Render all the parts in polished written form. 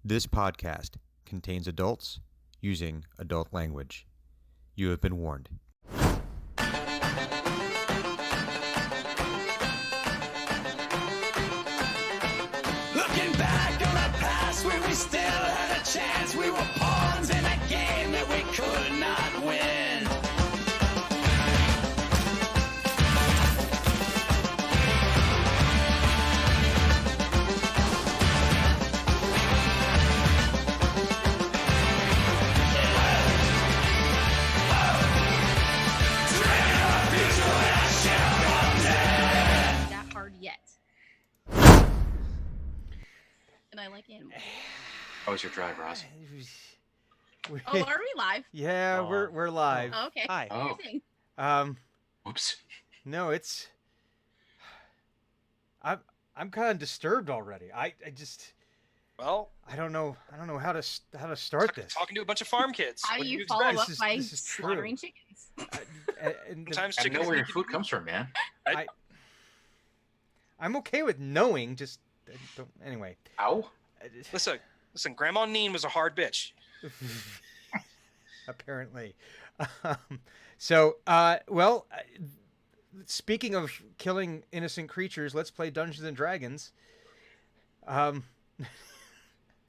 This podcast contains adults using adult language. You have been warned. Looking back on a past where we still had a chance. We were pawns in a game that we could not win. That hard yet. And I like animals. How was your drive, Ross? Oh, are we live? Yeah, Oh. we're live. Oh, okay. Hi. What do you Oh. think? Whoops. No, it's. I'm kind of disturbed already. I just Well, I don't know how to start this. talking to a bunch of farm kids. How What do do you follow expect? up This is- by this is true. slaughtering chickens? And Sometimes I know chickens where your need to food be- comes from, man. I'm okay with knowing. Just don't, anyway. Ow. Listen. Grandma Neen was a hard bitch. Apparently. Well, speaking of killing innocent creatures, let's play Dungeons and Dragons.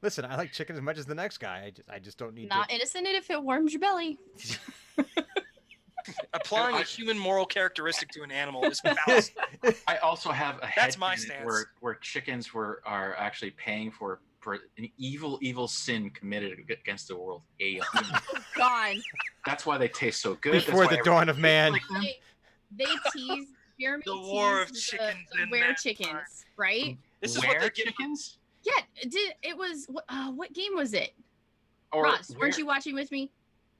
Listen, I like chicken as much as the next guy. I just don't need Not innocent if it warms your belly. Applying I- a human moral characteristic to an animal is fallacy. I also have a That's head my canon stance. where chickens are actually paying for an evil sin committed against the world. A human. God. That's why they taste so good. Before That's the why dawn of man. like them. They tease Jeremy The war of teased chickens the and were mankind. chickens, right? This is Where what they're getting. chickens? Yeah, it was what game was it? Or Ross, where, weren't you watching with me?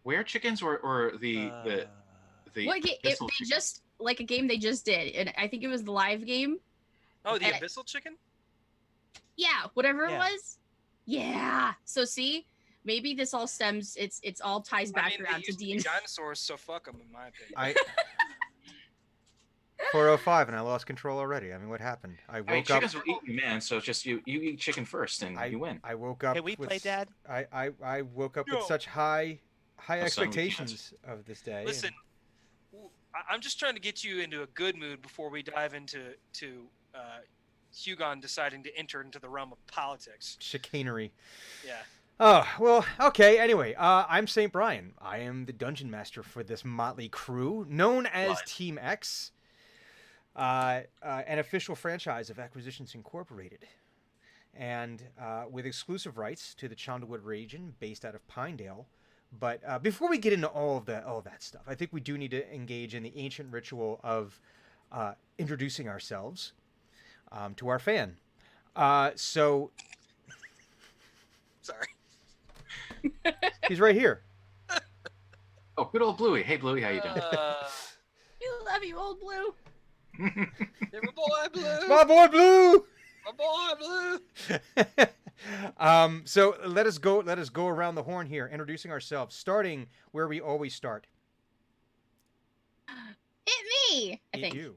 where chickens or the What game? abyssal They chicken? just like a game they just did, and I think it was the live game. Oh, the Uh, abyssal chicken? Yeah, whatever Yeah. it was. Yeah. So see, maybe this all stems. It's all ties back I mean, around they to used to be D&D. dinosaurs, so fuck them, in my opinion. I 4:05 and I lost control already. I mean, what happened? I I mean, woke up. chickens will eat you, man. So it's just you eat chicken first and you win. I woke up. Can we with, play, Dad? I woke up Yo. with such high Oh, son, we can't. expectations of this day. Listen, I'm just trying to get you into a good mood before we dive into Hugon deciding to enter into the realm of politics. Chicanery. Yeah. Oh, well, okay. Anyway, I'm St. Brian. I am the dungeon master for this motley crew, known as Right. Team X, an official franchise of Acquisitions Incorporated, and with exclusive rights to the Chondawood region, based out of Pinedale. But before we get into all of that stuff, I think we do need to engage in the ancient ritual of introducing ourselves to our fan. So Sorry. he's right here. Oh, good old Bluey. Hey, Bluey, how you doing? We love you, old blue. Hey, my boy Blue. My boy Blue. My boy Blue. So let us go around the horn here, introducing ourselves, starting where we always start. It me. I It think you.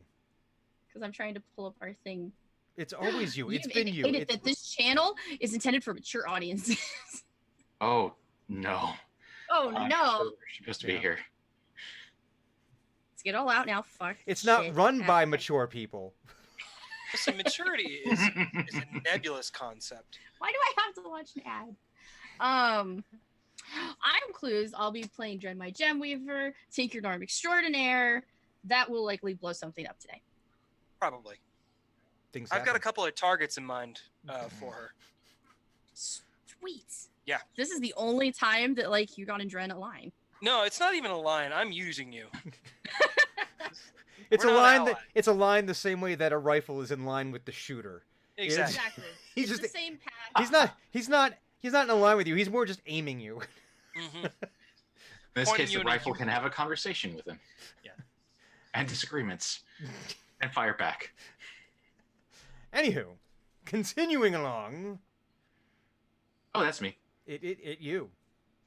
because I'm trying to pull up our thing. It's always you. It's You've been you. indicated It's, that this channel is intended for mature audiences. Oh no. Oh I'm no! We're supposed to be Yeah. here. Let's get all out now. Fuck. it's not shit. run by Okay. mature people. Listen, maturity is a nebulous concept. Why do I have to watch an ad? I'm Clues. I'll be playing Dread My Gem Weaver, Tinker Norm Extraordinaire. That will likely blow something up today. Probably. Things I've got a happen. couple of targets in mind for her. Sweet. Yeah. This is the only time that like you got and Dren align. No, it's not even a line. I'm using you. It's We're a not line allies. it's a line the same way that a rifle is in line with the shooter. Exactly. Exactly. He's It's just the same path. he's not in a line with you. He's more just aiming you. hmm In this Pointing case, you the in a rifle human can have a conversation with him. Yeah. And disagreements. And fire back. Anywho, continuing along, Oh, that's me. it you.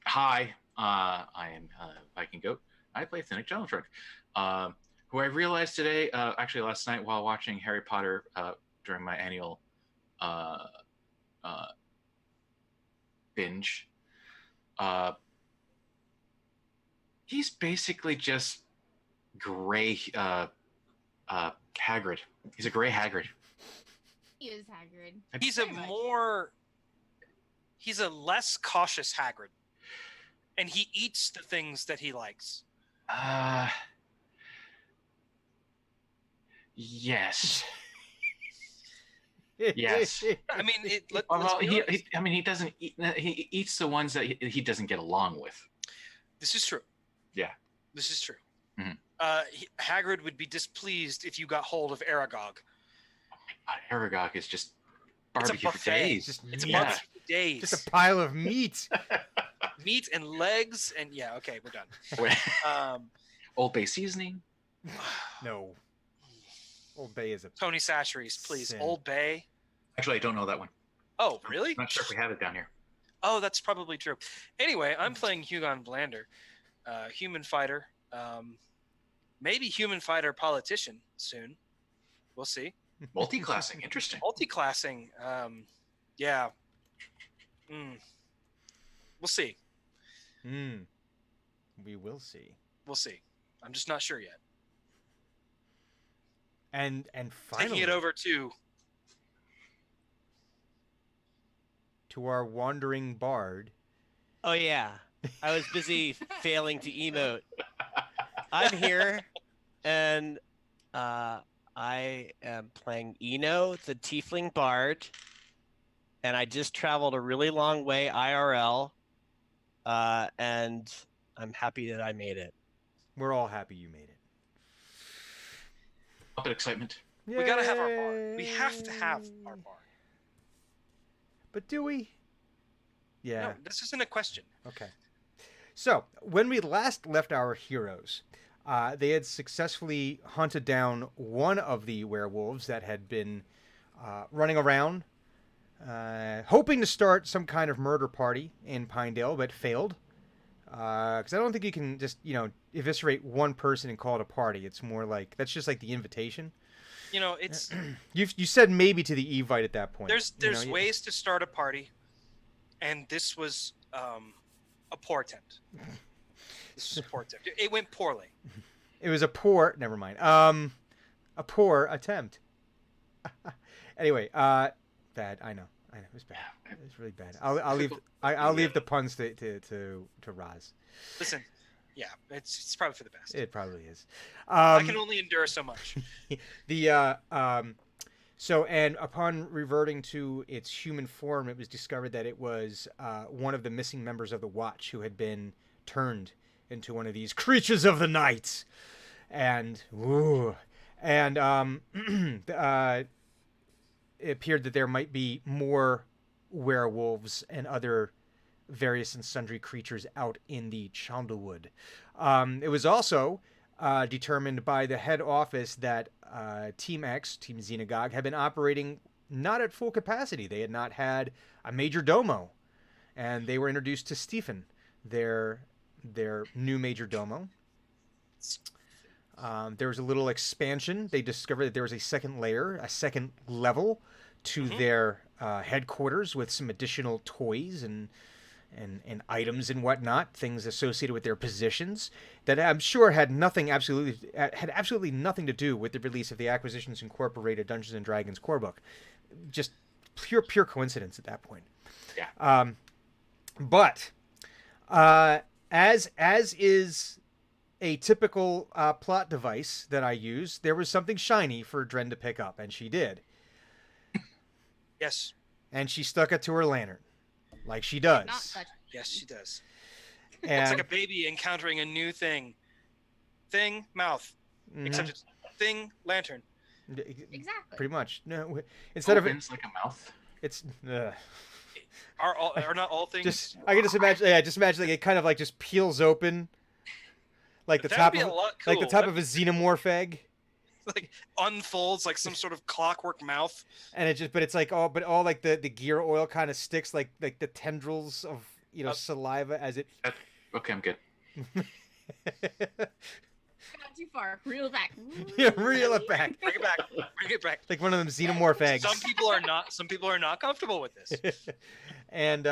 Hi, I am Viking Goat. I play Thinnic Gentletrek, who I realized today, actually last night while watching Harry Potter during my annual binge. He's basically just gray Hagrid. He's a gray Hagrid. He is Hagrid. He's a less cautious Hagrid, and he eats the things that he likes. Yes. Yes. I mean, he doesn't eat. He eats the ones that he doesn't get along with. This is true. Yeah. This is true. Mhm. Hagrid would be displeased if you got hold of Aragog. Aragog is just It's a barbecue for buffet. days. It's Yeah. a barbecue for days. Just a pile of meat. Meat and legs, and yeah, okay, we're done. Old Bay seasoning. No. Old Bay is a Tony Sacheries, please. Sin. Old Bay. Actually, I don't know that one. Oh, really? I'm not sure if we have it down here. Oh, that's probably true. Anyway, I'm playing Hugon Blander, human fighter, maybe human fighter politician soon. We'll see. Multi-classing, interesting. Multi-classing, yeah. We'll see. We will see. We'll see. I'm just not sure yet. And finally, Taking it over to our wandering bard. Oh yeah, I was busy failing to emote. I'm here, and I am playing Eno, the Tiefling Bard, and I just traveled a really long way IRL, and I'm happy that I made it. We're all happy you made it. Up in excitement. We gotta have our bard. We have to have our bard. But do we? Yeah. No, this isn't a question. Okay. So, when we last left our heroes, they had successfully hunted down one of the werewolves that had been running around, hoping to start some kind of murder party in Pinedale, but failed. Because I don't think you can just, eviscerate one person and call it a party. It's more like, that's just like the invitation. It's You said maybe to the Evite at that point. there's ways to start a party, and this was a poor attempt. This was a poor attempt. It went poorly. It was a poor. Never mind. A poor attempt. Anyway, bad. I know. It was bad. It was really bad. I'll leave the puns to Roz. Listen, yeah, it's probably for the best. It probably is. I can only endure so much. So, and upon reverting to its human form, it was discovered that it was one of the missing members of the Watch who had been turned into one of these creatures of the night, and it appeared that there might be more werewolves and other various and sundry creatures out in the Chandlewood. It was also determined by the head office that Team X, Team Xenagog, had been operating not at full capacity. They had not had a major domo, and they were introduced to Stephen, their new major domo. There was a little expansion. They discovered that there was a second layer, a second level to their headquarters with some additional toys and items and whatnot, things associated with their positions that I'm sure had absolutely nothing to do with the release of the Acquisitions Incorporated Dungeons and Dragons core book. Just pure coincidence at that point. Yeah. But as is a typical plot device that I use, there was something shiny for Dren to pick up, and she did. Yes. And she stuck it to her lantern, like she does. Not such. Yes, she does. And It's like a baby encountering a new thing. Thing, mouth. Except it's thing, lantern. Exactly. Pretty much. No, instead of it, Opens like a mouth. it's Are not all things? I can just imagine. Yeah, just imagine like it kind of like just peels open, like the That top would be of a lot like the cool. top of a xenomorph egg, Like unfolds like some sort of clockwork mouth. and it's like all like the gear oil kind of sticks like the tendrils of saliva as it. Okay, I'm good. Not too far. Reel it back. Yeah, reel it back. Bring it back. Bring it back. Like one of them xenomorph eggs. Some people are not comfortable with this. and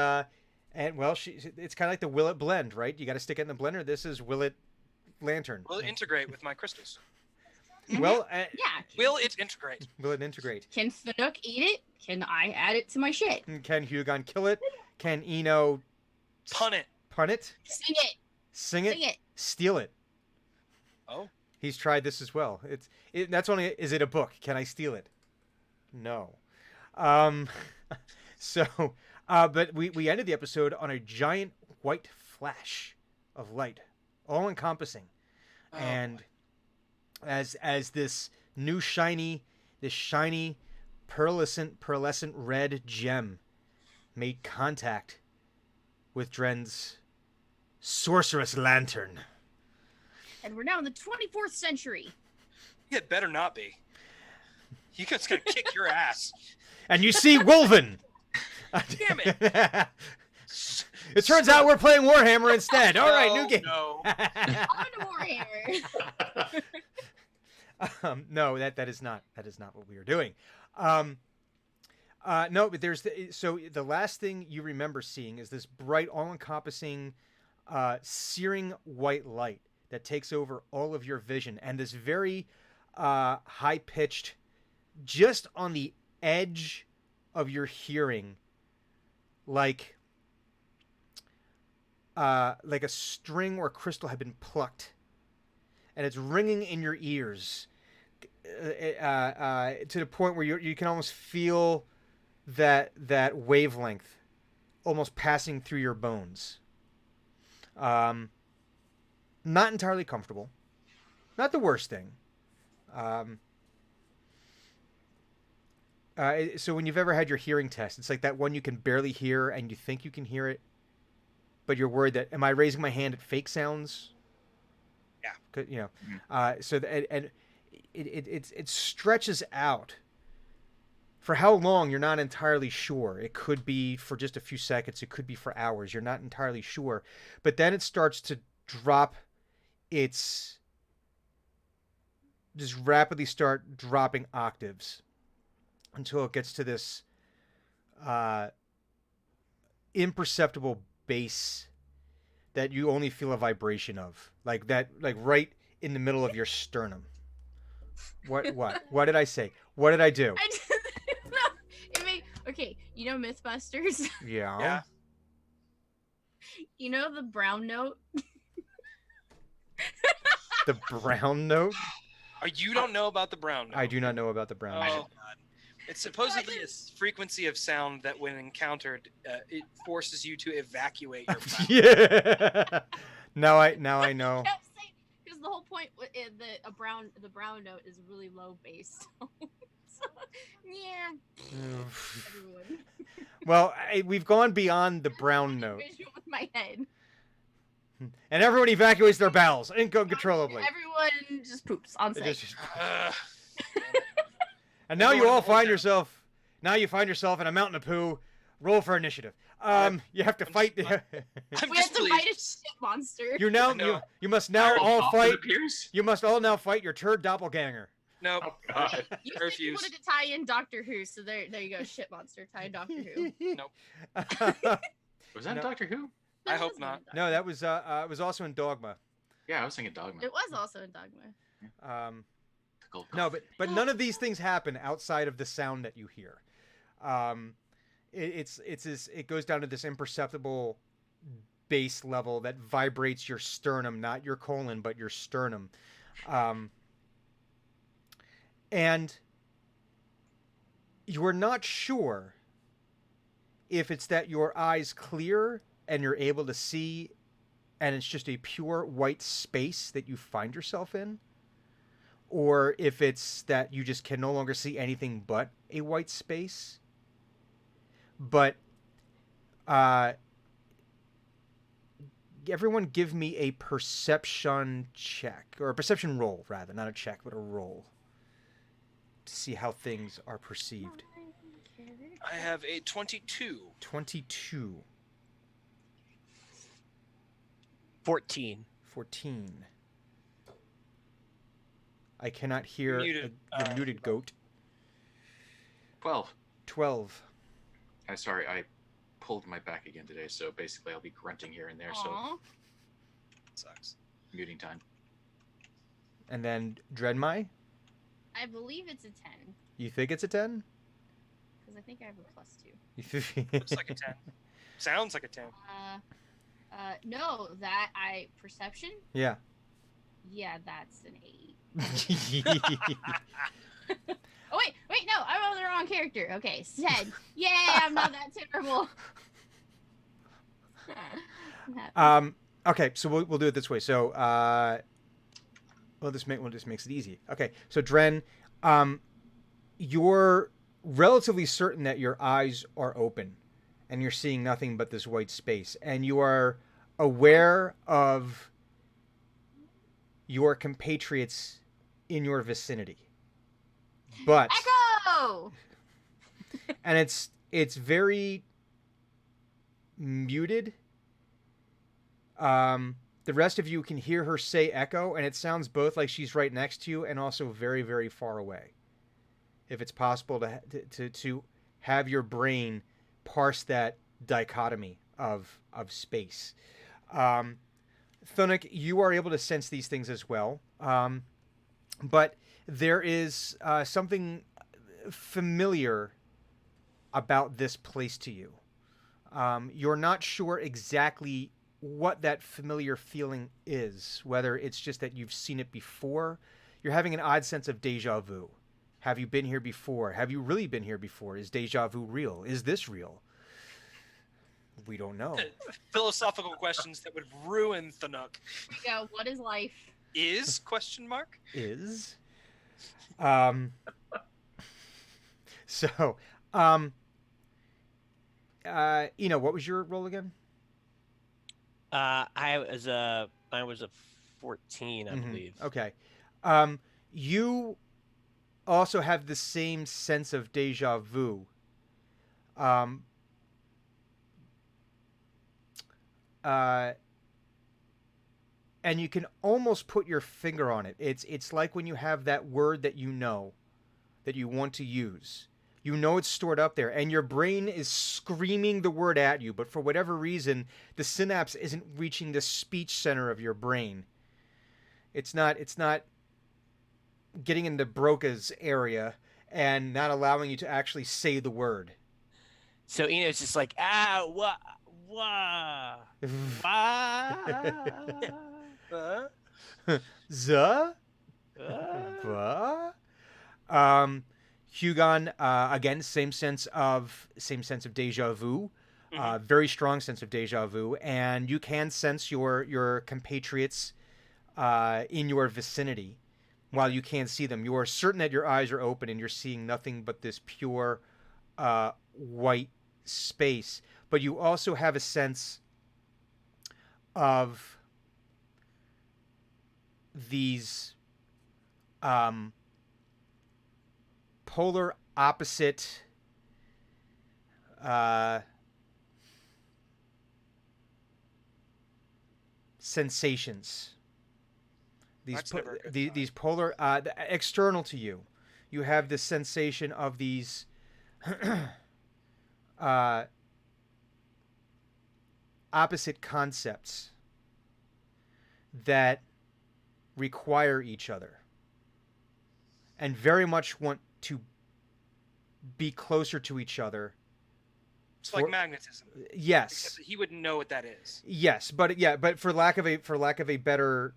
And well, it's kind of like the Will It blend, right? You got to stick it in the blender. This is Will It lantern. Will it integrate with my crystals? Well, Yeah. Will it integrate? will it integrate? Can Fanook eat it? Can I add it to my shit? Can Hugon kill it? Can Eno Pun it. pun it? Sing it. Sing it? Sing it. Steal it? Oh. He's tried this as well. That's only. Is it a book? Can I steal it? No. So, but we ended the episode on a giant white flash of light, all encompassing, Oh, and as this shiny pearlescent red gem made contact with Dren's sorceress lantern. And we're now in the 24th century. it better not be. You guys gonna kick your ass. And you see Wolven. Damn it. It turns out we're playing Warhammer instead. All right, new game. No. On to Warhammer. No, that is not what we are doing. No, but so the last thing you remember seeing is this bright, all-encompassing, searing white light that takes over all of your vision, and this very high-pitched, just on the edge of your hearing, like a string or crystal had been plucked, and it's ringing in your ears to the point where you can almost feel that wavelength almost passing through your bones. Not entirely comfortable. Not the worst thing. So when you've ever had your hearing test, it's like that one you can barely hear and you think you can hear it, but you're worried that, am I raising my hand at fake sounds? Yeah. You know, so it stretches out. For how long, you're not entirely sure. It could be for just a few seconds. It could be for hours. You're not entirely sure. But then it starts to drop just rapidly start dropping octaves until it gets to this imperceptible bass that you only feel a vibration of. Like right in the middle of your sternum. What did I say? What did I do? Okay, you know Mythbusters? Yeah. Yeah. You know the brown note? The brown note? You don't know about the brown note? I do not know about the brown Oh, note. God. It's supposedly a frequency of sound that, when encountered, it forces you to evacuate your mouth. Yeah. Now I know. Because the whole point the brown note is really low bass. So, yeah. Everyone. Well, we've gone beyond the brown note. Visual with my head. And everyone evacuates their bowels uncontrollably. Everyone just poops on It site. just- Uh, And now you Everyone all hold find down. yourself. Now you find yourself in a mountain of poo. Roll for initiative. You have to fight. I'm We have just to pleased. fight a shit monster. You now No. you must now Harold all Hoffman fight. appears? You must all now fight your turd doppelganger. Nope. Oh, God. You I said you refuse. wanted to tie in Doctor Who, so there you go. Shit monster, tie in Doctor Who. Nope. Was that No. Doctor Who? I hope wasn't not. in Doctor No, that was it was also in Dogma. Yeah, I was thinking Dogma. Who. It was also in Dogma. The gold No, coffin. but none of these things happen outside of the sound that you hear. It goes down to this imperceptible bass level that vibrates your sternum, not your colon, but your sternum. And you're not sure if it's that your eyes clear and you're able to see and it's just a pure white space that you find yourself in, or if it's that you just can no longer see anything but a white space. But everyone give me a perception check, or a perception roll, rather, not a check, but a roll, to see how things are perceived. I have a 22. 22. 14. 14. I cannot hear Muted. the muted goat. 12. 12. Sorry, I cold in my back again today, so basically I'll be grunting here and there. So Aw. Sucks. muting time. And then Dreadmai, I believe it's a 10 you think it's a 10? because I think I have a +2. Looks like a 10. Sounds like a 10. No, that perception. Yeah. Yeah, that's an 8. um, Oh wait, no, I rolled the wrong character. Okay, 10. Yay, I'm not that terrible. okay, so we'll do it this way. So, this makes it easy. Okay, so Dren, you're relatively certain that your eyes are open, and you're seeing nothing but this white space, and you are aware of your compatriots in your vicinity. But Echo. and it's very muted. The rest of you can hear her say echo, and it sounds both like she's right next to you and also very, very far away. If it's possible to have your brain parse that dichotomy of space. Thunuk, you are able to sense these things as well. But there is something familiar about this place to you. You're not sure exactly what that familiar feeling is, whether it's just that you've seen it before. You're having an odd sense of deja vu. Have you been here before? Have you really been here before? Is deja vu real? Is this real? We don't know. Philosophical questions that would ruin Thanuk. Here we go. What is life? Is question mark? Is what was your role again? mine was a 14, I believe. Okay. You also have the same sense of deja vu. And you can almost put your finger on it. It's like when you have that word that you know, that you want to use. You know it's stored up there, and your brain is screaming the word at you, but for whatever reason, the synapse isn't reaching the speech center of your brain. It's not getting into Broca's area and not allowing you to actually say the word. So Eno's just like, wah. The? Hugon, again, same sense of deja vu, very strong sense of deja vu, and you can sense your compatriots in your vicinity. While you can't see them, you are certain that your eyes are open and you're seeing nothing but this pure white space. But you also have a sense of these polar opposite sensations. These polar external to you. You have this sensation of these opposite concepts that require each other and very much want to be closer to each other. It's like magnetism. Yes. Except that he wouldn't know what that is. Yes, but for lack of a better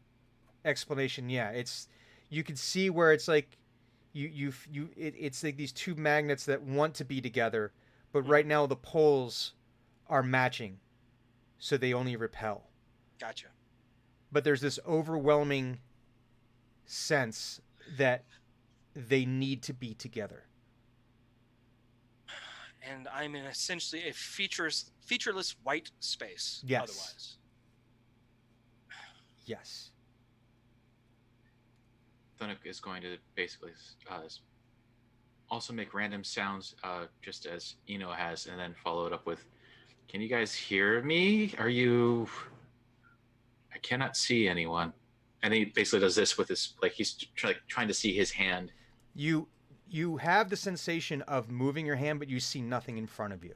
explanation, it's you can see where it's like it's like these two magnets that want to be together, but right now the poles are matching, so they only repel. Gotcha. But there's this overwhelming sense that they need to be together. And I'm in essentially a featureless white space. Yes. Otherwise. Yes. Thunuk is going to basically also make random sounds, just as Eno has, and then follow it up with, "Can you guys hear me? Are you? I cannot see anyone." And he basically does this with his, like he's trying to see his hand. You have the sensation of moving your hand, but you see nothing in front of you.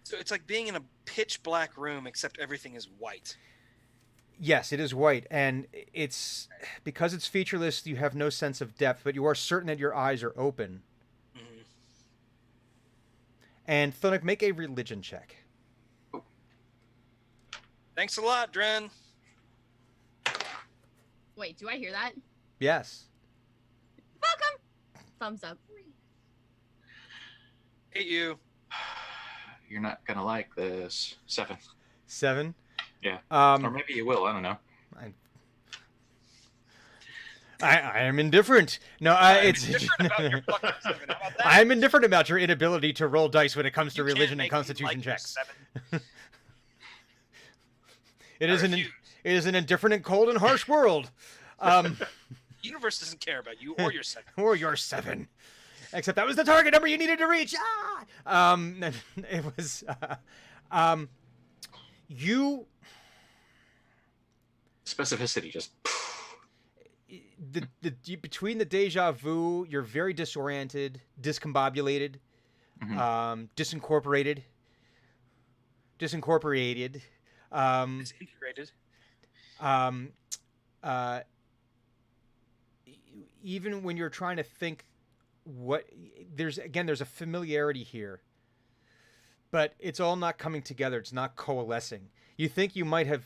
So it's like being in a pitch black room, except everything is white. Yes, it is white, and it's because it's featureless. You have no sense of depth, but you are certain that your eyes are open. Mhm. And Thunic, make a religion check. Thanks a lot, Dren. Wait, do I hear that? Yes. Welcome. Thumbs up. Hate you. You're not gonna like this. 7. 7. Yeah. Um, Or maybe you will. I don't know. I am indifferent. No, I'm it's. indifferent about your fucking 7. How about that? I am indifferent about your inability to roll dice when it comes to You can't religion and make me constitution like your checks. 7. It I is an refuse. it is an indifferent and cold and harsh world. The universe doesn't care about you or your 7. Or your 7. Except that was the target number you needed to reach. It was you Specificity just. between the deja vu, you're very disoriented, discombobulated, Mhm. disincorporated. It's integrated. Um, uh, Even when you're trying to think there's a familiarity here, but it's all not coming together. It's not coalescing. You think you might have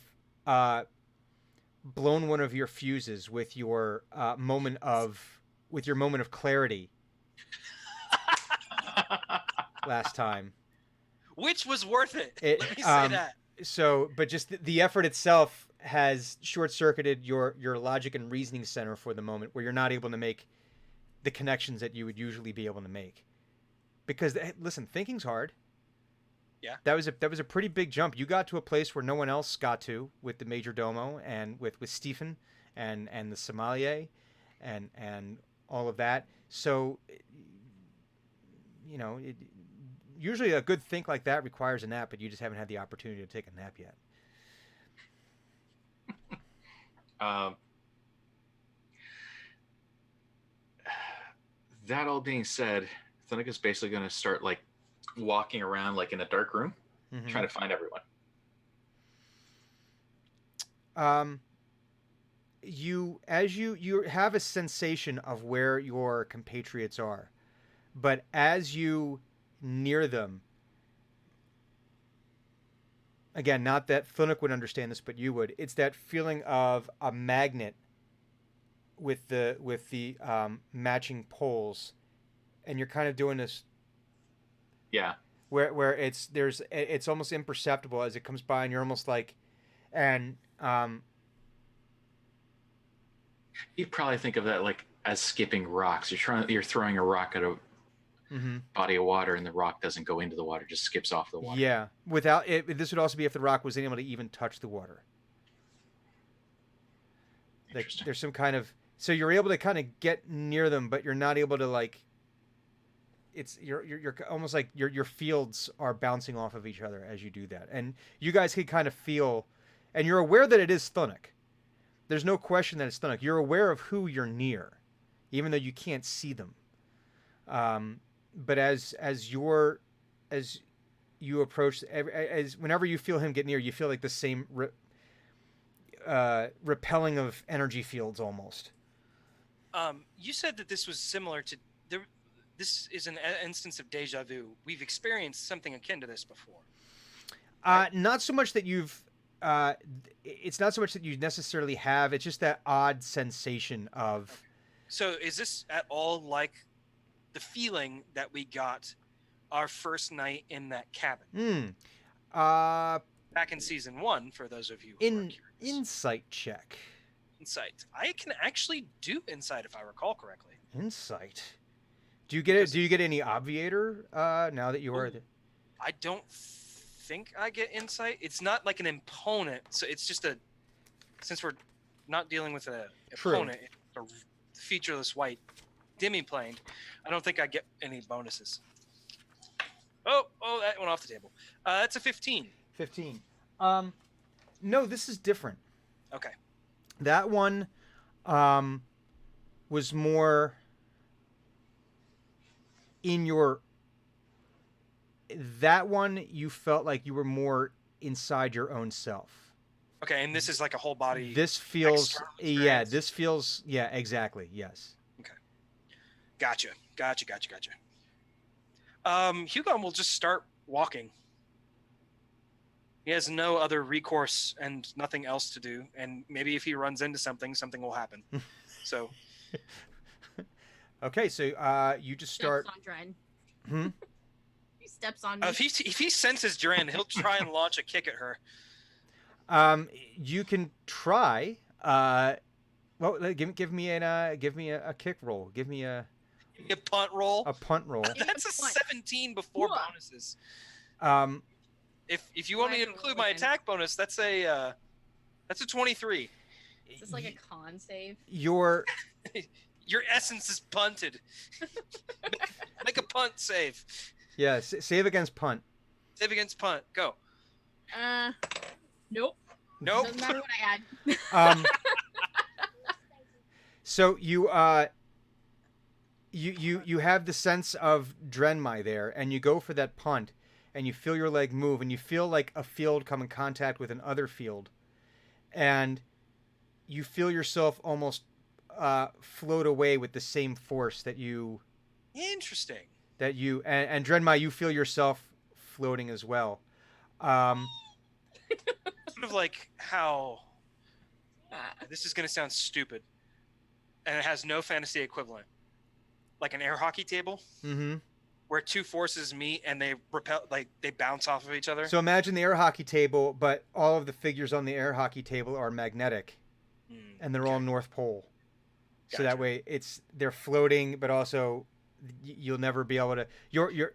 blown one of your fuses with your moment of clarity last time. Which was worth it. It, Let me say that. So, but just the effort itself has short-circuited your logic and reasoning center for the moment, where you're not able to make the connections that you would usually be able to make. Because listen, thinking's hard. Yeah. That was a pretty big jump. You got to a place where no one else got to with the Major Domo and with Stephen and the sommelier and all of that. So, usually a good think like that requires a nap, but you just haven't had the opportunity to take a nap yet. That all being said, Thunic is basically going to start like walking around like in a dark room, trying to find everyone. You have a sensation of where your compatriots are, but as you near them, again, not that Thunic would understand this, but you would. It's that feeling of a magnet with the matching poles, and you're kind of doing this. Yeah. Where it's almost imperceptible as it comes by, and you're almost like, and You'd probably think of that like as skipping rocks. You're throwing a rock at a body of water, and the rock doesn't go into the water, just skips off the water. Yeah. Without it, this would also be if the rock wasn't able to even touch the water. Like Interesting. there's some kind of, so you're able to kind of get near them, but you're not able to like. You're almost like your fields are bouncing off of each other as you do that, and you guys can kind of feel, and you're aware that it is Thunic. There's no question that it's Thunic. You're aware of who you're near, even though you can't see them. But as you approach, as whenever you feel him get near, you feel like the same repelling of energy fields almost. You said that this was similar to this is an instance of deja vu. We've experienced something akin to this before. Not so much that you've. It's not so much that you necessarily have. It's just that odd sensation of. So, is this at all like the feeling that we got our first night in that cabin? Back in season 1, for those of you who are curious. Insight check. Insight. I can actually do insight if I recall correctly. Insight. Do you get it? Do you get any obviator now that you are? I don't think I get insight. It's not like an opponent, so it's just since we're not dealing with an opponent, it's a featureless white demi-plane. I don't think I get any bonuses. Oh, that went off the table. That's a 15. 15. No, this is different. Okay. That one was more in your that one you felt like you were more inside your own self. Okay, and this is like a whole body. This feels, external yeah, experience. this feels, yeah, exactly, yes. Gotcha. Hugon will just start walking. He has no other recourse and nothing else to do. And maybe if he runs into something, something will happen. So Okay, so you just start. Steps on Dren. Hmm? He steps on me. if he senses Dren, he'll try and launch a kick at her. You can try. Well, give me a kick roll. Give me a punt roll. punt roll. That's a 17 before bonuses. Um, If you want me to include my attack bonus, that's a 23. Is this like a con save? your Your essence is punted. Make a punt save. yeah, save against punt. Save against punt. Go. Nope. Nope. Doesn't matter what I add. So you have the sense of Drenmai there, and you go for that punt, and you feel your leg move, and you feel like a field come in contact with another field, and you feel yourself almost float away with the same force that you. Interesting. And Drenmai, you feel yourself floating as well. Sort of like how this is going to sound stupid, and it has no fantasy equivalent. Like an air hockey table, Mm-hmm. where two forces meet and they repel, like they bounce off of each other. So imagine the air hockey table, but all of the figures on the air hockey table are magnetic, and they're all North Pole. So that Gotcha. way they're floating, but also you'll never be able to. You're.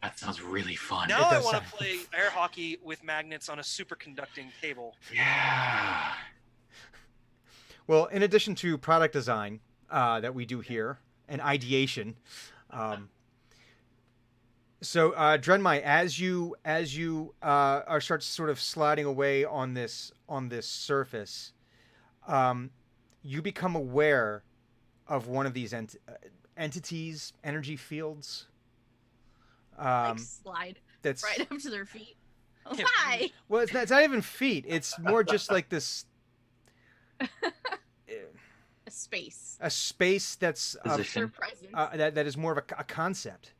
That sounds really fun. Now I does want to sound- play air hockey with magnets on a superconducting table. Yeah. Well, in addition to product design that we do here and ideation, so Drenmai, as you are start sort of sliding away on this surface, you become aware of one of these entities, energy fields. Like slide That's right up to their feet. Oh, Yeah. hi. well, it's not even feet. It's more just like this. A space. A space that's Their Position. presence. that is more of a concept.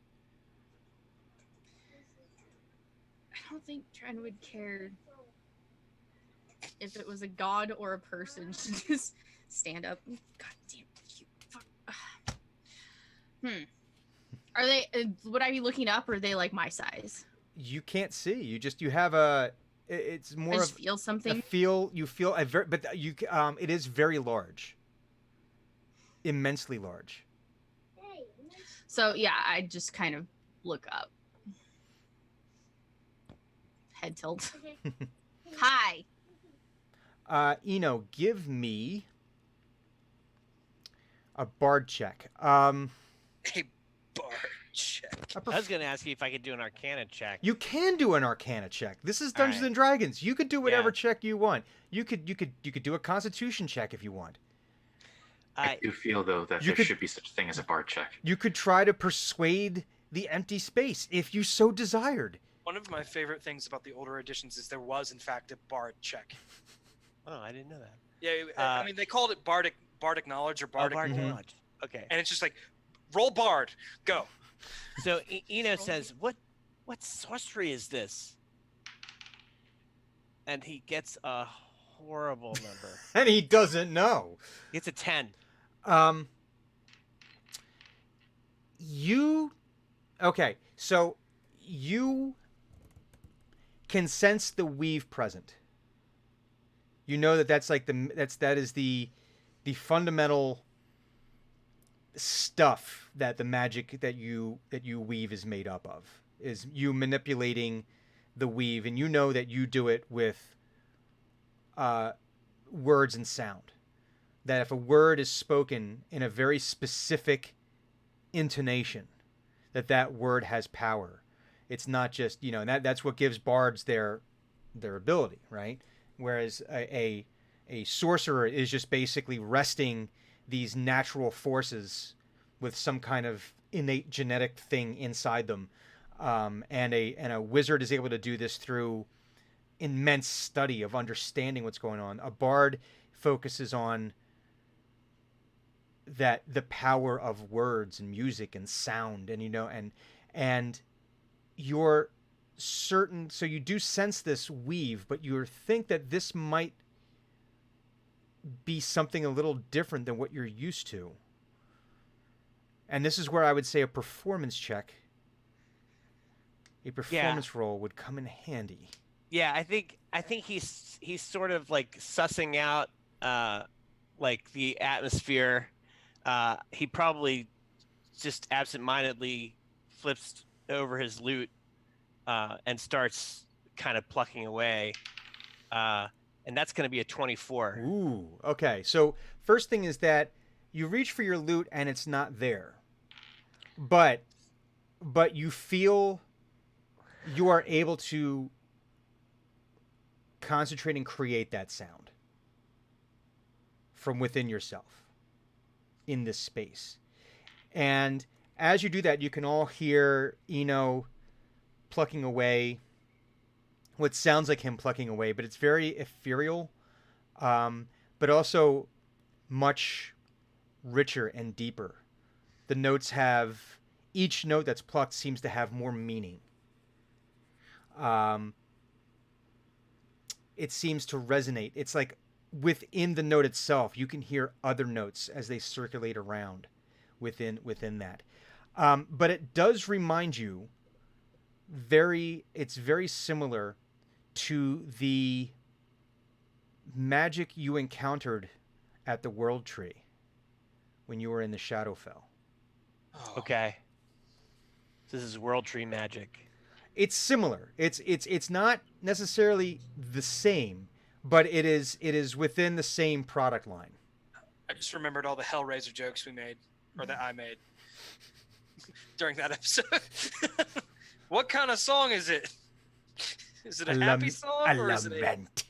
I don't think Dren would care if it was a god or a person. She'd just stand up. God damn you. Fuck. Are they? Would I be looking up, or are they like my size? You can't see. You have a. It's I more just of feel a something. feel. You feel a very, but it is very large. Immensely large. So yeah, I just kind of look up. Head tilt. Hi. Eno, give me a bard check. A bar check. I was going to ask you if I could do an Arcana check. You can do an Arcana check. This is Dungeons Alright. and Dragons. You could do whatever Yeah. check you want. You could do a Constitution check if you want. I do feel though that You there could- should be such a thing as a bar check. You could try to persuade the empty space if you so desired. One of my favorite things about the older editions is there was in fact a bard check. Oh, I didn't know that. Yeah, I mean they called it bardic knowledge or bardic, Bard Mhm. knowledge. Okay. and it's just like roll bard, go. So Eno says, "What sorcery is this?" And he gets a horrible number. And he doesn't know. He gets a 10. Okay, so you can sense the weave present. You know that is the fundamental stuff that the magic that you weave is made up of, is you manipulating the weave, and you know that you do it with words and sound. That if a word is spoken in a very specific intonation, that word has power. It's not just, and that's what gives bards their ability, right? Whereas a sorcerer is just basically wresting these natural forces with some kind of innate genetic thing inside them, and a wizard is able to do this through immense study of understanding what's going on. A bard focuses on the power of words and music and sound, and and you're certain, so you do sense this weave, but you think that this might be something a little different than what you're used to. And this is where I would say a performance check, a performance roll would come in handy. Yeah, I think he's sort of like sussing out like the atmosphere. He probably just absentmindedly flips over his lute and starts kind of plucking away. And that's going to be a 24. Ooh, okay. So first thing is that you reach for your lute and it's not there. But you feel you are able to concentrate and create that sound from within yourself in this space. And as you do that, you can all hear Eno plucking away what sounds like him plucking away, but it's very ethereal, but also much richer and deeper. The notes have, each note that's plucked seems to have more meaning. It seems to resonate. It's like within the note itself, you can hear other notes as they circulate around within that. But it does remind you it's very similar to the magic you encountered at the World Tree when you were in the Shadowfell. Oh. Okay. This is World Tree magic. It's similar. It's not necessarily the same, but it is within the same product line. I just remembered all the Hellraiser jokes we made, or that I made during that episode. What kind of song is it? Is it a happy song, a or is it lament?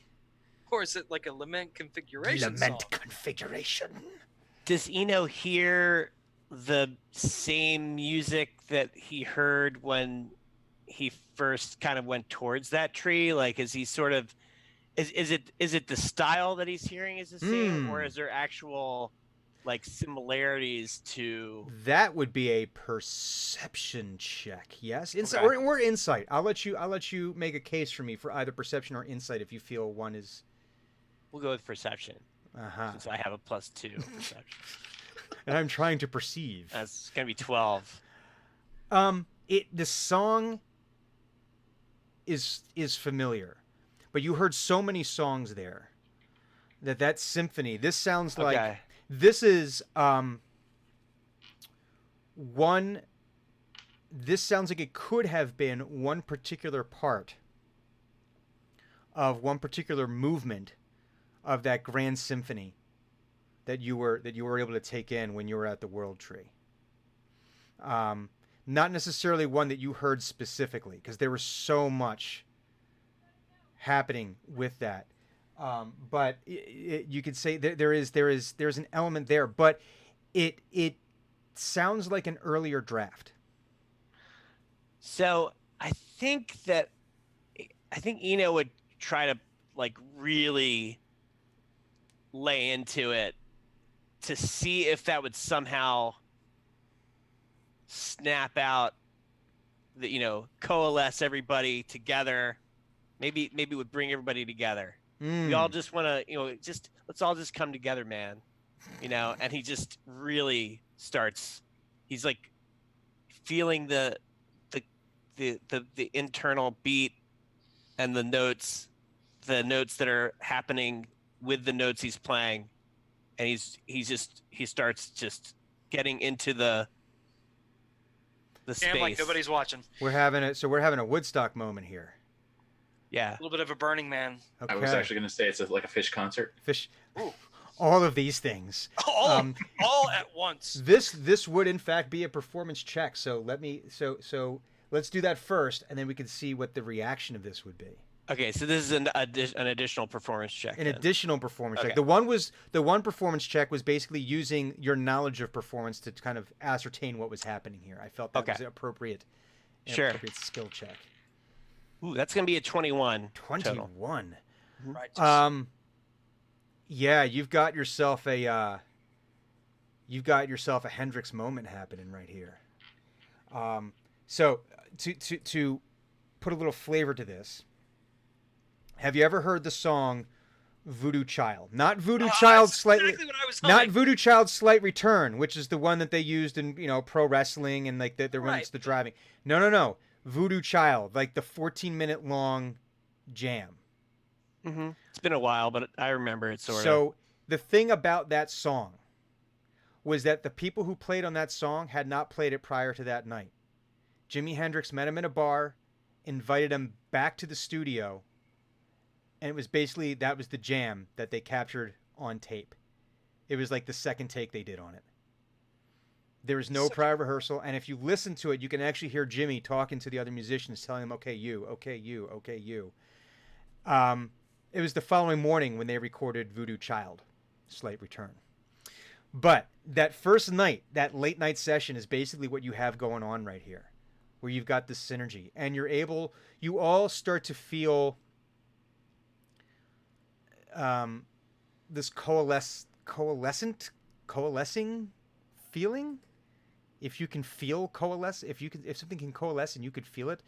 or is it like a lament configuration Lament song? configuration. Does Eno hear the same music that he heard when he first kind of went towards that tree? Like, is he sort of is it the style that he's hearing is the same, or is there actual like similarities to? That would be a perception check. Yes, insight Okay. or insight. I'll let you make a case for me for either perception or insight if you feel one is. We'll go with perception Uh-huh. since I have a +2 perception. And I'm trying to perceive. That's gonna be 12. The song is familiar, but you heard so many songs there that symphony. This sounds like Okay. this is one. This sounds like it could have been one particular part of one particular movement of that grand symphony that you were able to take in when you were at the World Tree. Not necessarily one that you heard specifically, because there was so much happening with that. But you could say there's an element there, but it sounds like an earlier draft. So I think Eno would try to like really lay into it to see if that would somehow snap out, coalesce everybody together. Maybe it would bring everybody together. We all just want to, let's all just come together, man. And he just really starts. He's like feeling the internal beat and the notes that are happening with the notes he's playing, and he starts just getting into the space. Damn, like nobody's watching. We're having a Woodstock moment here. Yeah. A little bit of a Burning Man. Okay. I was actually going to say it's like a fish concert. Fish. Ooh. All of these things. All at once. This would in fact be a performance check. So let's do that first, and then we can see what the reaction of this would be. Okay, so this is an additional performance check. An then. additional performance check. Okay. The one performance check was basically using your knowledge of performance to kind of ascertain what was happening here. I felt that Okay. was appropriate an Sure. appropriate skill check. Ooh, that's gonna be a 21 total. 21. Right. Yeah, you've got yourself a Hendrix moment happening right here. So to put a little flavor to this, have you ever heard the song Voodoo Child? Not Voodoo Child that's slightly exactly what I was not humming. Voodoo Child Slight Return, which is the one that they used in, pro wrestling and like the when Right. it's the driving. No. Voodoo Child, like the 14-minute long jam. It's been a while, but I remember it sort of. So the thing about that song was that the people who played on that song had not played it prior to that night. Jimi Hendrix met him in a bar, invited him back to the studio, and it was basically that was the jam that they captured on tape. It was like the second take they did on it. There was no prior rehearsal, and if you listen to it, you can actually hear Jimmy talking to the other musicians, telling them, "Okay, you, okay, you, okay, you." It was the following morning when they recorded Voodoo Child, Slight Return. But that first night, that late night session is basically what you have going on right here, where you've got this synergy, and you all start to feel this coalescing feeling. If you can feel coalesce, if something can coalesce and you could feel it,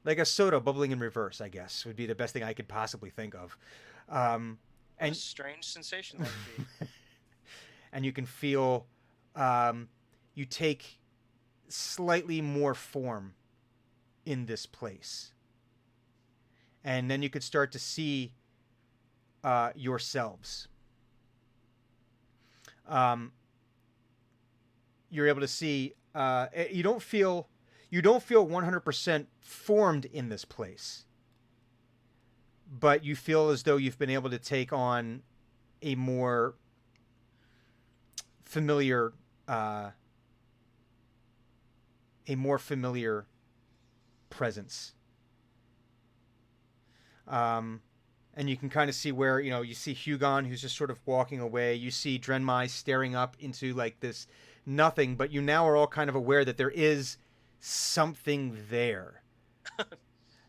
like a soda bubbling in reverse, I guess would be the best thing I could possibly think of. What a strange sensation that would be. And you can feel you take slightly more form in this place, and then you could start to see yourselves. You're able to see. You don't feel 100% formed in this place, but you feel as though you've been able to take on a more familiar presence. And you can kind of see where, you see Hugon, who's just sort of walking away. You see Drenmai staring up into like this nothing, but you now are all kind of aware that there is something there.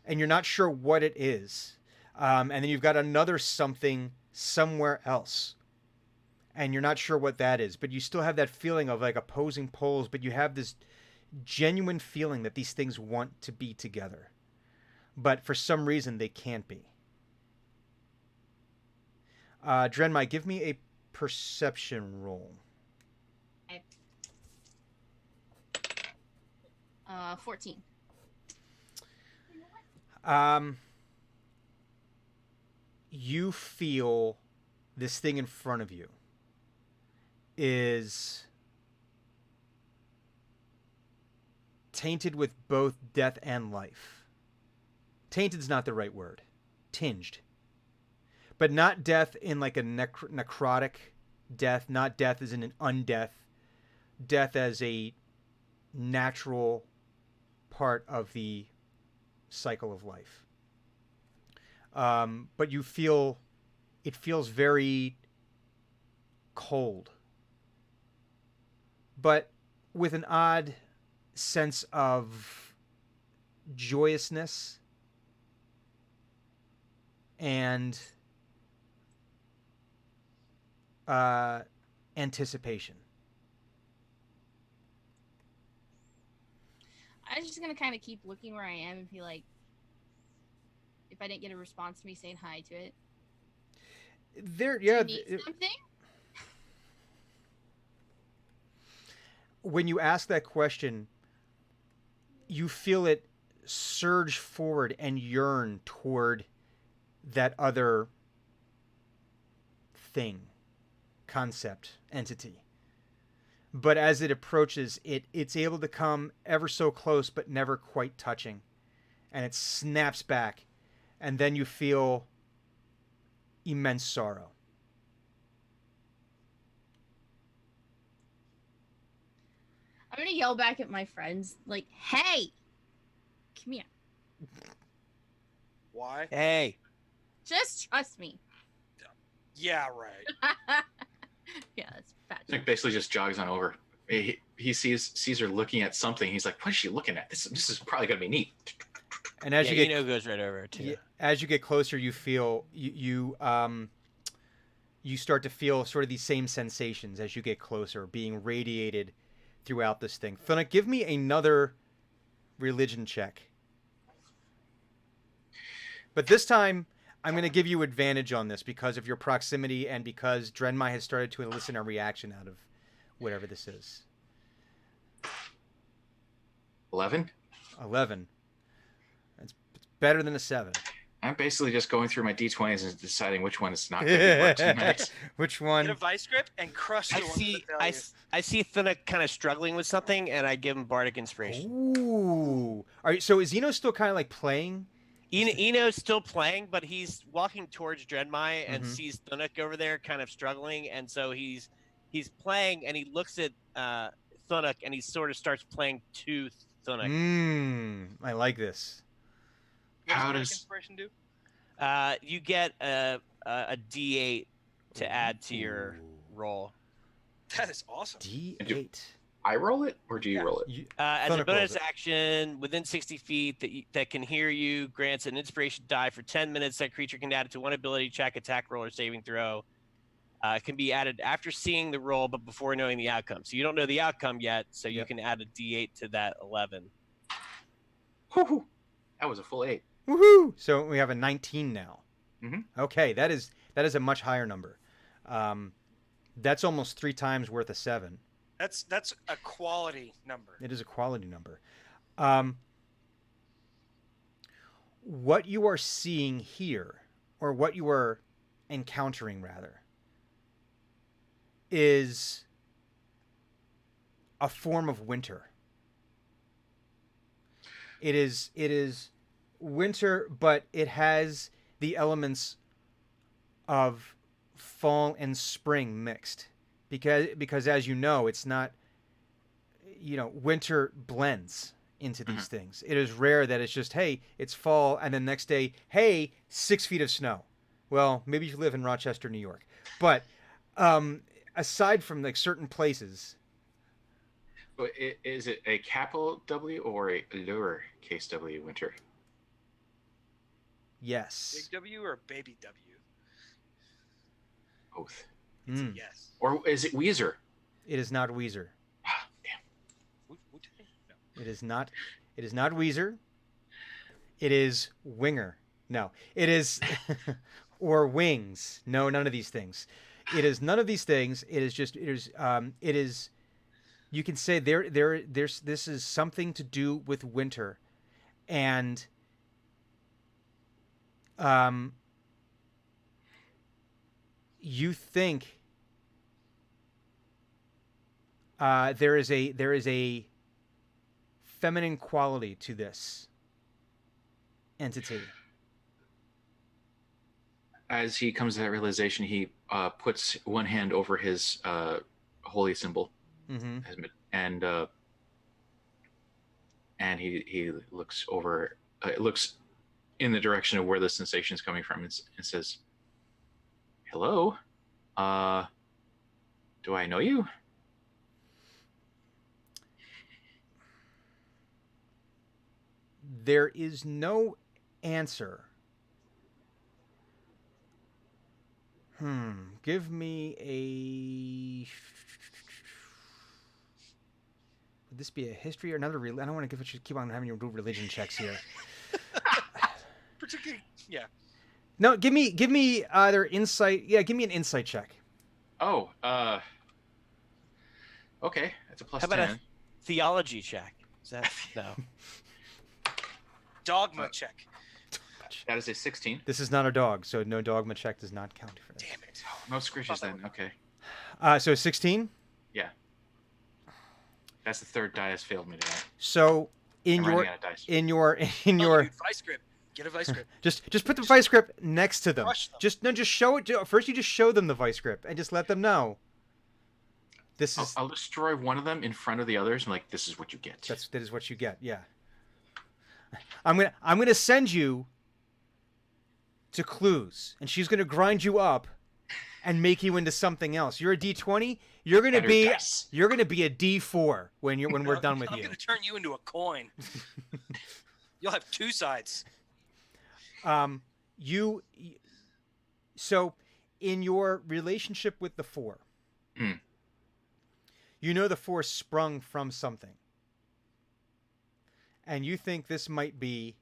And you're not sure what it is. And then you've got another something somewhere else. And you're not sure what that is, but you still have that feeling of like opposing poles, but you have this genuine feeling that these things want to be together. But for some reason, they can't be. Drenmai, give me a perception roll. 14. You feel this thing in front of you is tainted with both death and life. Tainted's not the right word. Tinged. But not death in like a necrotic death, not death as in an undeath. Death as a natural part of the cycle of life. But you feel, it feels very cold, but with an odd sense of joyousness and anticipation. I was just gonna kind of keep looking where I am and be like, if I didn't get a response to me saying hi to it. There, Do yeah. you need something? When you ask that question, you feel it surge forward and yearn toward that other thing, concept, entity. But as it approaches, it's able to come ever so close, but never quite touching. And it snaps back. And then you feel immense sorrow. I'm gonna yell back at my friends, like, hey, come here. Why? Hey. Just trust me. Yeah, right. Yeah, that's fat. Nick basically just jogs on over. he sees her looking at something. He's like, "What is she looking at? This is probably gonna be neat." And as Yeah, you get Eno goes right over too. as you get closer, you feel you start to feel sort of these same sensations as you get closer, being radiated throughout this thing. Thunuk, give me another religion check. But this time, I'm going to give you advantage on this because of your proximity and because Drenmai has started to elicit a reaction out of whatever this is. 11. 11. It's better than a 7. I'm basically just going through my d20s and deciding which one is not going to be worth tonight. Which Get one? a vice grip and crush the I one see. with the I, value. I see Thunuk kind of struggling with something, and I give him bardic inspiration. Ooh. All right, so is Eno still kind of like playing? Eno's still playing, but he's walking towards Drenmai and Mhm. sees Thunuk over there, kind of struggling, and so he's playing, and he looks at Thunuk, and he sort of starts playing to Thunuk. I like this. What How does does- inspiration do? You get a D8 to add to your roll. That is awesome. D8. I roll it, or do you roll it? As a Thunuk rolls bonus it. action, within 60 feet that can hear you, grants an inspiration die for 10 minutes. That creature can add it to one ability check, attack roll, or saving throw. It can be added after seeing the roll, but before knowing the outcome. So you don't know the outcome yet, so you Yep. can add a D8 to that 11. Whew, that was a full 8. Woohoo! So we have a 19 now. Mhm. Okay, that is a much higher number. That's almost 3 times worth of 7. That's a quality number. It is a quality number. What you are seeing here, or what you are encountering rather, is a form of winter. It is winter, but it has the elements of fall and spring mixed. Because as you know, it's not, winter blends into these things. It is rare that it's just, hey, it's fall, and then next day, hey, 6 feet of snow. Well, maybe you live in Rochester, New York. But aside from like certain places, But is it a capital W or a lowercase w winter? yes. Big W or baby W? Both. Mm. Yes. Or is it Weezer? It is not Weezer. Ah, damn. Wu-Tang? No. It is not Weezer. It is Winger. No. It is or Wings. No, none of these things. It is none of these things. It is you can say there's this is something to do with winter. And you think there is a feminine quality to this entity. As he comes to that realization, he puts one hand over his holy symbol, Mm-hmm. and he looks over, looks in the direction of where the sensation is coming from, and says, "Hello, do I know you?" There is no answer. Give me a. Would this be a history or another? I don't want to keep on having you do religion checks here. Particularly, yeah. No, give me either insight. Yeah, give me an insight check. Oh, okay, that's a plus How about 10. a theology check? Is that no? Dogma check. That is a 16. This is not a dog, so no dogma check does not count for this. Damn it. No scritches then. Okay, So 16. yeah. That's the third die has failed me tonight. So I'm running out of dice. in your Oh, dude, vice grip. Get a vice grip. just put the vice grip next to them. Crush them. Just show it. First, you just show them the vice grip and just let them know. This is I'll destroy one of them in front of the others. I'm like, this is what you get. that is what you get. Yeah. I'm gonna send you to Clues, and she's gonna grind you up, and make you into something else. You're a D20. You're gonna Better be dice. you're gonna be a D4 when we're done with I'm you. gonna turn you into a coin. You'll have two sides. You so in your relationship with the 4, Mm. you know the 4 sprung from something, and you think this might be.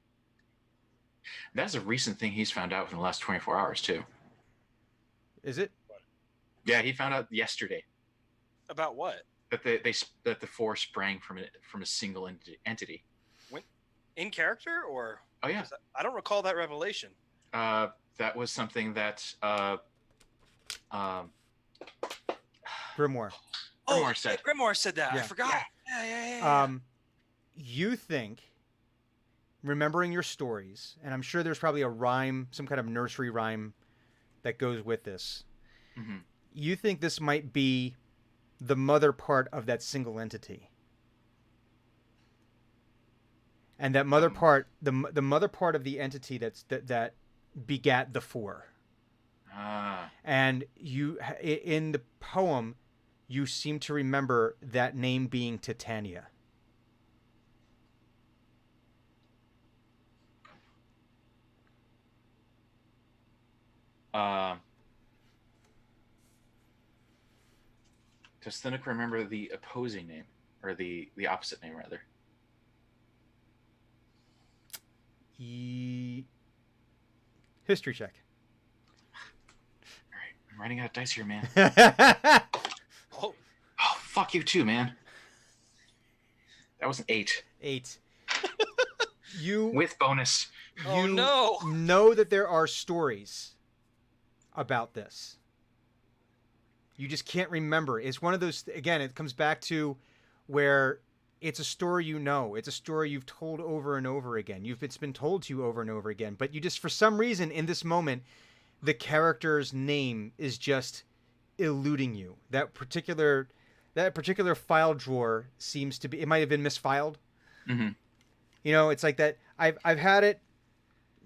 That's a recent thing he's found out in the last 24 hours too. Is it? Yeah, he found out yesterday About what? that that the 4 sprang from a single entity. In character or? Oh yeah. I don't recall that revelation. That was something that Grimoire. Grimoire said. Grimoire said that. Yeah. I forgot. Yeah. You think, remembering your stories, and I'm sure there's probably a rhyme, some kind of nursery rhyme that goes with this. Mm-hmm. You think this might be the mother part of that single entity. And that mother part, the mother part of the entity that begat the 4. Ah. And you, in the poem, you seem to remember that name being Titania. Does Thinnock remember the opposing name, or the opposite name rather? History check. All right, I'm running out of dice here, man. Oh, Oh, fuck you too, man. That was an 8 8. You with bonus. Oh, no. know that there are stories about this. You just can't remember. It's one of those, again, it comes back to where it's a story you know. It's a story you've told over and over again. It's been told to you over and over again. But you just, for some reason, in this moment, the character's name is just eluding you. That particular file drawer seems to be, it might have been misfiled. Mm-hmm. You know, it's like that. I've had it,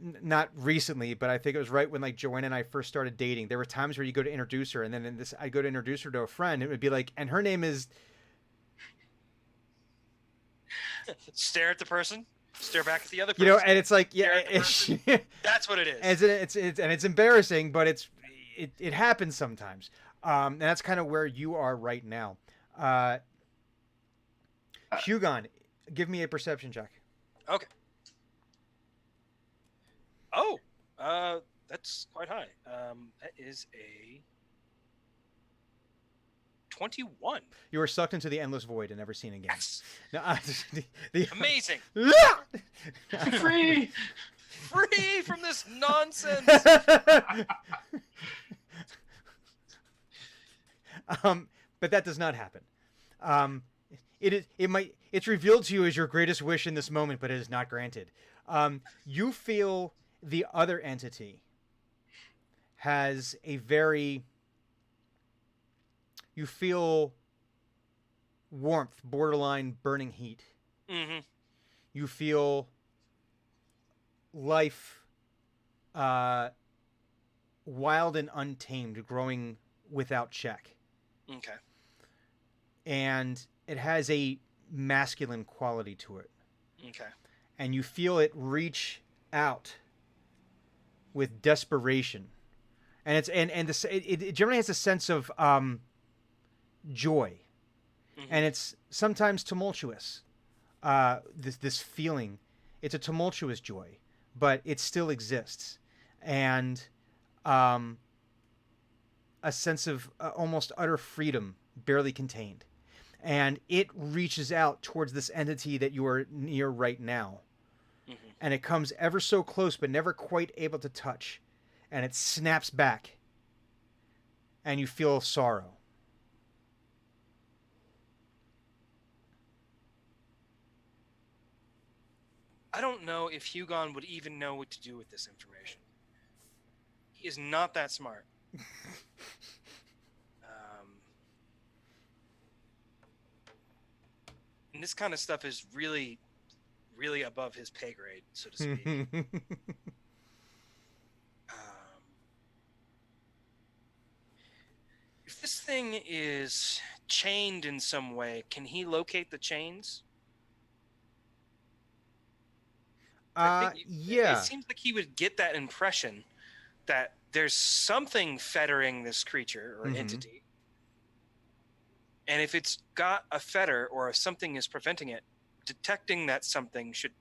not recently, but I think it was right when like Joanna and I first started dating. There were times where you go to introduce her, and then I go to introduce her to a friend. It would be like, and her name is. Stare at the person. Stare back at the other person. You know, and it's like, yeah, That's what it is. it's embarrassing, but it happens sometimes. And that's kind of where you are right now. Hugon, give me a perception check. Okay. Oh, that's quite high. That is a 21. You are sucked into the endless void and never seen again. Yes. Now, the Amazing. Free. Free from this nonsense. But that does not happen. It's revealed to you as your greatest wish in this moment, but it is not granted. You feel the other entity has you feel warmth, borderline burning heat. Mm-hmm. You feel life wild and untamed, growing without check. Okay. And it has a masculine quality to it. Okay. And you feel it reach out with desperation. And it generally has a sense of joy. Mm-hmm. And it's sometimes tumultuous. This feeling, it's a tumultuous joy, but it still exists. And a sense of almost utter freedom, barely contained. And it reaches out towards this entity that you are near right now. Mm-hmm. And it comes ever so close, but never quite able to touch. And it snaps back. And you feel sorrow. I don't know if Hugon would even know what to do with this information. He is not that smart. And this kind of stuff is really, really above his pay grade, so to speak. thing is chained in some way, can he locate the chains? I think Yeah. It seems like he would get that impression that there's something fettering this creature or Mhm. entity. And if it's got a fetter or if something is preventing it, detecting that something should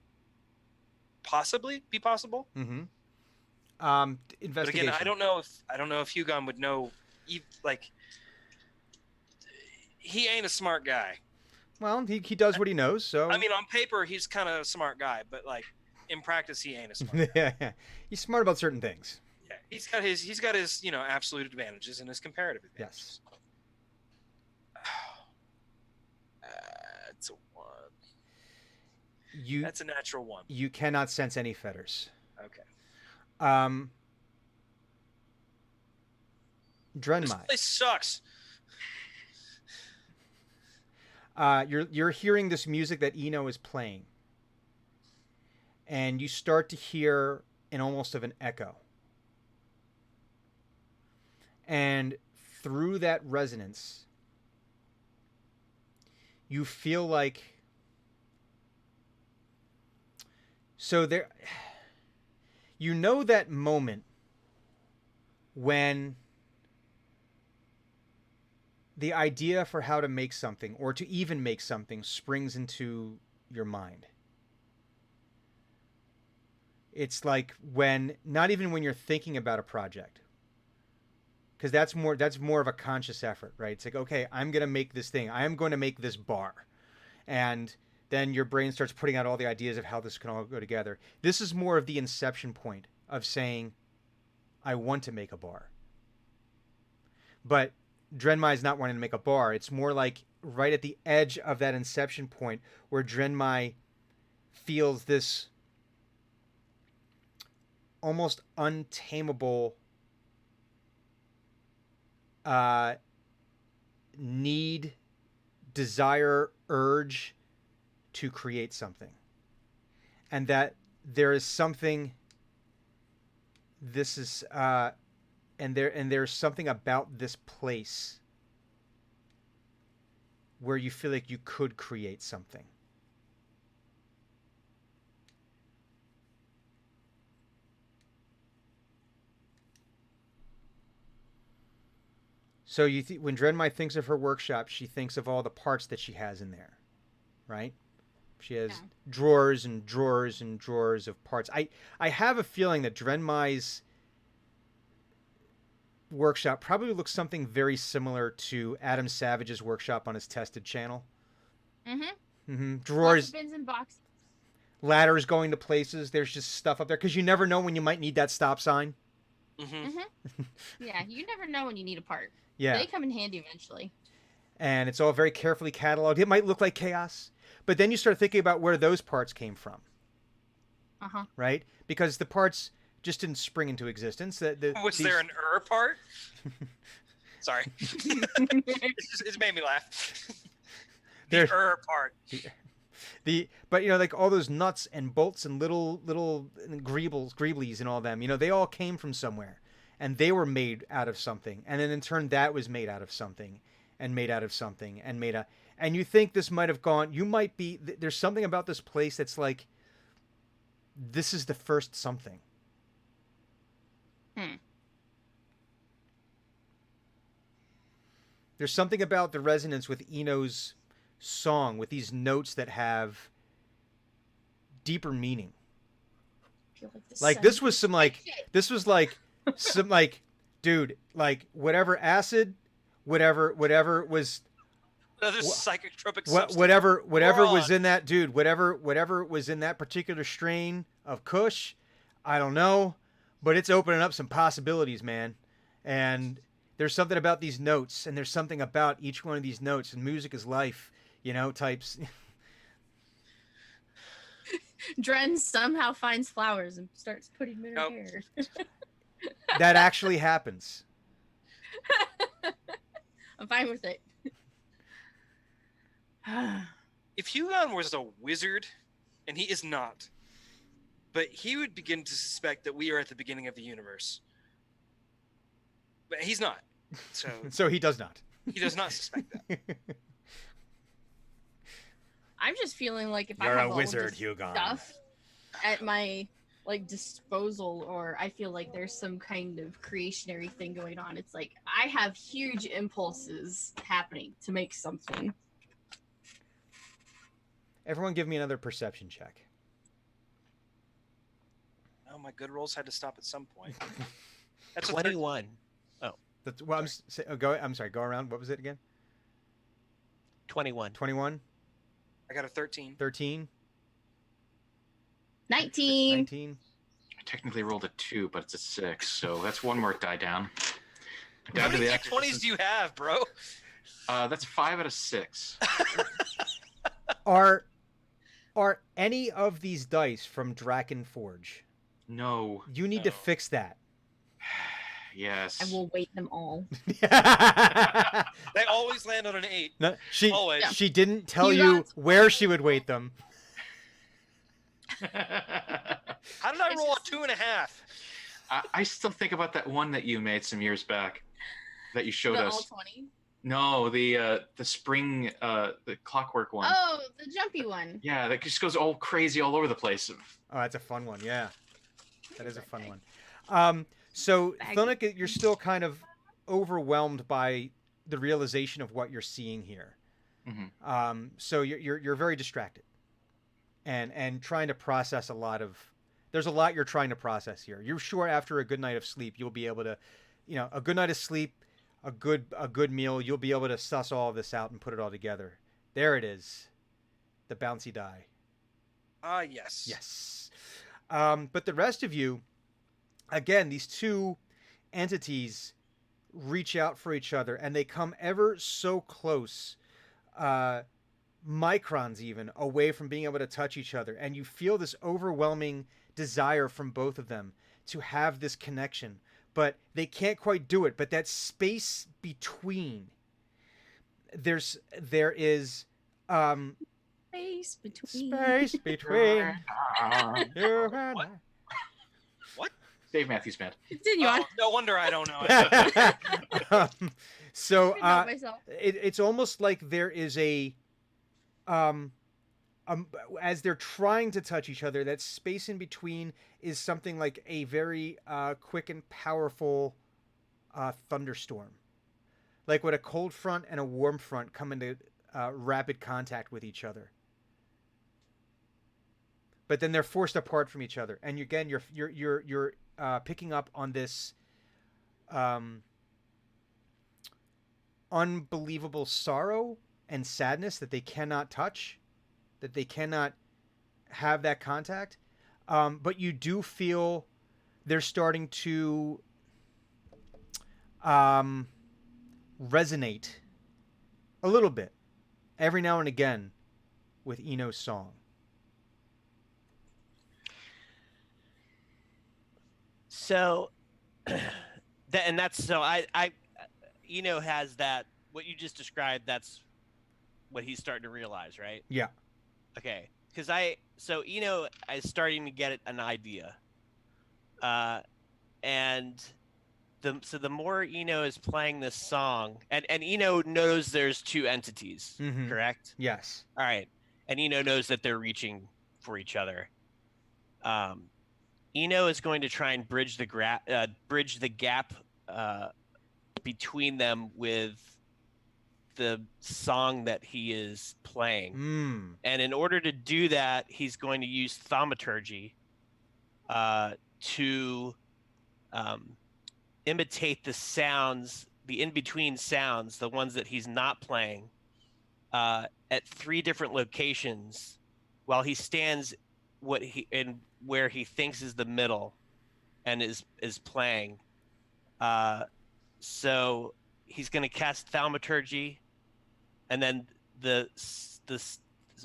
possibly be possible. Mm-hmm. But Investigation. again, I don't know if Hugon would know. Like, he ain't a smart guy. Well, he does what he knows. So I mean, on paper he's kind of a smart guy, but like in practice he ain't a smart guy. yeah, he's smart about certain things. Yeah, he's got his absolute advantages and his comparative advantages. It's a 1. That's a natural 1. You cannot sense any fetters. Okay. Drenmai. This place sucks. You're hearing this music that Eno is playing, and you start to hear an almost of an echo. And through that resonance, you feel like you know that moment when the idea for how to make something or to even make something springs into your mind. It's like not even when you're thinking about a project, because that's more of a conscious effort, right? It's like, okay, I'm going to make this thing. I am going to make this bar. And then your brain starts putting out all the ideas of how this can all go together. This is more of the inception point of saying, I want to make a bar. But Drenmai is not wanting to make a bar. It's more like right at the edge of that inception point where Drenmai feels this almost untamable need, desire, urge to create something. And that there is something, and there's something about this place where you feel like you could create something. So when Drenmai thinks of her workshop, she thinks of all the parts that she has in there, right? She has drawers and drawers and drawers of parts. I have a feeling that Drenmai's workshop probably looks something very similar to Adam Savage's workshop on his Tested channel. Mm-hmm. Mm-hmm. Drawers, lots of bins and boxes. Ladders going to places. There's just stuff up there because you never know when you might need that stop sign. Mm-hmm. Yeah, you never know when you need a part. Yeah. They come in handy eventually. And it's all very carefully cataloged. It might look like chaos, but then you start thinking about where those parts came from. Uh-huh. Right? Because the parts just didn't spring into existence. Was there an part? Sorry. It made me laugh. The part. But like all those nuts and bolts and little greeblies and all them, they all came from somewhere, and they were made out of something, and then in turn that was made out of something, and made out of something, and you think this might have gone. You might be. There's something about this place that's like, this is the first something. There's something about the resonance with Eno's song, with these notes that have deeper meaning. Like this was some dude, like whatever acid, whatever was another psychotropic substance. whatever was in that dude, whatever was in that particular strain of Kush, I don't know, but it's opening up some possibilities, man. And there's something about these notes, and there's something about each one of these notes, and music is life, types. Dren somehow finds flowers and starts putting them in her hair. That actually happens. I'm fine with it. If Hugon was a wizard, and he is not, but he would begin to suspect that we are at the beginning of the universe. But he's not. So So he does not. He does not suspect that. I'm just feeling like if I You're have a all wizard, this Hugon. stuff at my disposal, or I feel like there's some kind of creationary thing going on, it's like I have huge impulses happening to make something. Everyone give me another perception check. Oh, my good rolls had to stop at some point. That's a 21. That's well. I'm sorry. Go around. What was it again? 21. 21, I got a 13. 13, 19. 19. I technically rolled a 2, but it's a 6, so that's one more die down. How Down to many the d20s do you have, bro? That's 5 out of 6. Are any of these dice from Draken Forge? No. You need to fix that. Yes. I will weight them all. They always land on an 8. No, she Always. she didn't tell You you got where she would weight them. How did I It's roll just- a 2.5? I still think about that one that you made some years back that you showed The all us. 20. No, the spring, the clockwork one. Oh, the jumpy one. Yeah, that just goes all crazy all over the place. Oh, that's a fun one. Yeah, that is a fun one. So Baggy. Thunic, you're still kind of overwhelmed by the realization of what you're seeing here. Mhm. So you're very distracted, and trying to process a lot of. There's a lot you're trying to process here. You're sure after a good night of sleep, you'll be able to, a good night of sleep, a good meal, you'll be able to suss all of this out and put it all together. There it is, the bouncy die. Ah, yes. Yes. But the rest of you, again, these two entities reach out for each other, and they come ever so close, microns even, away from being able to touch each other. And you feel this overwhelming desire from both of them to have this connection. But they can't quite do it. But that space between, there is Space between. space between you and What? What? Dave Matthews Band. Continue on. Oh, no wonder I don't know it. I. So I know myself. it's almost like there is as they're trying to touch each other, that space in between is something like a very quick and powerful thunderstorm, like when a cold front and a warm front come into rapid contact with each other. But then they're forced apart from each other, and again, you're picking up on this unbelievable sorrow and sadness that they cannot touch, that they cannot have that contact. But you do feel they're starting to resonate a little bit every now and again with Eno's song. So, Eno has that, what you just described, that's what he's starting to realize, right? Yeah. Okay. So Eno is starting to get an idea. And the more Eno is playing this song, and Eno knows there's two entities, Mhm. correct? Yes. All right. And Eno knows that they're reaching for each other. Eno is going to try and bridge the gap between them with the song that he is playing. Mm. And in order to do that, he's going to use thaumaturgy to imitate the sounds, the in-between sounds, the ones that he's not playing, at 3 different locations, while he stands where he thinks is the middle, and is playing. So he's going to cast thaumaturgy, and then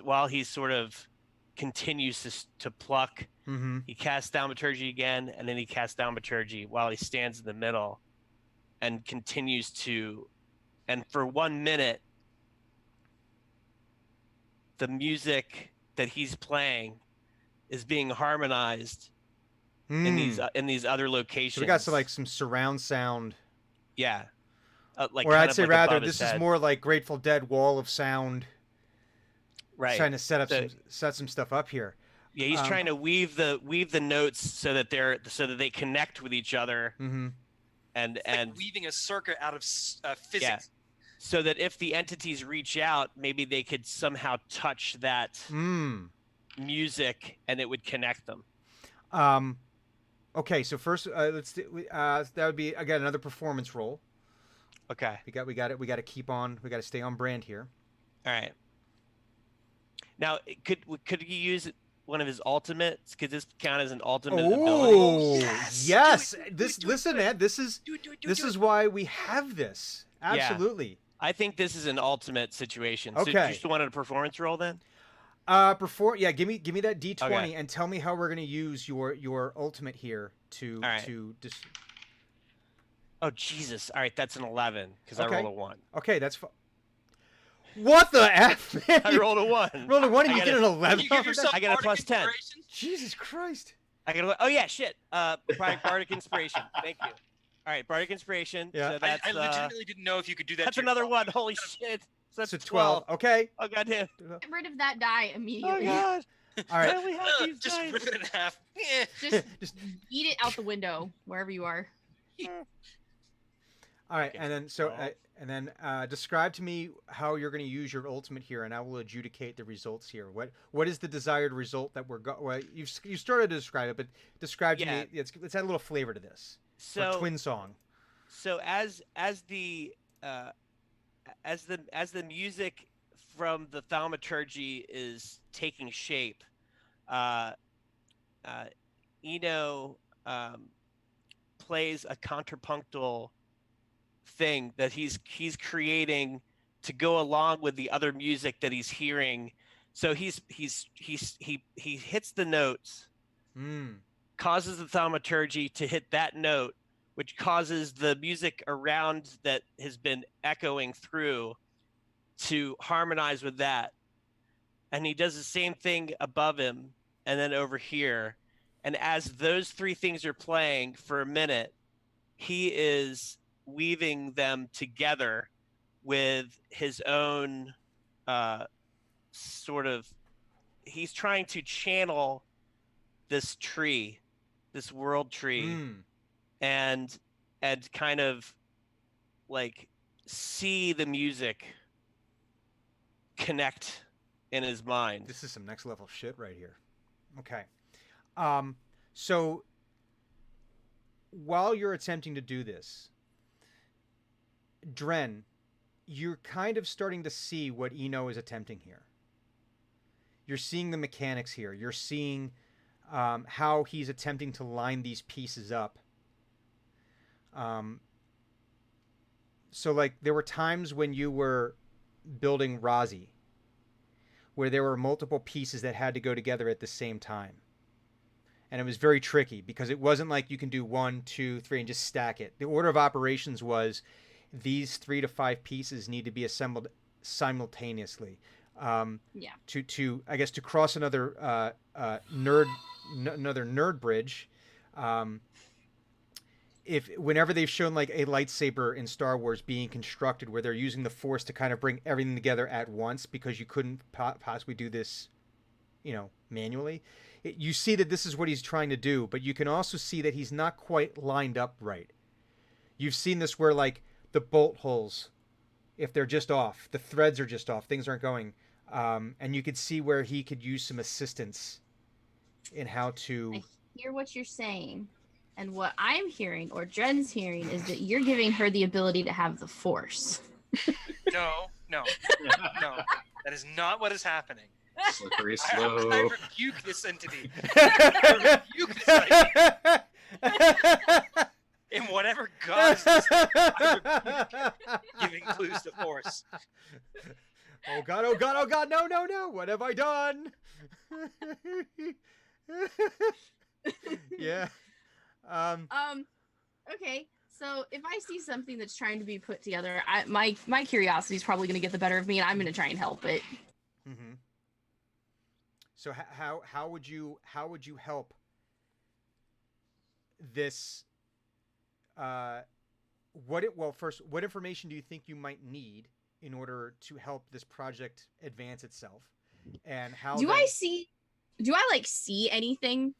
while he sort of continues to pluck, Mm-hmm. he casts thaumaturgy again, and then he casts thaumaturgy while he stands in the middle, and continues to, and for 1 minute, the music that he's playing is being harmonized in these other locations. So we got some surround sound. Yeah. like or kind I'd of say like rather, above his this is head. more like Grateful Dead Wall of Sound, Right. trying to set So- some stuff up here. Yeah, he's trying to weave the notes so that they connect with each other, Mm-hmm. and Like weaving a circuit out of physics. yeah, so that if the entities reach out, maybe they could somehow touch that music and it would connect them. Okay, so first, let's do, that would be again another performance roll. Okay. We got it. We got to keep on. We got to stay on brand here. All right. Now, could he use one of his ultimates? Could this count as an ultimate ability? Oh, yes! yes. Do it, This do it, listen, do it. man. This is Do it, this is why we have this. Yeah. Absolutely. I think this is an ultimate situation. So Okay. you just wanted a performance roll then? Yeah. Give me that D20 Okay. and tell me how we're gonna use your ultimate here to All right. Oh Jesus! All right, that's an 11 because Okay. I rolled a 1. Okay, that's fine. What the F, man? I rolled a 1. Rolled a 1 and I you got get a- an 11. You give yourself I got a bardic plus 10. inspiration? Jesus Christ. I got. Oh yeah, shit. Bardic inspiration. Thank you. All right, bardic inspiration. Yeah. So that's I legitimately didn't know if you could do that. that's to another yourself. 1. Holy shit! So that's So 12. Okay. Oh goddamn! Get rid of that die Oh immediately. god! All I right. only have these Just dice. rip it in half. Eh. Just Just eat it out the window wherever you are. all right, Okay, and then so 12. and then describe to me how you're going to use your ultimate here, and I will adjudicate the results here. What is the desired result that we're well? You started to describe it, but describe to Yeah. me. Let's add a little flavor to this. So For Twin Song. so as the music from the thaumaturgy is taking shape, Eno plays a contrapunctal thing that he's creating to go along with the other music that he's hearing. So he hits the notes, causes the thaumaturgy to hit that note, which causes the music around that has been echoing through to harmonize with that. And he does the same thing above him and then over here. And as those three things are playing for a minute, he is weaving them together with his own sort of, he's trying to channel this tree, this world tree, and kind of like see the music connect in his mind. This is some next level shit right here. Okay. So while you're attempting to do this, Dren, you're kind of starting to see what Eno is attempting here. You're seeing the mechanics here. You're seeing how he's attempting to line these pieces up. So, like, there were times when you were building Razi where there were multiple pieces that had to go together at the same time. And it was very tricky because it wasn't like you can do 1, 2, 3 and just stack it. The order of operations was these 3 to 5 pieces need to be assembled simultaneously. To I guess to cross another nerd bridge. Whenever they've shown like a lightsaber in Star Wars being constructed where they're using the Force to kind of bring everything together at once because you couldn't possibly do this, manually. You see that this is what he's trying to do, but you can also see that he's not quite lined up right. You've seen this where like the bolt holes, if they're just off, the threads are just off, things aren't going, and you could see where he could use some assistance in how to. I hear what you're saying, and what I'm hearing, or Dren's hearing, is that you're giving her the ability to have the Force. No. That is not what is happening. Slippery I slope. rebuke this entity. I rebuke this entity. In whatever guise this I rebuke giving clues to Force. Oh god, oh god, oh god, no, what have I done? Yeah. Okay, so if I see something that's trying to be put together, my curiosity is probably going to get the better of me, and I'm going to try and help it. Mm-hmm. So how would you help this first, what information do you think you might need in order to help this project advance itself? And how Do I like see anything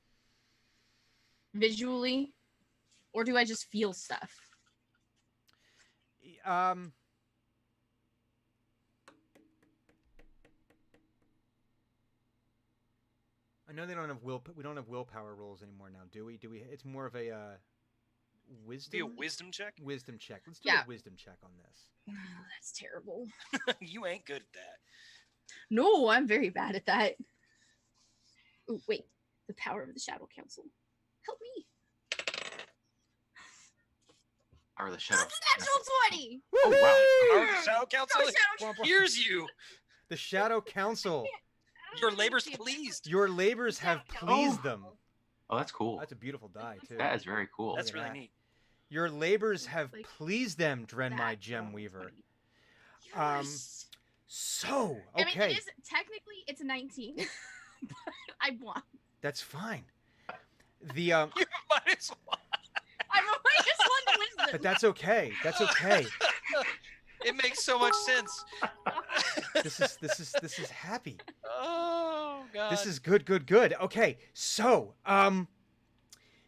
visually, or do I just feel stuff? I know they don't have we don't have willpower rolls anymore now, do we? It's more of a wisdom. Be a wisdom check. Wisdom check. Let's do Yeah. a wisdom check on this. Oh, that's terrible. You ain't good at that. No, I'm very bad at that. Oh, wait. The power of the Shadow Council. Help me. Or the shadow. That's an actual 20. Oh wow! Our Shadow Council Oh, Shadow Council. hears you. The Shadow Council. Your labor's pleased. Your labors have pleased them. Oh, that's cool. That's a beautiful die too. That is very cool. That's at really that. neat. Your labors have Like, pleased them, Drenmai That's Gem so Weaver. funny. Yes. So, I mean, okay, it's a 19. But I won. that's fine. The You might as well. I'm a -1 wisdom. but that's okay. That's okay. It makes so much sense. This is happy. Oh god. This is good. Okay, so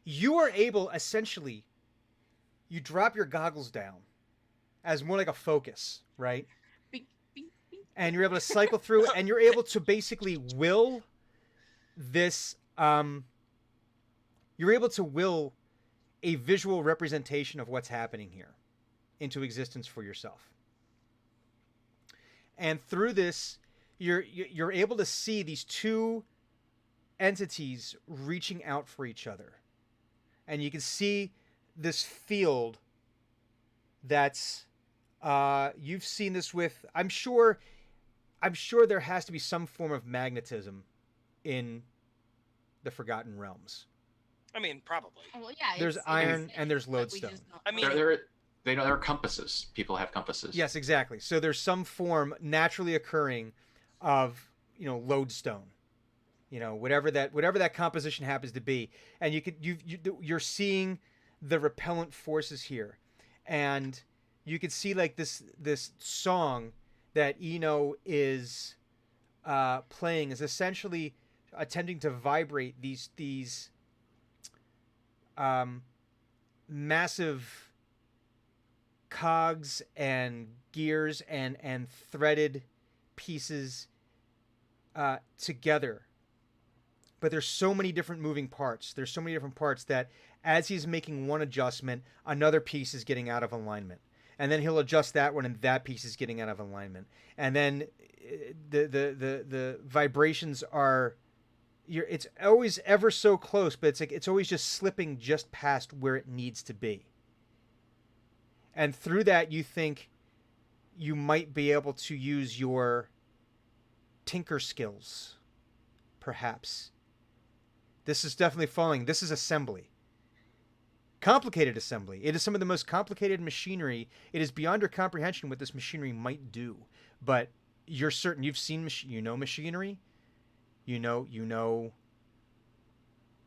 you are able, essentially, you drop your goggles down as more like a focus, right? Bing, bing, bing. And you're able to cycle through, and you're able to basically will this. You're able to will a visual representation of what's happening here into existence for yourself. And through this, you're able to see these two entities reaching out for each other, and you can see this field that's you've seen this with. I'm sure there has to be some form of magnetism in the Forgotten Realms. I mean, probably. Well, yeah. There's iron and there's but we lodestone. just don't I mean, know. There are compasses. People have compasses. Yes, exactly. So there's some form naturally occurring of, lodestone. Whatever that composition happens to be, and you're seeing the repellent forces here, and you can see like this song that Eno is playing is essentially attempting to vibrate these massive cogs and gears and threaded pieces together. But there's so many different moving parts. There's so many different parts that as he's making one adjustment, another piece is getting out of alignment. And then he'll adjust that one, and that piece is getting out of alignment. And then the vibrations are, it's always ever so close, but it's always just slipping just past where it needs to be. And through that, you think you might be able to use your tinker skills, perhaps. This is definitely falling. This is assembly. Complicated assembly. It is some of the most complicated machinery. It is beyond your comprehension what this machinery might do. But you're certain you've seen machinery. You know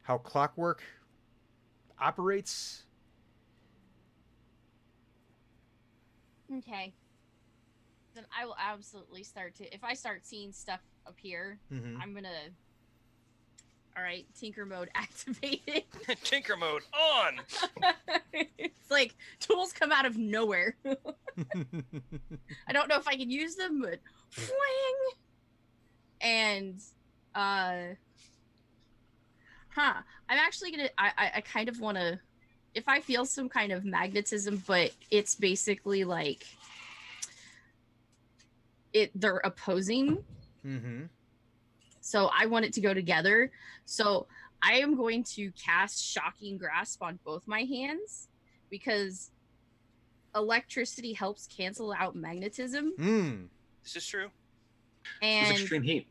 how clockwork operates. Okay. Then I will absolutely start to. If I start seeing stuff appear, Mm-hmm. I'm gonna. All right, Tinker mode activated. Tinker mode on. It's like tools come out of nowhere. I don't know if I can use them, but fling. And I'm actually gonna. I kind of want to. If I feel some kind of magnetism, but it's basically like they're opposing. Mm-hmm. So I want it to go together. So I am going to cast Shocking Grasp on both my hands because electricity helps cancel out magnetism. Mm. This is true. It's And extreme heat.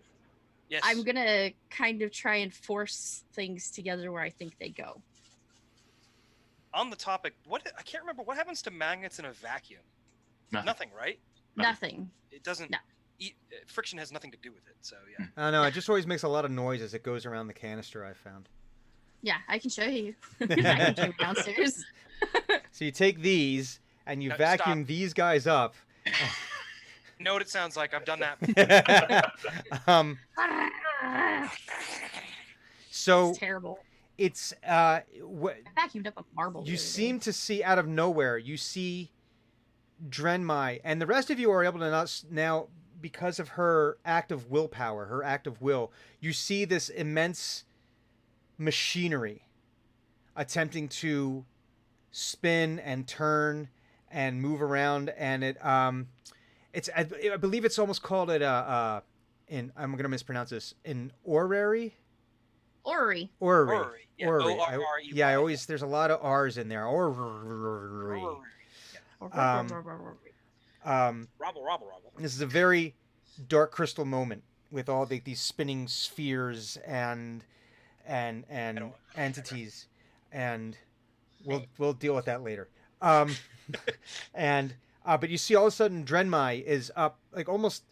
Yes. I'm going to kind of try and force things together where I think they go. On the topic, I can't remember what happens to magnets in a vacuum. Nothing. Right? Nothing. It doesn't. No. Friction has nothing to do with it. So yeah. I don't know. It just always makes a lot of noise as it goes around the canister, I found. Yeah, I can show you. I can show you downstairs. So you take these, and you No, vacuum stop. these guys up. You know what it sounds like? I've done that. um, so It's terrible. it's I vacuumed up a marble. the you other seem day. to see out of nowhere. You see Drenmai, and the rest of you are able to now, because of her act of willpower, her act of will. You see this immense machinery attempting to spin and turn and move around, and it's I believe it's almost called it in I'm gonna mispronounce this, an orrery. Orrery. Orrery. Yeah, Orrery. O-R-R-E-Y. Yeah, I always there's a lot of R's in there. Orrery. Um, Robble, robble, robble. This is a very dark crystal moment with all these spinning spheres and entities, and we'll deal with that later. And but you see, all of a sudden, Drenmai is up, like almost.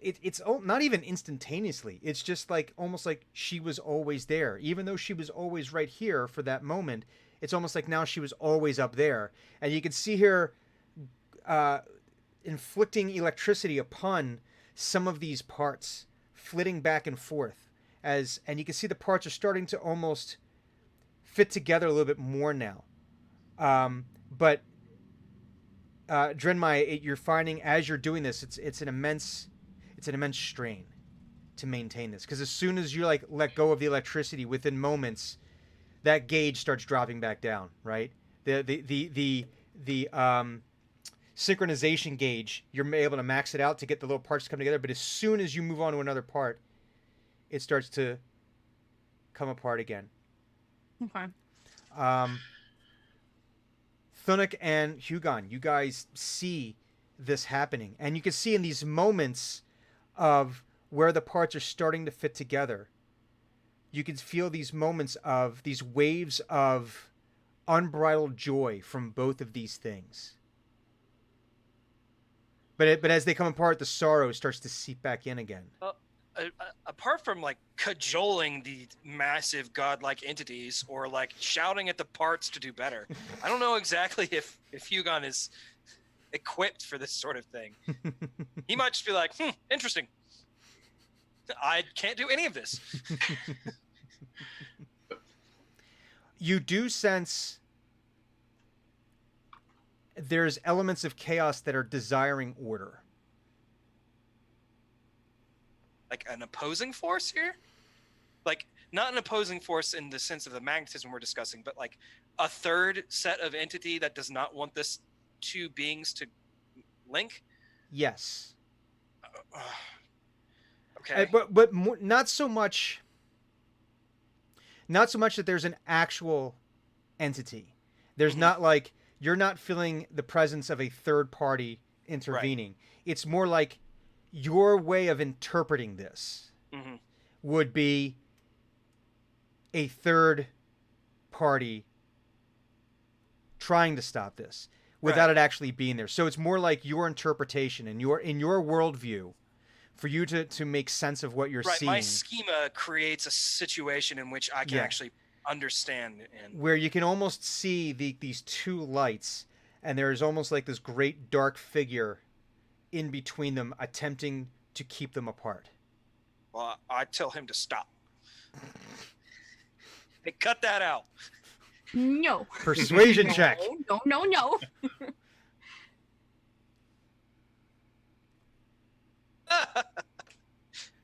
It's not even instantaneously. It's just like almost like she was always there, even though she was always right here for that moment. It's almost like now she was always up there, and you can see her inflicting electricity upon some of these parts, flitting back and forth, and you can see the parts are starting to almost fit together a little bit more now. But Drenmai, you're finding as you're doing this, it's an immense strain to maintain this, because as soon as you like let go of the electricity, within moments, that gauge starts dropping back down. Right, the synchronization gauge, you're able to max it out to get the little parts to come together, but as soon as you move on to another part, it starts to come apart again. Okay. Thunuk and Hugon, you guys see this happening, and you can see in these moments of where the parts are starting to fit together, you can feel these moments of these waves of unbridled joy from both of these things. But as they come apart, the sorrow starts to seep back in again. Apart from like cajoling the massive godlike entities or like shouting at the parts to do better, I don't know exactly if Hugon is equipped for this sort of thing. He might just be like, interesting. I can't do any of this. You do sense there's elements of chaos that are desiring order. Like an opposing force here? Like, not an opposing force in the sense of the magnetism we're discussing, but like a third set of entity that does not want this two beings to link? Yes. Okay. But not so much that there's an actual entity. There's not like, you're not feeling the presence of a third party intervening. Right. It's more like your way of interpreting this would be a third party trying to stop this without it actually being there. So it's more like your interpretation and in your worldview, for you to make sense of what you're seeing. My schema creates a situation in which I can actually understand. And where you can almost see these two lights, and there's almost like this great dark figure in between them, attempting to keep them apart. Well, I tell him to stop. Hey, cut that out. No. Persuasion check. No.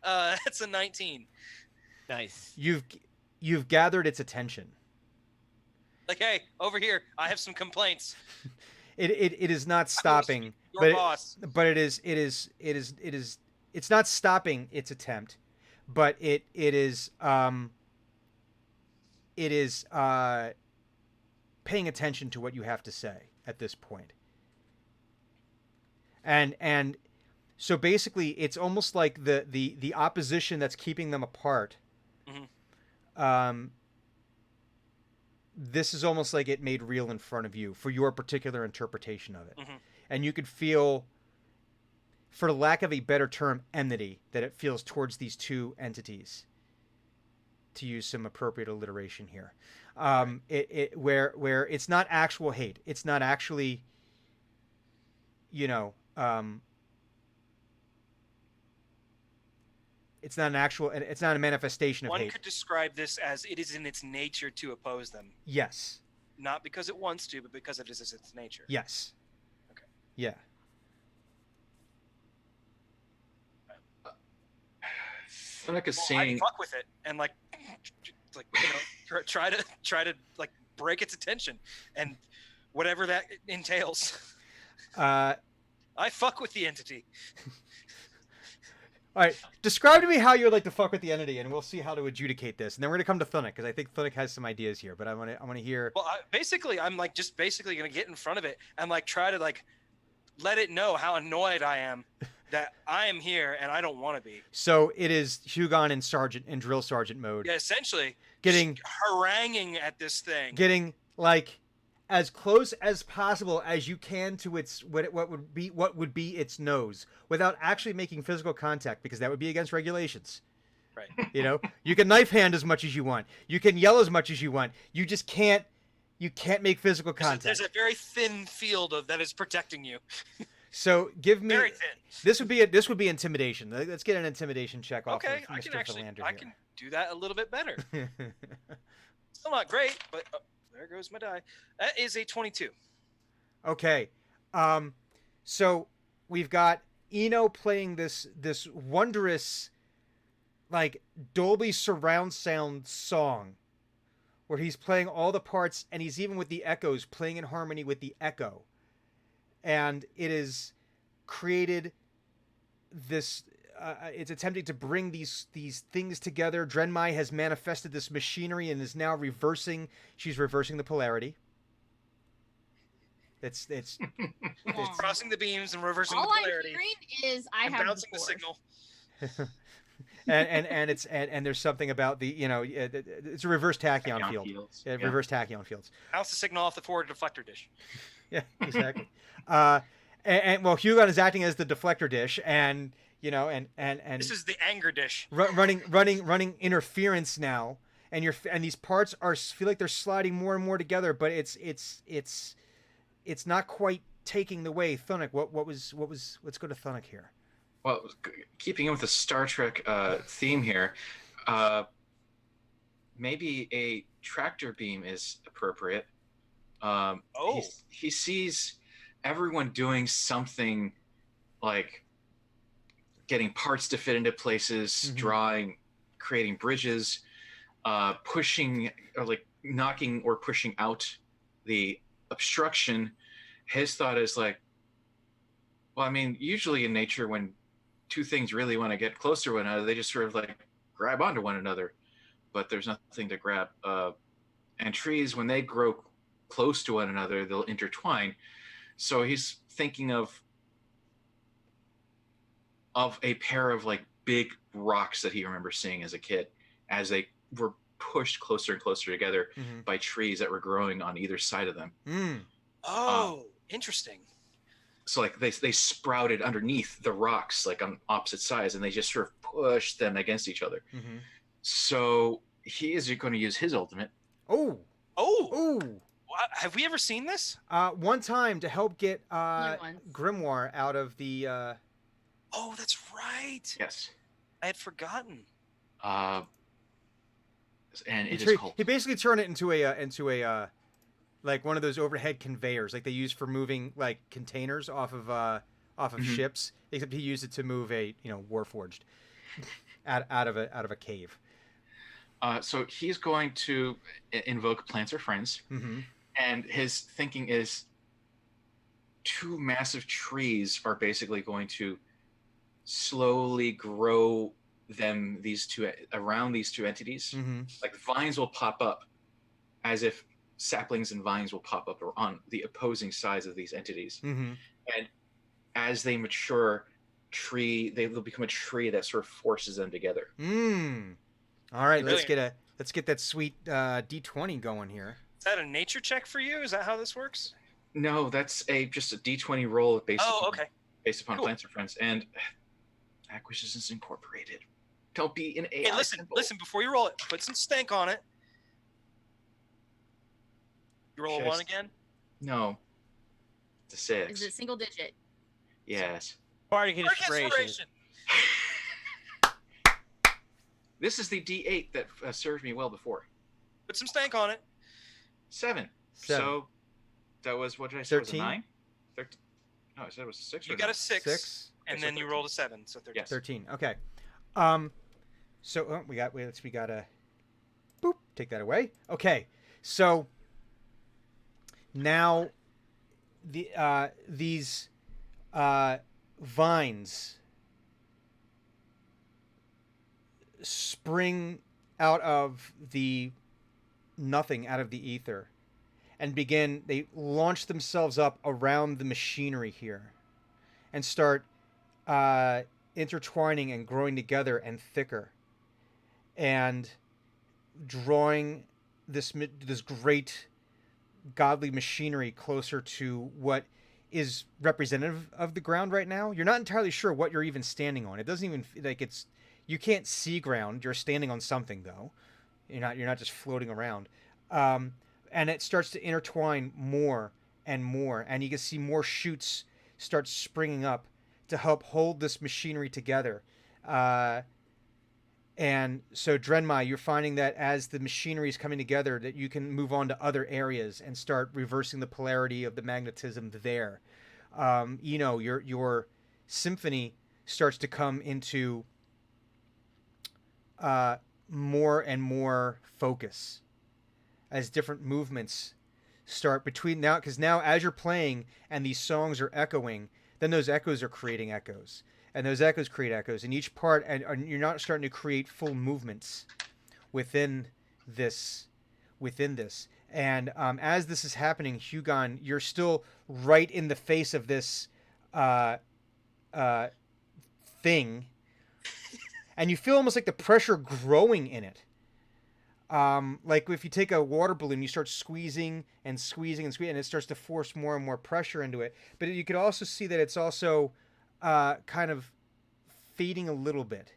That's a 19. Nice. You've gathered its attention. Like, hey, over here, I have some complaints. It is not stopping, boss. But it's not stopping its attempt, but it is paying attention to what you have to say at this point. And so basically, it's almost like the opposition that's keeping them apart. This is almost like it made real in front of you for your particular interpretation of it. And you could feel, for lack of a better term, enmity that it feels towards these two entities, to use some appropriate alliteration here. Where it's not actual hate. It's not actually you know, it's not an actual, it's not a manifestation of One hate. could describe this as it is in its nature to oppose them, Yes. not because it wants to, but because it is its nature. Yes. Okay. Yeah. Sonic is Well, saying, I fuck with it and like try to like break its attention and whatever that entails. Uh, I fuck with the entity. all right. Describe to me how you would like to fuck with the entity, and we'll see how to adjudicate this. And then we're gonna come to Thunic because I think Thunic has some ideas here. But I want to hear. Well, I'm like just basically gonna get in front of it and like try to like let it know how annoyed I am that I am here and I don't want to be. So it is Hugon in drill sergeant mode. Yeah, essentially Getting just haranguing at this thing. getting like as close as possible as you can to its what would be its nose without actually making physical contact, because that would be against regulations. Right. You know, you can knife hand as much as you want, you can yell as much as you want, you just can't make physical contact. There's a very thin field that is protecting you. So give me Very thin. this would be intimidation. Let's get an intimidation check off Okay, of I Mr. can actually Philander I here. can do that a little bit better. Still not great, but there goes my die. That is a 22. Okay. So we've got Eno playing this wondrous like Dolby surround sound song where he's playing all the parts, and he's even with the echoes playing in harmony with the echo. And it is created this it's attempting to bring these things together. Drenmai has manifested this machinery and is now she's reversing the polarity. It's Crossing the beams and reversing All the I'm polarity. hearing is I and have bouncing the four. signal. and there's something about the it's a reverse tachyon field. Yeah, reverse tachyon fields. Bounce the signal off the forward deflector dish. Yeah, exactly. And well, Hugon is acting as the deflector dish, and and This is the anger dish. running interference now, and these parts feel like they're sliding more and more together, but it's not quite taking the way. Thunic, let's go to Thunic here. well, keeping in with the Star Trek theme here, maybe a tractor beam is appropriate. He sees everyone doing something like getting parts to fit into places, drawing, creating bridges, pushing or like knocking or pushing out the obstruction. His thought is like, well, I mean, usually in nature, when two things really want to get closer to one another, they just sort of like grab onto one another, but there's nothing to grab. And trees, when they grow close to one another, they'll intertwine. So he's thinking of a pair of like big rocks that he remembers seeing as a kid, as they were pushed closer and closer together by trees that were growing on either side of them. Interesting. So like they sprouted underneath the rocks, like on opposite sides, and they just sort of pushed them against each other. So he is going to use his ultimate. Oh. Have we ever seen this? One time to help get Only once. Grimoire out of the. Oh, that's right. Yes. I had forgotten. And it is called. He basically turned it into a like one of those overhead conveyors, like they use for moving like containers off of ships. Except he used it to move a Warforged out of a cave. So he's going to invoke Plants Are Friends, and his thinking is two massive trees are basically going to slowly grow around these two entities. Like vines will pop up, as if saplings and vines will pop up on the opposing sides of these entities. And as they mature, they'll become a tree that sort of forces them together. All right, Brilliant. let's get that sweet D20 going here. Is that a nature check for you? Is that how this works? No, that's just a D20 roll based upon Cool. Plants Are Friends and Acquisitions Incorporated. Don't be an AI. Hey, listen, before you roll it, put some stank on it. You roll a Should I 1 again? No. It's a 6. Is it single digit? Yes. Bardic Dark inspiration. inspiration. This is the D8 that served me well before. Put some stank on it. 7. Seven. So that was, what did I say? Was a 13? 9? 13. No, I said it was a 6 You or got 9? a 6, Six. and Okay, so then you 13. rolled a 7, so 13. Yes. 13. Okay. So we got a boop. Take that away. Okay. So now these vines spring out of the nothing, out of the ether, and they launch themselves up around the machinery here and start intertwining and growing together and thicker and drawing this great godly machinery closer to what is representative of the ground right now. You're not entirely sure what you're even standing on. It doesn't even like it's you can't see ground. You're standing on something though. You're not just floating around. And it starts to intertwine more and more, and you can see more shoots start springing up to help hold this machinery together. And so, Drenmai, you're finding that as the machinery is coming together, that you can move on to other areas and start reversing the polarity of the magnetism there. Your symphony starts to come into more and more focus as different movements start between now, because now as you're playing and these songs are echoing, then those echoes are creating echoes, and those echoes create echoes, and each part, and you're not starting to create full movements within this. And as this is happening, Hugon, you're still right in the face of this thing, and you feel almost like the pressure growing in it. Like if you take a water balloon, you start squeezing and squeezing and squeezing, and it starts to force more and more pressure into it. But you could also see that it's also kind of fading a little bit.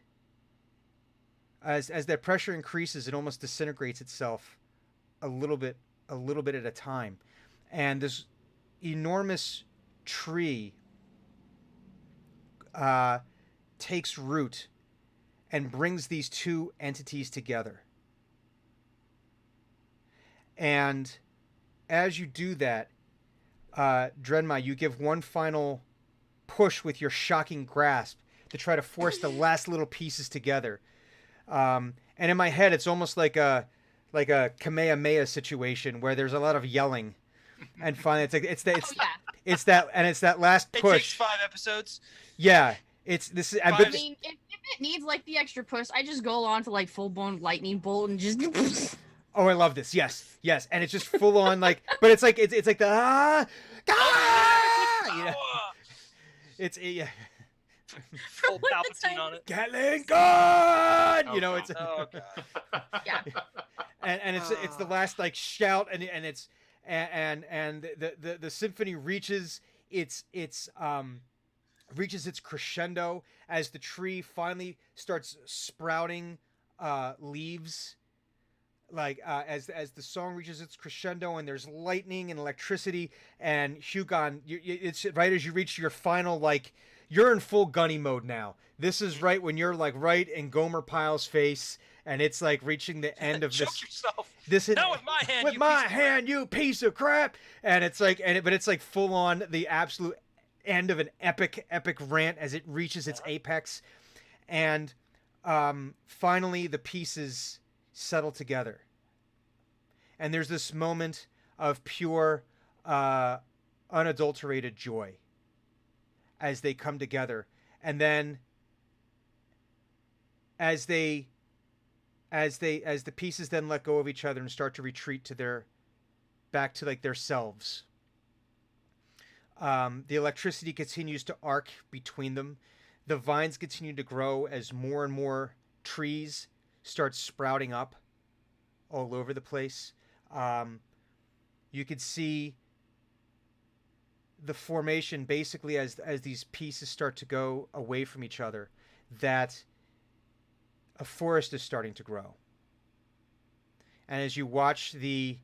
As that pressure increases, it almost disintegrates itself a little bit at a time. And this enormous tree takes root and brings these two entities together. And as you do that, Drenmai, you give one final push with your shocking grasp to try to force the last little pieces together. And in my head, it's almost like a Kamehameha situation where there's a lot of yelling, and finally it's that last It push. takes 5 episodes. Yeah, it's this is. I mean, if it needs like the extra push, I just go on to like full blown lightning bolt and just. Oh, I love this. Yes, and it's just full on like, but it's like it's like the you know, yeah. Full Palpatine on it. Gatling gun. Oh, You know, God. it's Oh god. Yeah. and it's the last like shout, and it's and the symphony reaches its crescendo as the tree finally starts sprouting leaves. Like as the song reaches its crescendo, and there's lightning and electricity, and Hugon, it's right as you reach your final, like you're in full gunny mode now. This is right when you're like right in Gomer Pyle's face, and it's like reaching the end of Choke yourself. this. Not with my hand. With you my piece of hand, you piece of crap. And it's like, but it's like full on the absolute end of an epic rant as it reaches its apex, and finally the pieces settle together, and there's this moment of pure unadulterated joy as they come together. And then as the pieces then let go of each other and start to retreat to back to like their selves, the electricity continues to arc between them. The vines continue to grow as more and more trees start sprouting up all over the place. You could see the formation basically as these pieces start to go away from each other, that a forest is starting to grow. And as you watch these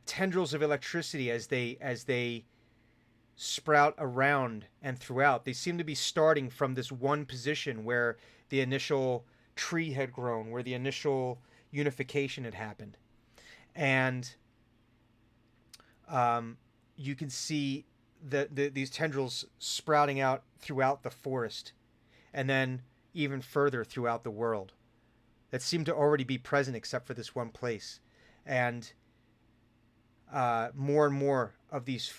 tendrils of electricity as they sprout around and throughout. They seem to be starting from this one position where the initial tree had grown, where the initial unification had happened. And you can see these tendrils sprouting out throughout the forest, and then even further throughout the world, that seem to already be present except for this one place. And more and more of these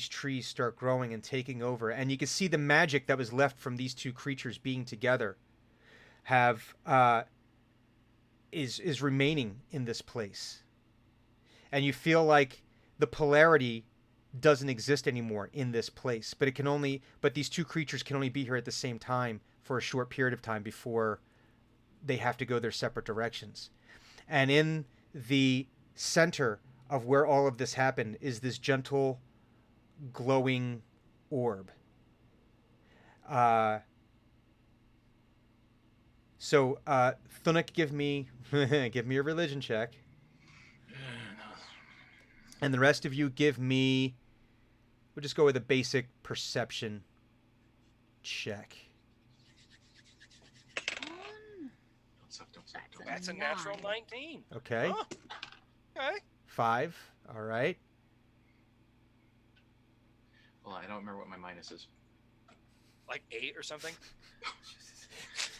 trees start growing and taking over, and you can see the magic that was left from these two creatures being together is remaining in this place. And you feel like the polarity doesn't exist anymore in this place, but these two creatures can only be here at the same time for a short period of time before they have to go their separate directions. And in the center of where all of this happened is this gentle, glowing orb. So, Thunuk, give me a religion check. And the rest of you give me... We'll just go with a basic perception check. Don't suck. That's a natural 19. Okay. Huh. Okay. 5. All right. Well, I don't remember what my minus is. Like 8 or something.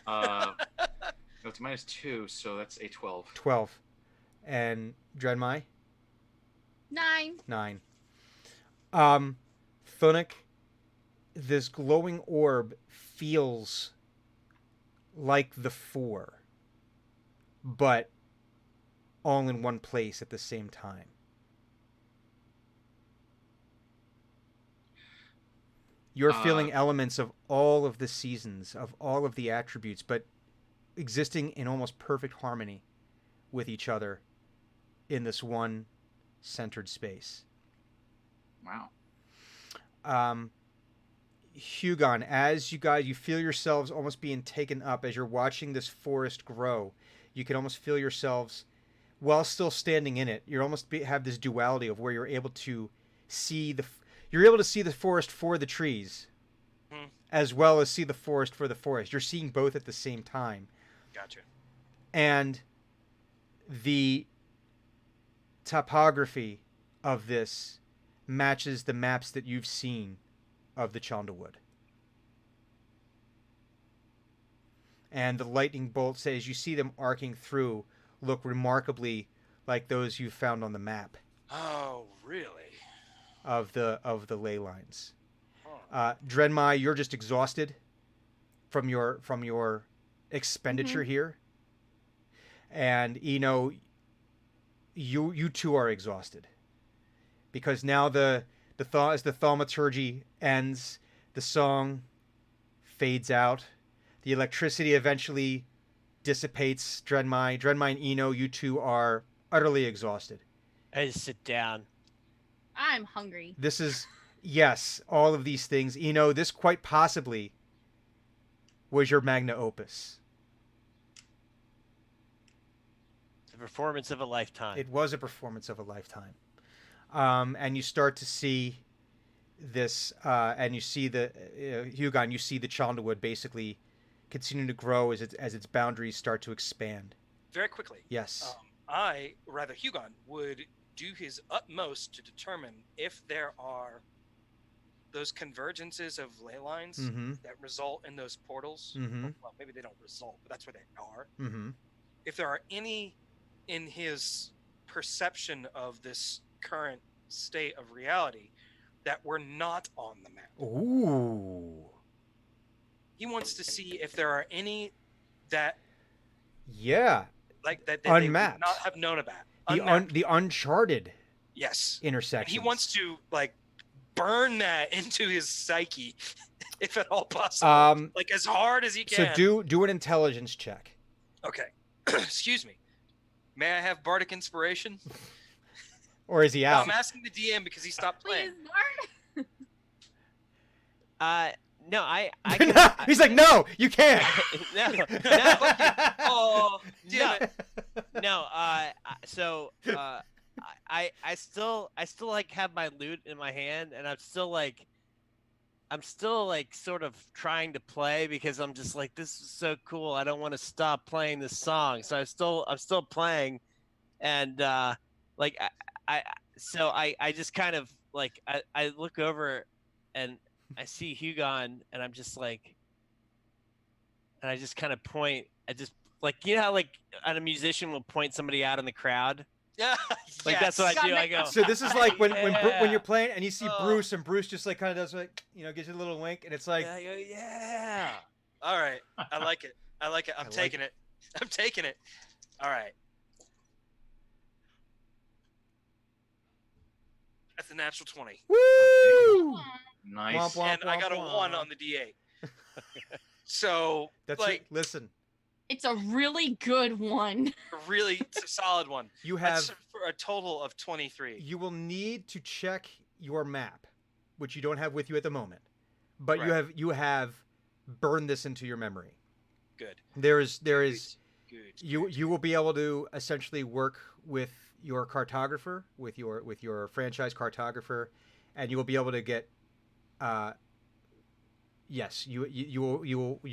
No, it's -2, so that's a 12. 12. And Drenmai? 9. 9. Thunuk, this glowing orb feels like the 4, but all in one place at the same time. You're feeling elements of all of the seasons, of all of the attributes, but existing in almost perfect harmony with each other in this one centered space. Wow. Hugon, as you feel yourselves almost being taken up as you're watching this forest grow. You can almost feel yourselves, while still standing in it, you're almost have this duality of where you're able to see the forest for the trees, as well as see the forest for the forest. You're seeing both at the same time. Gotcha. And the topography of this matches the maps that you've seen of the Chandlewood. And the lightning bolts, as you see them arcing through, look remarkably like those you found on the map. Oh, really? Of the ley lines. Huh. Drenmai, you're just exhausted from your expenditure here. And Eno, you too are exhausted. Because now as the thaumaturgy ends, the song fades out. The electricity eventually dissipates. Drenmai and Eno, you two are utterly exhausted. I just sit down. I'm hungry. This is, yes, all of these things. Eno, this quite possibly was your magna opus. The performance of a lifetime. It was a performance of a lifetime. And you start to see this, and you see the Hugon. You see the Chandlewood basically continue to grow as its boundaries start to expand. Very quickly. Yes. Hugon would do his utmost to determine if there are those convergences of ley lines that result in those portals. Well, maybe they don't result, but that's where they are. If there are any in his perception of this current state of reality that were not on the map. Ooh. He wants to see if there are any that that they unmapped. would not have known about. The uncharted And intersections. he wants to burn that into his psyche, if at all possible, as hard as he can. So do an intelligence check. Okay. Excuse me. May I have bardic inspiration? Or is he No, out? I'm asking the DM because he stopped playing. Please, Bart. No, I can. He's like, no, you can't. No. Oh, damn it. No. So I still like have my lute in my hand, and I'm still like sort of trying to play because I'm just like, this is so cool. I don't want to stop playing this song. So I'm still playing, and like I so I just kind of like I look over and I see Hugon, and I'm just like, and I just kind of point. I just like, you know how like a musician will point somebody out in the crowd. Yeah. Like Yes. that's what I do. I go. So this is like when you're Yeah. playing and you see Oh. Bruce, and Bruce just like kind of does like, gives you a little wink, and it's like, Yeah, I go, yeah. All right. I like it. I like it. I'm I like taking it. I'm taking it. All right. That's a natural 20. woo! Nice. Womp, womp. And I got a 1 on the D8. So, That's like, it. Listen, It's a really good one. really, it's a solid one. you That's have for a total of 23. you will need to check your map, which you don't have with you at the moment, but Right. you have burned this into your memory. Good. There is Good. you will be able to essentially work with your cartographer, with your franchise cartographer, and you will be able to get yes, you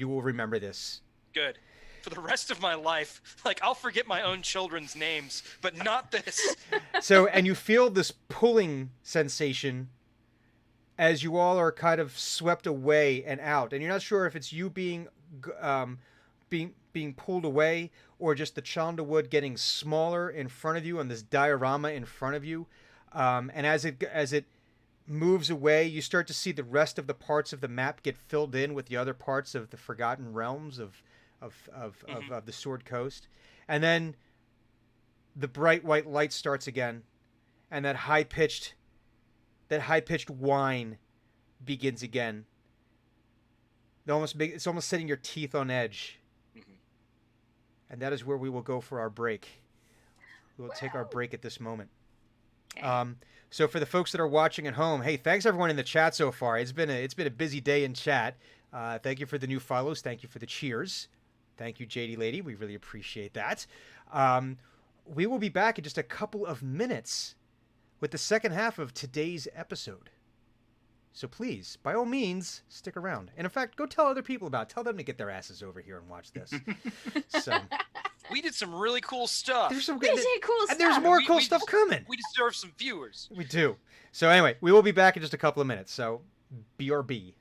will remember this. Good. For the rest of my life, like, I'll forget my own children's names, but not this. So, and you feel this pulling sensation as you all are kind of swept away and out, and you're not sure if it's you being pulled away, or just the Chandelwood getting smaller in front of you on this diorama in front of you. And as it moves away, you start to see the rest of the parts of the map get filled in with the other parts of the Forgotten Realms of the Sword Coast, and then the bright white light starts again, and that high pitched whine begins again. It's almost setting your teeth on edge. Mhm. And that is where we will go for our break. We will take our break at this moment. Okay. So for the folks that are watching at home, hey, thanks everyone in the chat so far. It's been a busy day in chat. Thank you for the new follows. Thank you for the cheers. Thank you, JD Lady. We really appreciate that. We will be back in just a couple of minutes with the second half of today's episode. So please, by all means, stick around. And in fact, go tell other people about it. Tell them to get their asses over here and watch this. So We did some really cool stuff. there's some We did cool and there's stuff. more We- cool we stuff just- coming. We deserve some viewers. We do. So anyway, we will be back in just a couple of minutes. So BRB.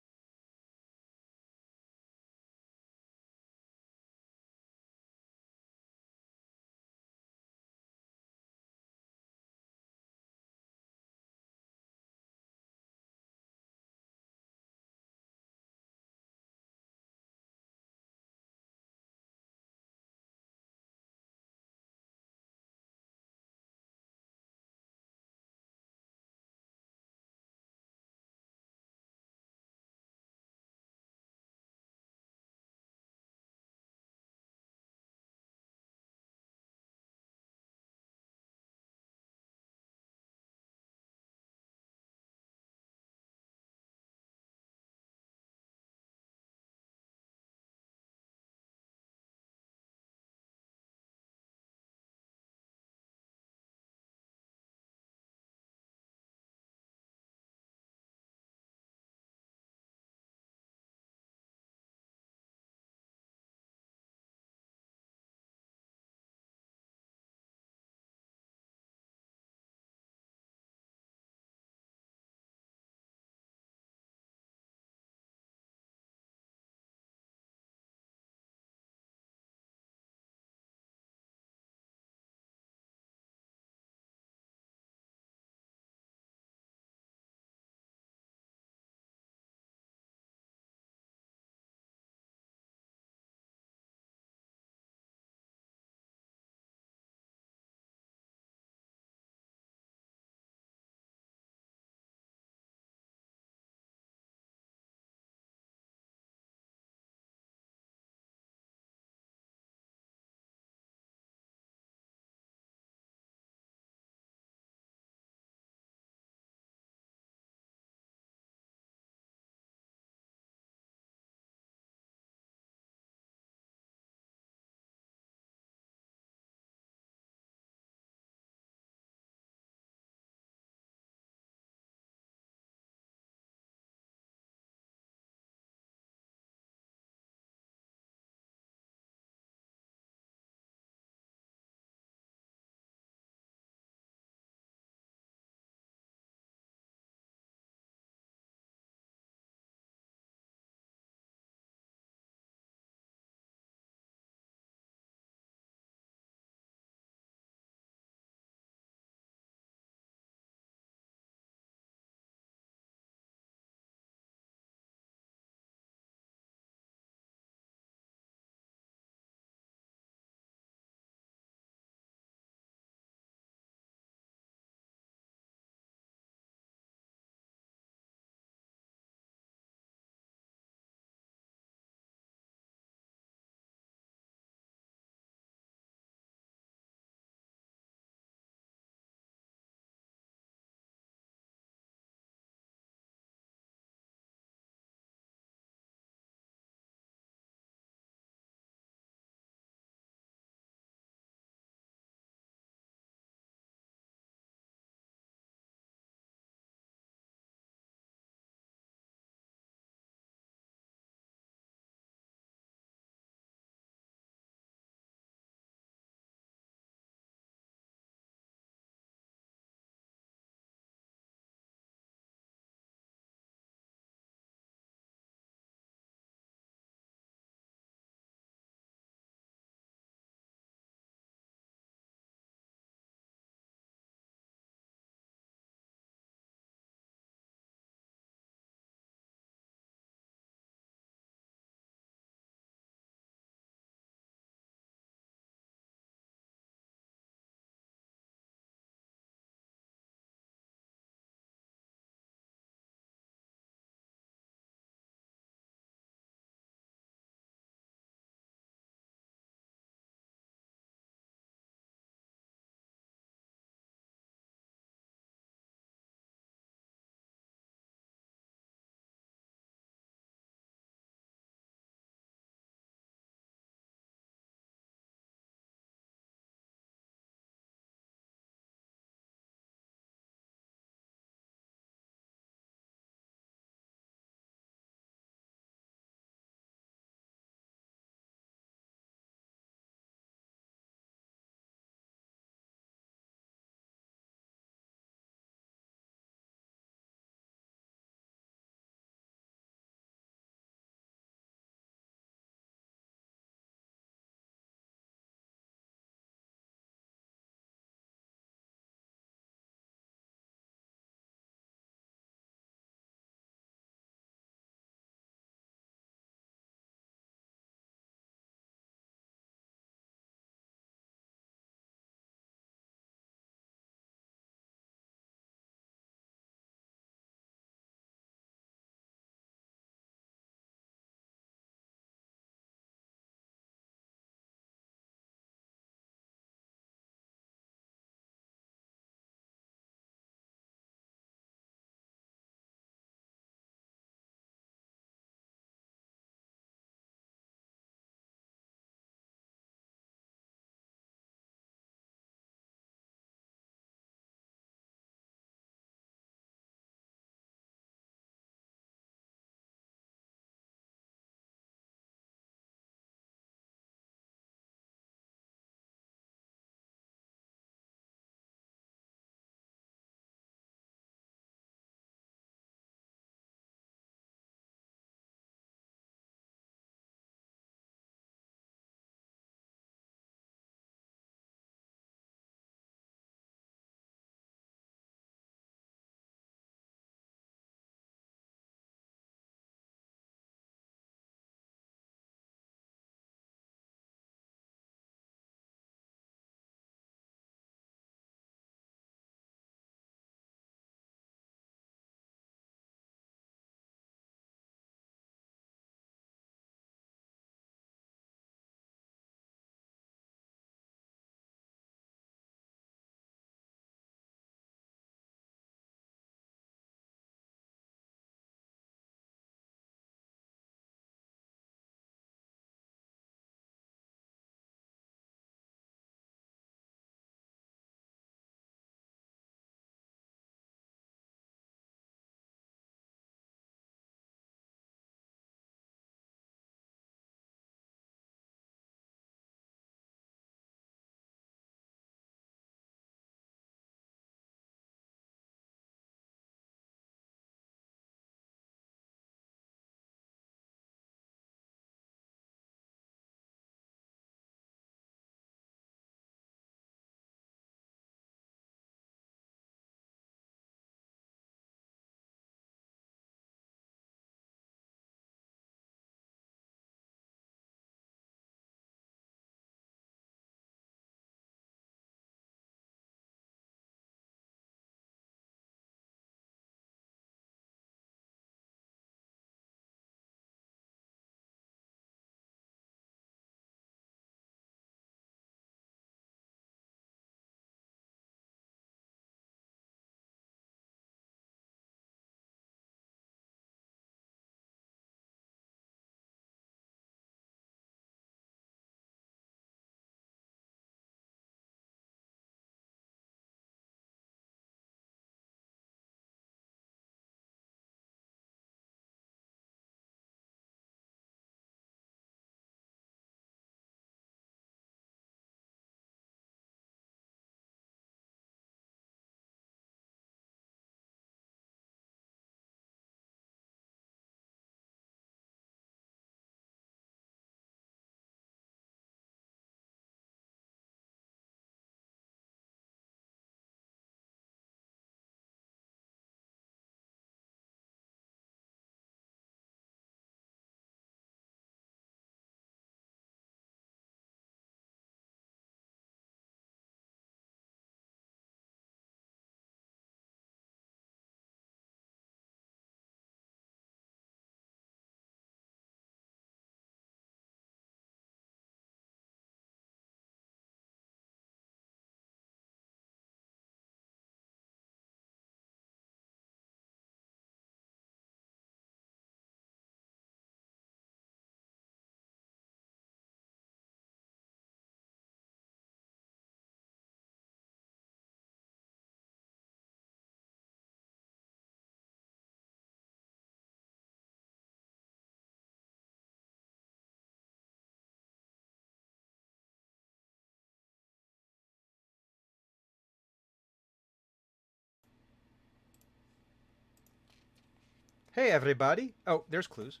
Hey, everybody. Oh, there's clues.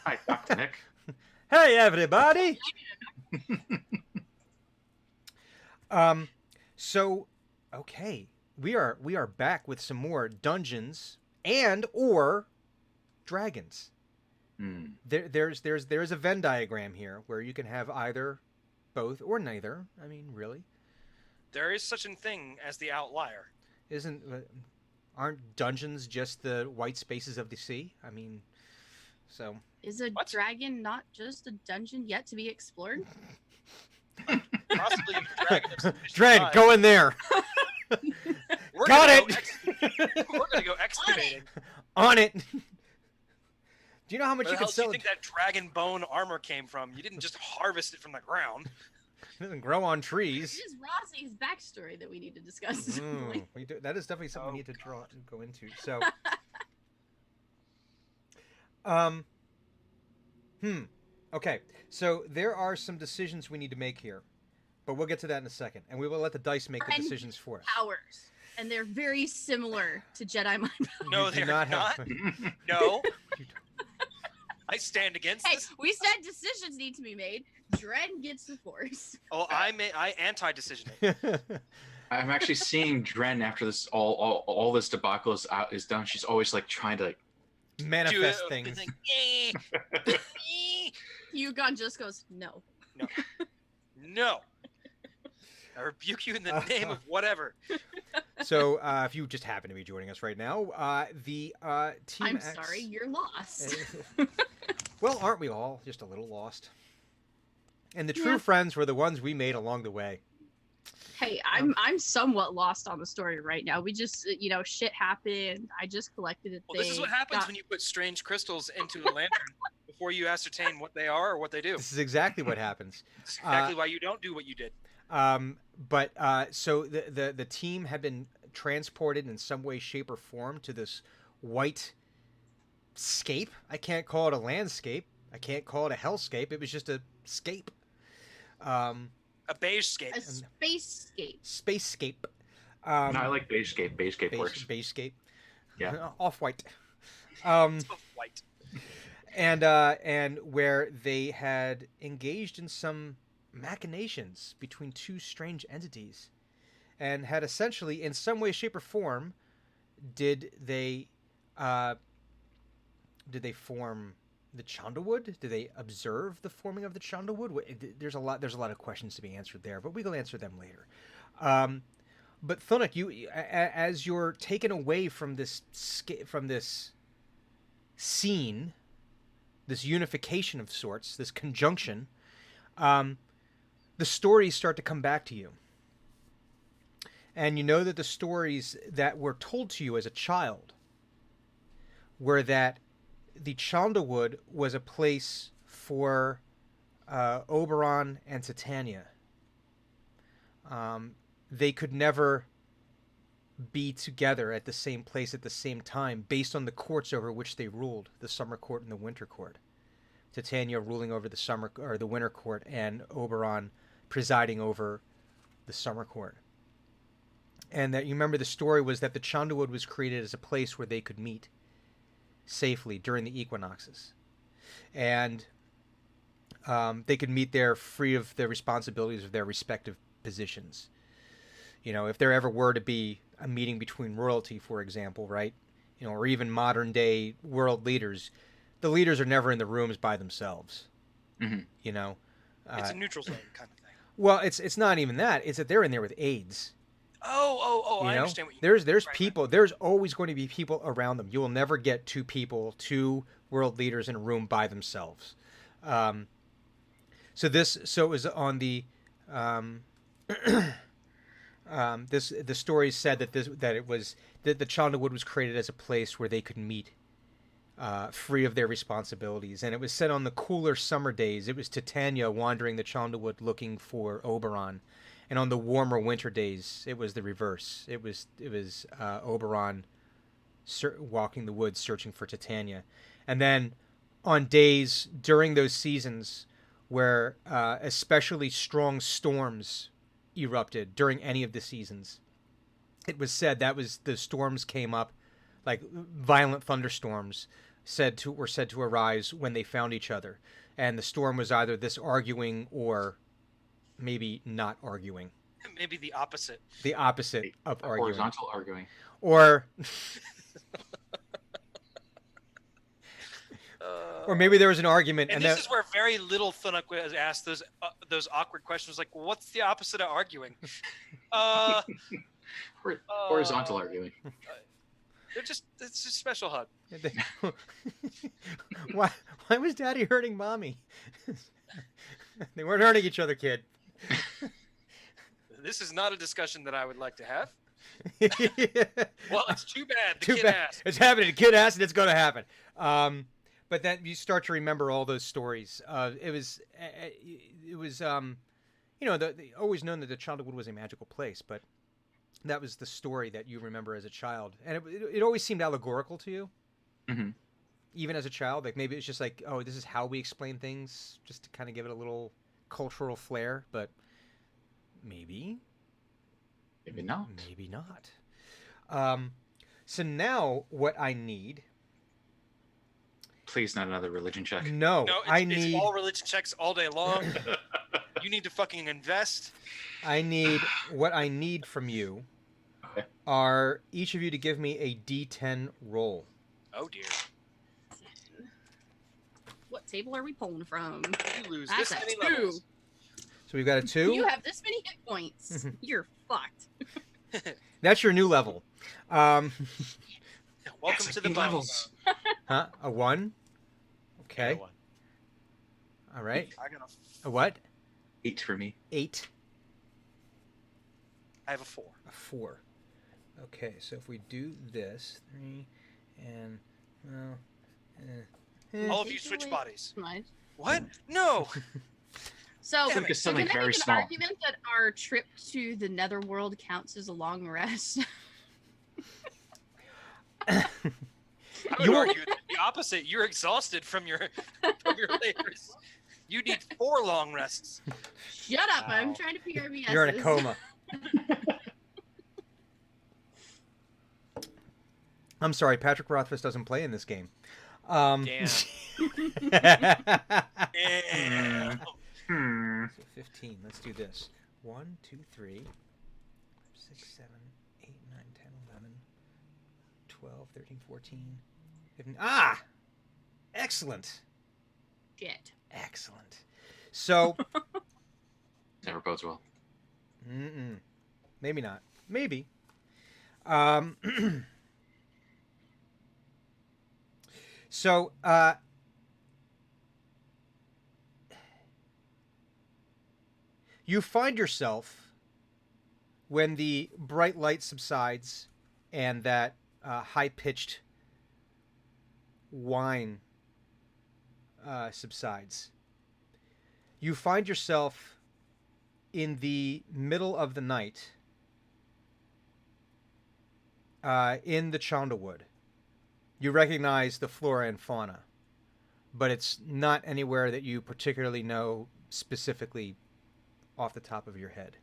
Hi, Dr. Nick. Hey, everybody. um, so, okay, we are back with some more dungeons and or dragons. Hmm. There's a Venn diagram here where you can have either, both, or neither. I mean, really, There is such a thing as the outlier. isn't aren't dungeons just the white spaces of the sea? I mean, so Is a What? dragon not just a dungeon yet to be explored? Possibly a dragon of sufficient Dred, size. go in there. We're Got gonna it. We're gonna go excavating. On it. Do you know how much Where you the hell could do you sell? think that dragon bone armor came from? You didn't just harvest it from the ground. It doesn't grow on It trees. is Rossi's backstory that we need to discuss. Mm, that is definitely something we Oh, need to go into. So, um, okay. So there are some decisions we need to make here, but we'll get to that in a second, and we will let the dice make the And decisions for us. Powers. And they're very similar to Jedi mind powers. No, You do they're not not. have- No. You I stand against Hey, this. we said decisions need to be made. Dren gets the Force. Oh, I anti-decision. I'm actually seeing Dren after this all this debacle is done. She's always like trying to like Manifest Do it. things. It's like, Yugon just goes, no. no. I rebuke you in the name of whatever. So, if you just happen to be joining us right now, the Team I'm X... sorry, you're lost. Well, aren't we all just a little lost? And the true Yeah. friends were the ones we made along the way. Hey, I'm somewhat lost on the story right now. We just, shit happened. I just collected a Well, this is what happens when you put strange crystals into a lantern before you ascertain what they are or what they do. This is exactly what happens. This is exactly why you don't do what you did. So the team had been transported in some way, shape, or form to this white scape. I can't call it a landscape. I can't call it a hellscape. It was just a scape. A beige scape. a spacescape. Spacescape. no, I like Beigescape. Beigescape works. Beige-scape. Yeah. Off-white. It's both white. And where they had engaged in some machinations between two strange entities, and had essentially, in some way, shape, or form, did they form the Chandlewood? Did they observe the forming of the Chandlewood? There's a lot of questions to be answered there, but we will answer them later. But Thunuk, you, as you're taken away from this scene, this unification of sorts, this conjunction, the stories start to come back to you. And you know that the stories that were told to you as a child were that the Chandlewood was a place for Oberon and Titania. They could never be together at the same place at the same time based on the courts over which they ruled, the Summer Court and the Winter Court. Titania ruling over the Winter Court, and Oberon presiding over the Summer Court. And that, you remember, the story was that the Chandlewood was created as a place where they could meet safely during the equinoxes, and they could meet there free of the responsibilities of their respective positions. If there ever were to be a meeting between royalty, for example, right, or even modern day world leaders, the leaders are never in the rooms by themselves. Mm-hmm. It's a neutral zone kind of thing. Well, it's not even that. It's that they're in there with aides. Oh! I understand what you There's Right, people. There's always going to be people around them. You will never get two world leaders in a room by themselves. So it was on the the story said that the Chandlewood was created as a place where they could meet free of their responsibilities, and it was said on the cooler summer days it was Titania wandering the Chandlewood looking for Oberon, and on the warmer winter days it was the reverse. It was Oberon walking the woods searching for Titania. And then on days during those seasons where especially strong storms erupted during any of the seasons, it was said that the storms came up like violent thunderstorms were said to arise when they found each other, and the storm was either this arguing or maybe not arguing. Maybe the opposite. The opposite of arguing. Horizontal arguing. Or or maybe there was an argument, and this is where very little Thunuk has asked those awkward questions, like, well, "What's the opposite of arguing?" Horizontal arguing. It's just special hug. why was Daddy hurting Mommy? They weren't hurting each other, kid. This is not a discussion that I would like to have. Yeah. Well, it's too bad. The Too kid bad. asked. It's happening. The kid asked, and it's going to happen. But then you start to remember all those stories. It was always known that the Childwood was a magical place, but that was the story that you remember as a child, and it always seemed allegorical to you, even as a child. Like maybe it's just like, oh, this is how we explain things, just to kind of give it a little cultural flair. But maybe not. Maybe not. So now what I need. Please, not another religion check. No, it's all religion checks all day long. You need to fucking invest. What I need from you are each of you to give me a D10 roll. Oh dear. What table are we pulling from? You lose That's this a many 2. levels. So we've got a 2. You have this many hit points. You're fucked. That's your new level. Welcome Yes, to the eight levels. Huh? A 1? Okay. One. All right. I got A what? 8 for me. 8. I have a 4. A 4. Okay, so if we do this, 3 and All of you switch bodies. Nice. What? No. So, Think of something can I very make an small. argument that our trip to the Netherworld counts as a long rest? I would You're- argue that the opposite. You're exhausted from your labors. You need 4 long rests. Shut up! I'm Wow. trying to PRBS. You're in a coma. I'm sorry, Patrick Rothfuss doesn't play in this game. Damn. So Yeah. 15. Let's do this. 1, 2, 3, 6, 7, 8, 9, 10, 11, 12, 13, 14, 15. Ah! Excellent. Shit. Excellent. So, Never bodes well. maybe not. Maybe. So, you find yourself, when the bright light subsides and that high-pitched whine subsides, you find yourself in the middle of the night in the Chondawood. You recognize the flora and fauna, but it's not anywhere that you particularly know specifically off the top of your head.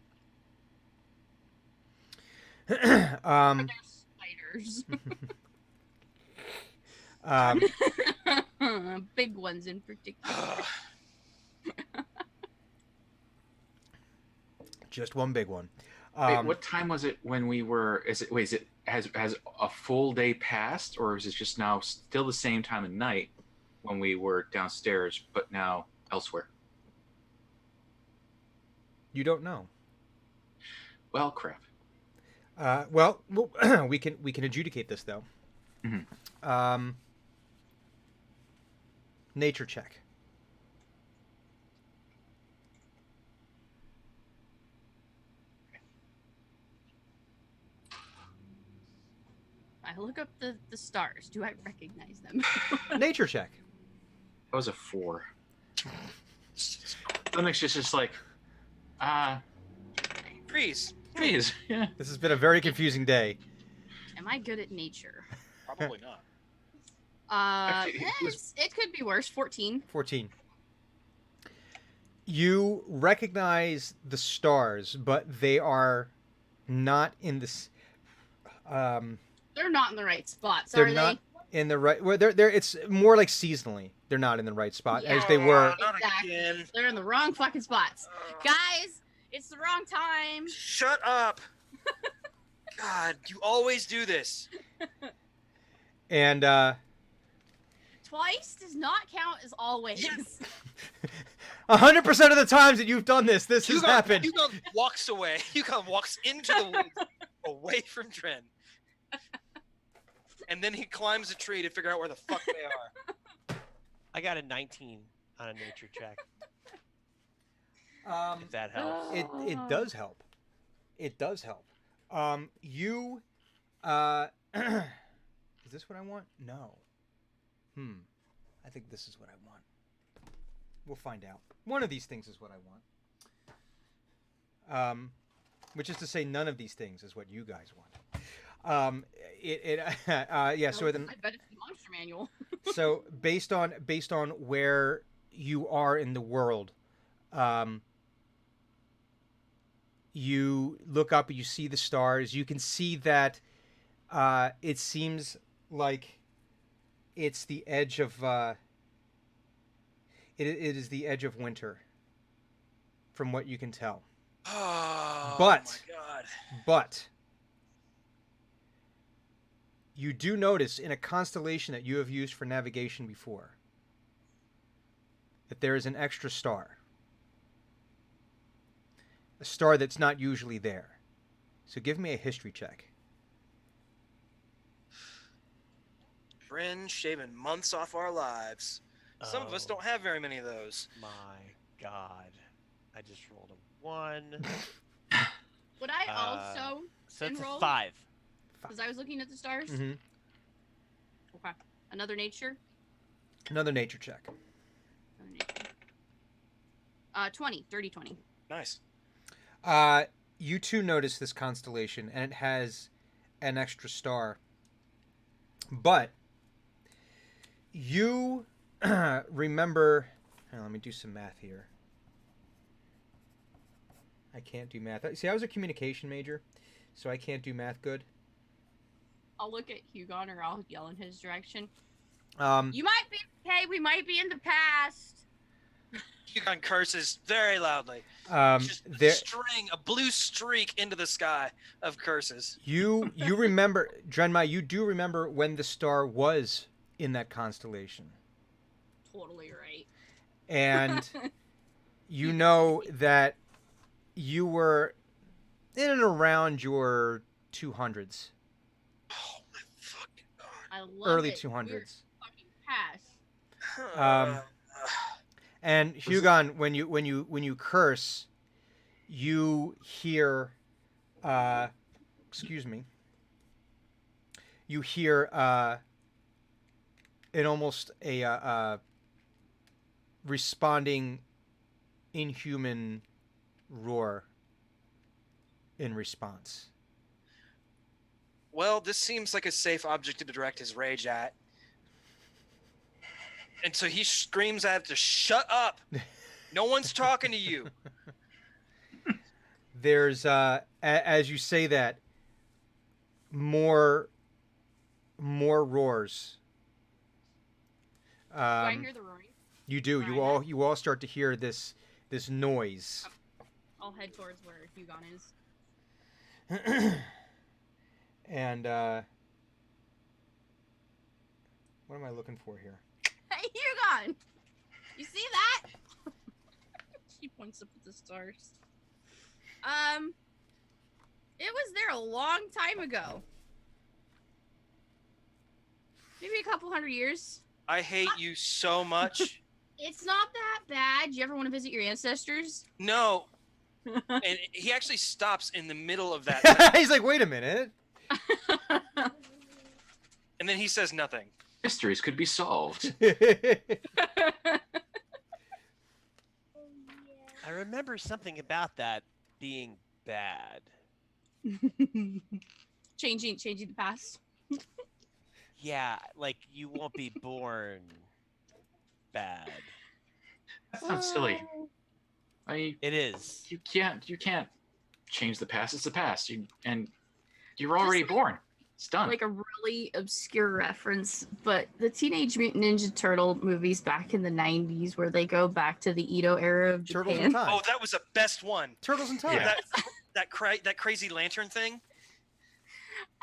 Are there spiders? Big ones in particular. Just one big one. Wait, what time was it when we were? Has a full day passed, or is it just now still the same time of night when we were downstairs, but now elsewhere? You don't know. Well, crap. Well, we can adjudicate this though. Nature check. I look up the stars. Do I recognize them? Nature check. That was a 4. The next is just like, Trees. trees. Yeah. This has been a very confusing day. Am I good at nature? Probably not. Actually, it was- It could be worse. 14. 14. You recognize the stars, but they are not in this. They're They're not in the right spots, They're are not they? in the right. Well, they're. It's more like seasonally. They're not in the right spot as Yeah. they were. Not Exactly. again. They're in the wrong fucking spots. Guys, it's the wrong time. Shut up. God, you always do this. And Twice does not count as always. 100% of the times that you've done this has happened. Hugon walks away. Hugon walks into the woods away from Dren. And then he climbs a tree to figure out where the fuck they are. I got a 19 on a nature check. If that Oh. helps. It does help. It does help. You is this what I want? No. I think this is what I want. We'll find out. One of these things is what I want. Which is to say, none of these things is what you guys want. Yeah. So then, I bet it's the monster manual. so based on where you are in the world, you look up, you see the stars. You can see that it seems like it's the edge of it is the edge of winter, from what you can tell. Oh But- my god. But you do notice in a constellation that you have used for navigation before that there is an extra star. A star that's not usually there. So give me a history check. Dren shaving months off our lives. Some of us Oh, don't have very many of those. My God. I just rolled a 1. Would I Uh, also, So it's a Enroll? 5. because I was looking at the stars? Mm-hmm. Okay. Another nature? Another nature check. Another nature. 20. Dirty 20. Nice. You too notice this constellation, and it has an extra star. But you remember. Hang on, let me do some math here. I can't do math. See, I was a communication major, so I can't do math good. I'll look at Hugon or I'll yell in his direction. Um, You might be okay. We might be in the past. Hugon curses very loudly. Just there, a blue streak into the sky of curses. you remember, Drenmai, you do remember when the star was in that constellation, Totally right. and you know that you were in and around your 200s, Oh my fucking god. I love early it. 200s. We're fucking past. And Hugon, when you curse, you hear, excuse me, you hear an almost a responding inhuman roar in response. Well, this seems like a safe object to direct his rage at. And so he screams at it to shut up. No one's talking to you. There's as you say that, more roars. Do I hear the roaring? You do. You all start to hear this noise. I'll head towards where Hugon is. And what am I looking for here? Hey, Hugon! You see that? She points up at the stars. It was there a long time ago. Maybe a couple hundred years. I hate you so much. It's not that bad. You ever want to visit your ancestors? No. And he actually stops in the middle of that. He's like, wait a minute. And then he says nothing. Mysteries could be solved. I remember something about that being bad. changing the past. Yeah, like you won't be born bad. That sounds silly. I It is. you can't change the past. It's the past. You're already like- born. It's done. Like a really really obscure reference, but the Teenage Mutant Ninja Turtle movies back in the 90s where they go back to the Edo era of Turtles in Japan. Time. Oh, that was the best one. Turtles in Time. Yeah. That crazy lantern thing.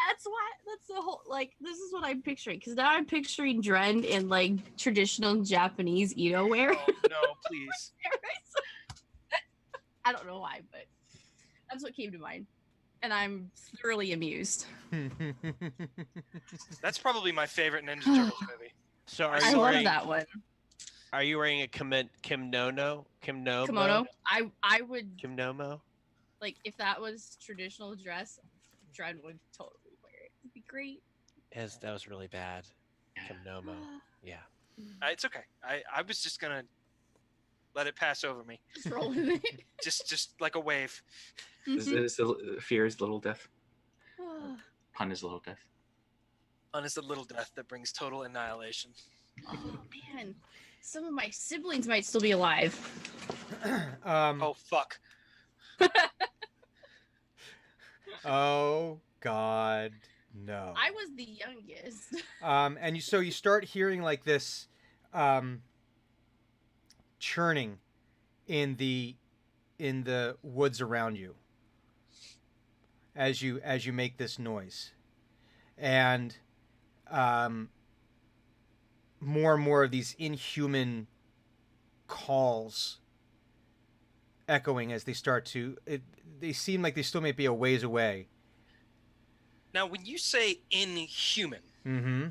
That's the whole, like, this is what I'm picturing, because now I'm picturing Dren in like traditional Japanese Edo wear. Oh no, please. I don't know why, but that's what came to mind. And I'm thoroughly amused. That's probably my favorite Ninja Turtles movie. So are I you love wearing that one. Are you wearing a kimono? Kimono. I would, Kimono? like, if that was traditional dress, Dren would totally wear it. It'd be great. That was really bad. Kimono. Yeah. It's okay. I was just gonna let it pass over me. Just roll with it. Just like a wave. Fear is little death. Pun is little death. Fun is the little death that brings total annihilation. Oh man, some of my siblings might still be alive. Oh fuck. Oh God, no. I was the youngest. And so you start hearing like this churning in the woods around you as you make this noise, and more and more of these inhuman calls echoing as they start to. They seem like they still may be a ways away. Now, when you say inhuman, Mm-hmm.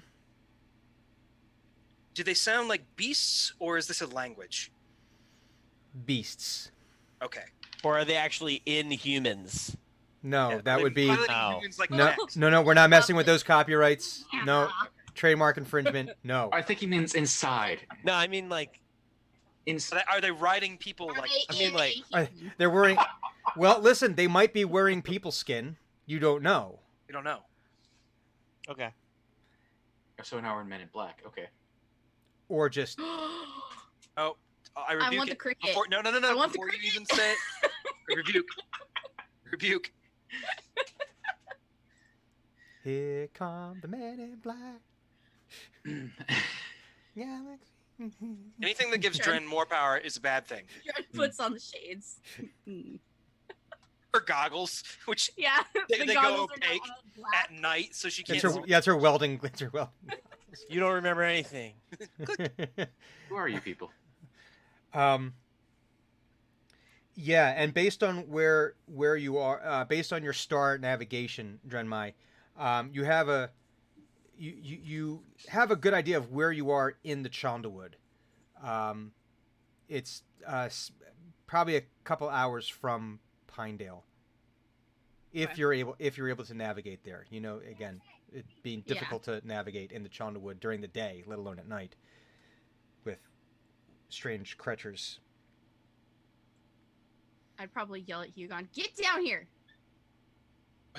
do they sound like beasts or is this a language? Beasts. Okay. Or are they actually inhumans? No, Yeah, that are would they be piloting No. humans like no, Max? no. We're not messing with those copyrights. No, trademark infringement. No. I think he means inside. No, I mean like Are they riding people like? I mean, like, They're wearing. Well, listen, they might be wearing people skin. You don't know. We don't know. okay. So now we're in Men in Black. Okay. Or just Oh, I rebuke want it. the cricket. No. I want the Before you cricket. even say it, rebuke. Rebuke. here come the men in black. Galaxy. Anything that gives Sure. Dren more power is a bad thing. Dren puts on the shades. Hmm. Her goggles, which Yeah, They- the they go goggles are now opaque all black. at night, so she can't. It's her, see. yeah, it's her welding. It's her welding. You don't remember anything. Who are you people? Yeah, and based on where you are, based on your star navigation, Drenmai, you have a you have a good idea of where you are in the Chandlewood. It's probably a couple hours from Pinedale. If Okay. you're able to navigate there, you know, again, it being Yeah. difficult to navigate in the Chandlewood during the day, let alone at night, with strange creatures. I'd probably yell at Hugon, "Get down here!"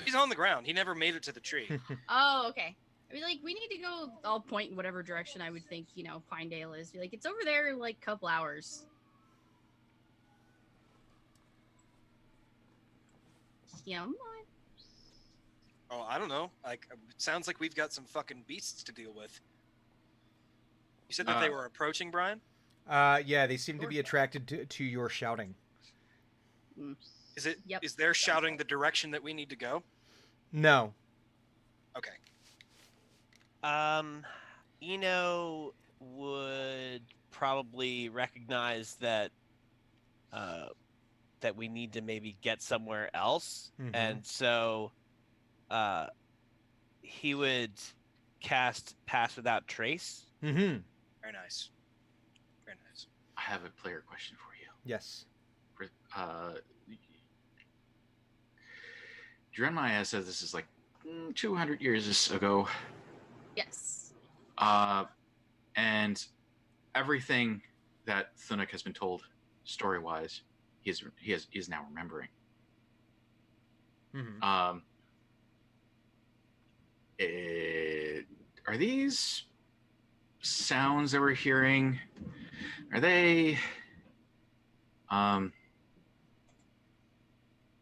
He's on the ground. He never made it to the tree. Oh, okay. I mean, like, we need to go. I'll point in whatever direction I would think, Pinedale is. Be like, it's over there in like a couple hours. Come on. Oh, I don't know. Like, it sounds like we've got some fucking beasts to deal with. You said that they were approaching, Brian? Yeah, they seem to be attracted to your shouting. Mm. Is it? Yep. Is their shouting the direction that we need to go? No. Okay. Eno would probably recognize that that we need to maybe get somewhere else, Mhm. and so he would cast Pass Without Trace. Mm-hmm. Very nice. Very nice. I have a player question for you. Yes. Drenmai says this is like 200 years ago, Yes. and everything that Thunuk has been told story-wise, he is now remembering. Mm-hmm. Are these sounds that we're hearing? Are they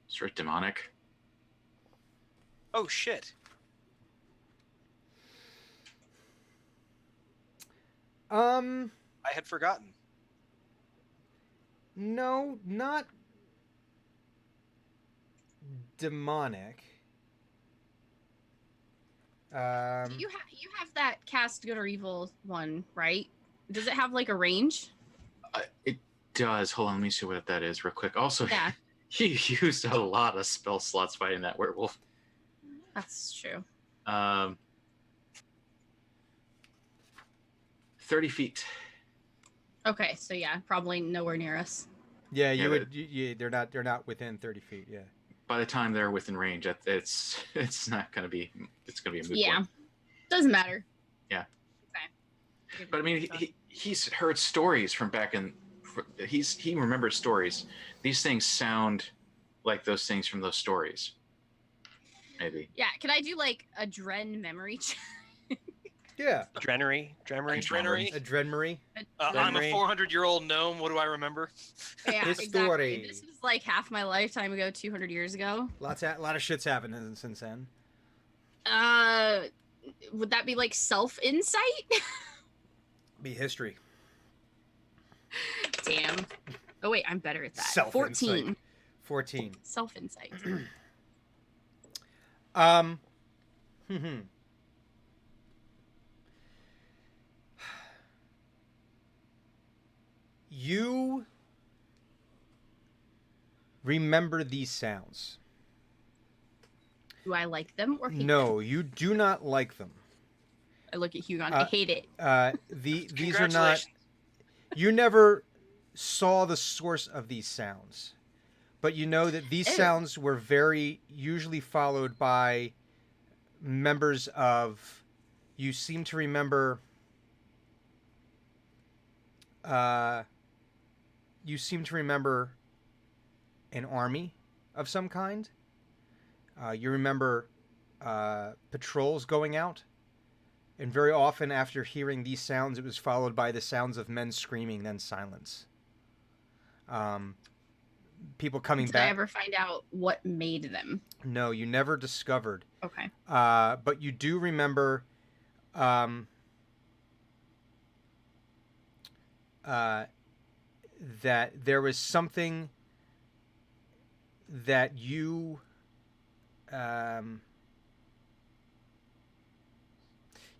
sort of demonic? Oh shit. I had forgotten. No, not demonic. You have that cast good or evil one, right? Does it have like a range? It does. Hold on, let me see what that is real quick. Also, Yeah. he used a lot of spell slots fighting that werewolf. That's true. 30 feet. Okay, so yeah, probably nowhere near us. Yeah, Yeah, you would. They're not within 30 feet. Yeah. By the time they're within range, it's not going to be. It's going to be a moot Yeah, point. doesn't matter. Yeah. Okay. But I mean, he's heard stories from back in. He remembers stories. These things sound like those things from those stories. Maybe. Yeah, can I do like a Dren memory check? Yeah. Drenery. Drenery. A Drenmarie. I'm a Memory. 400-year-old gnome. What do I remember? Yeah, History. exactly. This was like half my lifetime ago, 200 years ago. A lot of shit's happened since then. Would that be like self insight? Be history. Damn. Oh wait, I'm better at that. Self-insight. 14. 14. Self insight. You remember these sounds. Do I like them or hate them? No, you do not like them. I look at Hugon. I hate it. These are not. Congratulations. You never saw the source of these sounds, but you know that these Ew. sounds were very usually followed by members of. You seem to remember. You seem to remember an army of some kind. You remember patrols going out. And very often after hearing these sounds, it was followed by the sounds of men screaming, then silence. People coming Did back. I ever find out what made them? No, you never discovered. Okay. But you do remember that there was something that you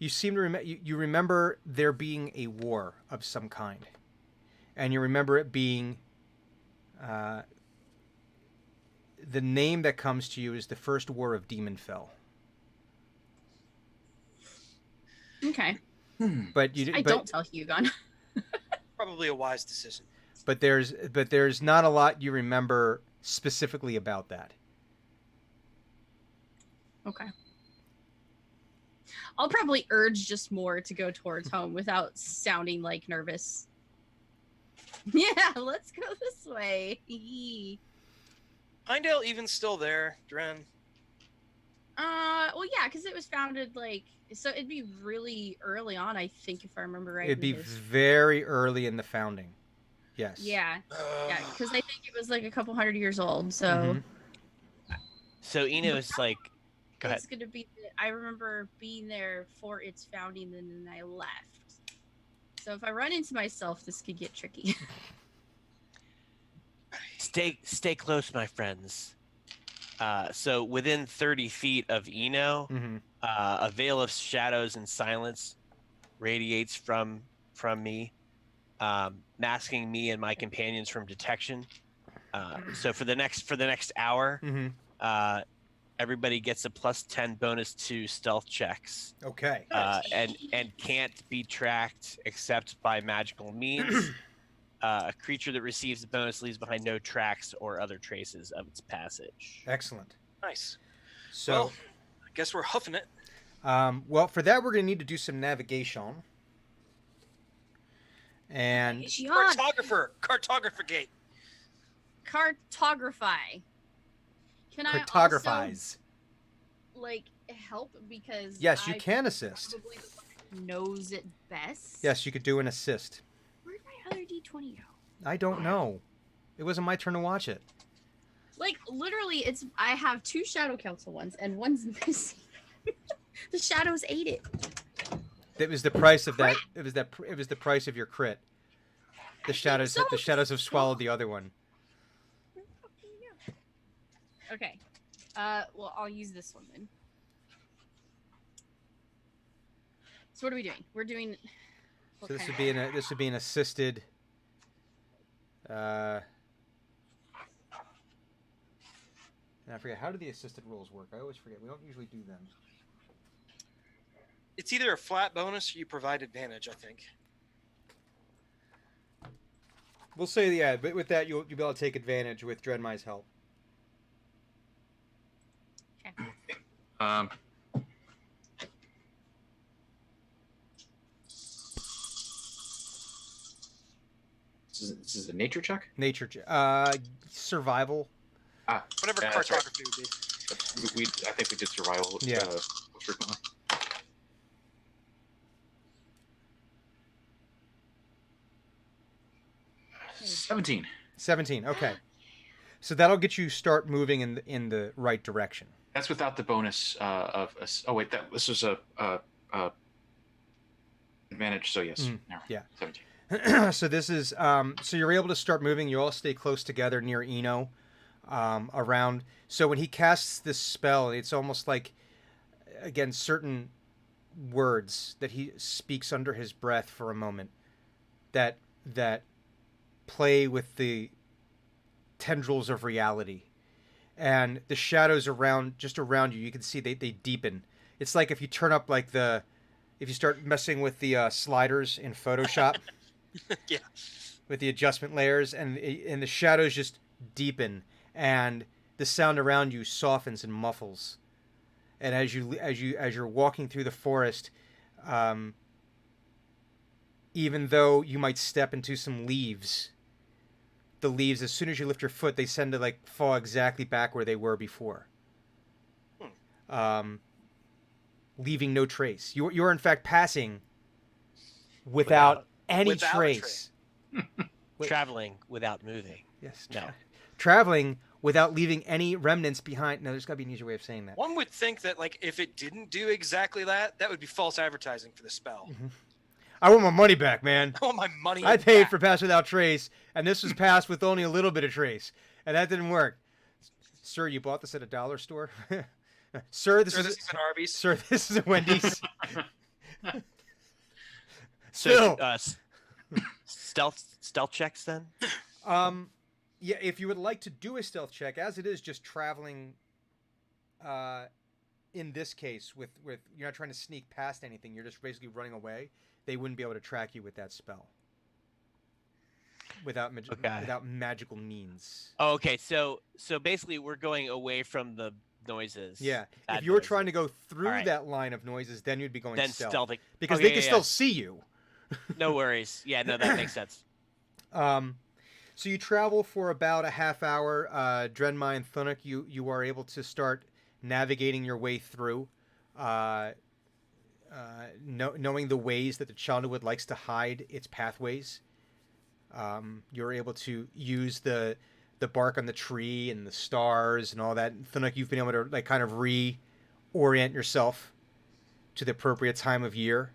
seem to remember. You remember there being a war of some kind, and you remember it being the name that comes to you is the First War of Demonfell. Okay. But you I don't tell Hugon. Probably a wise decision. But there's not a lot you remember specifically about that. Okay. I'll probably urge just more to go towards home without sounding like nervous. Yeah, let's go this way. Pinedale even still there, Dren? Well, yeah, because it was founded like so. It'd be really early on, I think, if I remember right. It'd be in history. very early in the founding. Yes. Yeah, yeah, because I think it was like a couple hundred years old. So Mhm. So Eno's like, go ahead. it's gonna be. I remember being there for its founding, and then I left. So if I run into myself, this could get tricky. Stay close, my friends. So within 30 feet of Eno, Mhm. a veil of shadows and silence radiates from me, masking me and my companions from detection. So for the next hour, Mhm. everybody gets a +10 bonus to stealth checks, Okay. and can't be tracked except by magical means. A creature that receives the bonus leaves behind no tracks or other traces of its passage. Excellent. Nice. So, Well, I guess we're huffing it. well, for that we're gonna need to do some navigation. And Cartographer gate. Cartography. Can I also cartographize. like help because Yes, you I can assist. probably the one who knows it best. Yes, you could do an assist. Where'd my other D20 go? I don't know. It wasn't my turn to watch it. Like literally, I have 2 Shadow Council ones and one's missing. The shadows ate it. That was the price of that. It was that. It was the price of your crit. The shadows. so. The shadows have swallowed the other one. Okay. Well, I'll use this one then. So what are we doing? We're doing. So this would be an assisted. I forget, how do the assisted rolls work? I always forget. We don't usually do them. It's either a flat bonus or you provide advantage, I think. We'll say but with that you'll be able to take advantage with Dreadmai's help. Um, this is a nature check. Survival. Whatever Yeah, that's cartography would be. I think we did survival. Yeah. Frequently. 17. Okay. So that'll get you start moving in the right direction. That's without the bonus of. Oh wait, this was a advantage. So yes. Never mind. Yeah. 17. So this is so you're able to start moving. You all stay close together near Eno, around. So when he casts this spell, it's almost like, again, certain words that he speaks under his breath for a moment, that play with the tendrils of reality, and the shadows around you. You can see they deepen. It's like if you turn up if you start messing with the sliders in Photoshop. Yeah. With the adjustment layers, and the shadows just deepen, and the sound around you softens and muffles. And as you're walking through the forest, even though you might step into some leaves, the leaves, as soon as you lift your foot, they tend to fall exactly back where they were before. Leaving no trace. You're in fact passing without any trace. Traveling without moving. Yes. No. Traveling without leaving any remnants behind. No, there's got to be an easier way of saying that. One would think that if it didn't do exactly that, that would be false advertising for the spell. Mm-hmm. I want my money back, man. I want my money I paid back. for Pass Without Trace, and this was passed with only a little bit of trace, and that didn't work. Sir, you bought this at a dollar store? Sir, this is an Arby's. Sir, this is a Wendy's. So, stealth checks then? Yeah, if you would like to do a stealth check, as it is just traveling, in this case, with you're not trying to sneak past anything, you're just basically running away, they wouldn't be able to track you with that spell. Without magical means. Oh, okay. So basically we're going away from the noises. Yeah. If you were trying to go through that line of noises, then you'd be going stealth. Stealthing. Because they can still see you. No worries. Yeah, no, that makes sense. So you travel for about a half hour. Drenmai and Thunuk, you are able to start navigating your way through, knowing the ways that the Chandlewood likes to hide its pathways. You're able to use the bark on the tree and the stars and all that. Thunuk, you've been able to kind of reorient yourself to the appropriate time of year.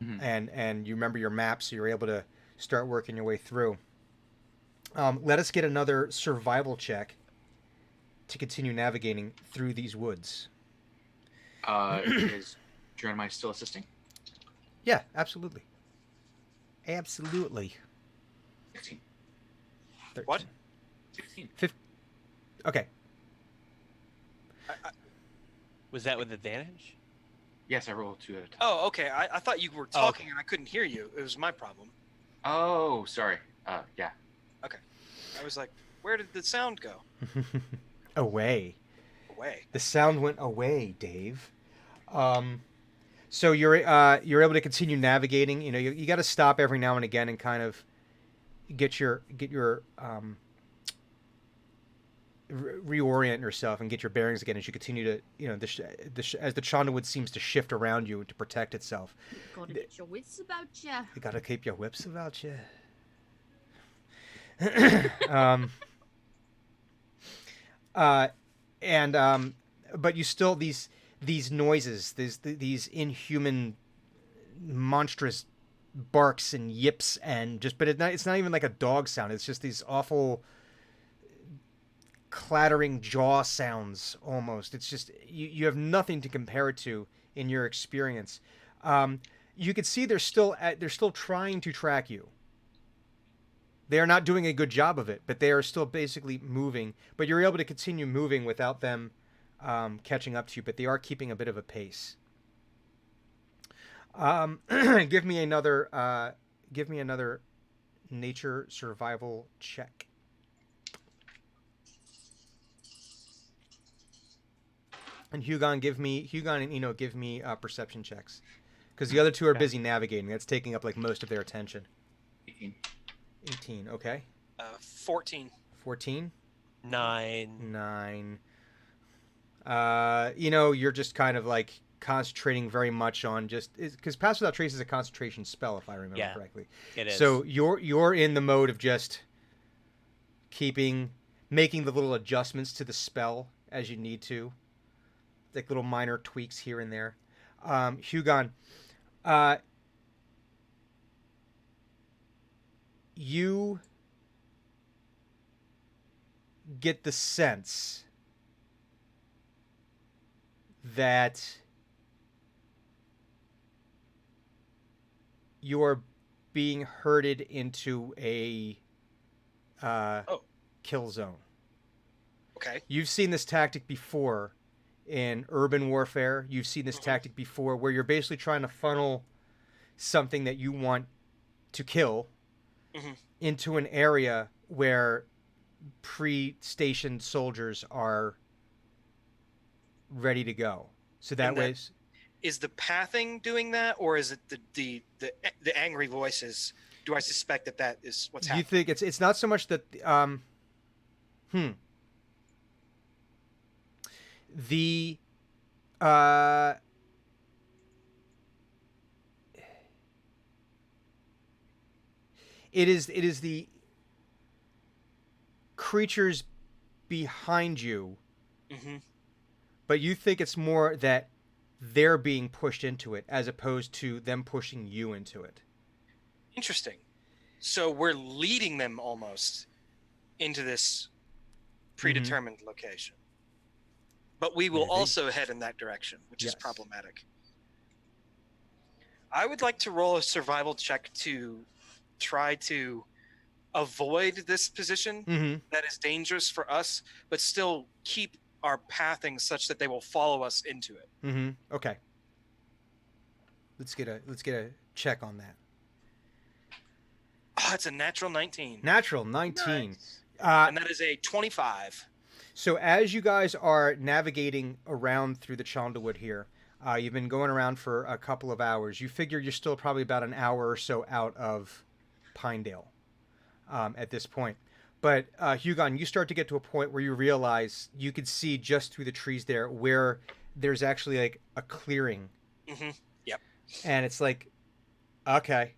Mm-hmm. And you remember your map, so you're able to start working your way through. Let us get another survival check to continue navigating through these woods. Is Drenmai still assisting? Yeah, absolutely. Absolutely. 16. 13. What? 16. Okay. Was that with advantage? Yes, I rolled 2 at a time. Oh, okay. I thought you were talking and I couldn't hear you. It was my problem. Oh, sorry. Yeah. Okay. I was like, where did the sound go? Away. Away. The sound went away, Dave. So you're able to continue navigating. You know, you got to stop every now and again and kind of get your reorient yourself and get your bearings again as you continue to, as the Chandlewood seems to shift around you to protect itself. Gotta get your wits about you. You gotta keep your whips about you. But you still these noises, these inhuman monstrous barks and yips and just, but it's not even like a dog sound. It's just these awful clattering jaw sounds almost. It's just, you have nothing to compare it to in your experience. You could see they're still trying to track you. They are not doing a good job of it, but they are still basically moving. But you're able to continue moving without them catching up to you. But they are keeping a bit of a pace. Give me another nature survival check. And Hugon and Eno give me perception checks, because the other two are busy navigating. That's taking up like most of their attention. 18. Okay. 14. 14. 9. You're just kind of like concentrating very much on just because Pass Without Trace is a concentration spell, if I remember correctly. It is. So you're in the mode of just making the little adjustments to the spell as you need to, like little minor tweaks here and there. Hugon, you get the sense that you're being herded into a kill zone. Okay. You've seen this tactic before in urban warfare. You've seen this tactic before where you're basically trying to funnel something that you want to kill into an area where pre-stationed soldiers are ready to go. So that way, is the pathing doing that, or is it the angry voices? Do I suspect that is what's happening? You think it's not so much that the it is the creatures behind you, but you think it's more that they're being pushed into it as opposed to them pushing you into it. Interesting. So we're leading them almost into this predetermined location. But we will also head in that direction, which is problematic. I would like to roll a survival check to try to avoid this position that is dangerous for us, but still keep our pathing such that they will follow us into it. Okay. Let's get a check on that. Oh, it's a natural 19. Natural 19. Nice. And that is a 25. So as you guys are navigating around through the Chandlewood here, you've been going around for a couple of hours. You figure you're still probably about an hour or so out of Pinedale at this point. But Hugon, you start to get to a point where you realize you could see just through the trees there where there's actually like a clearing. Yep. And it's like, okay,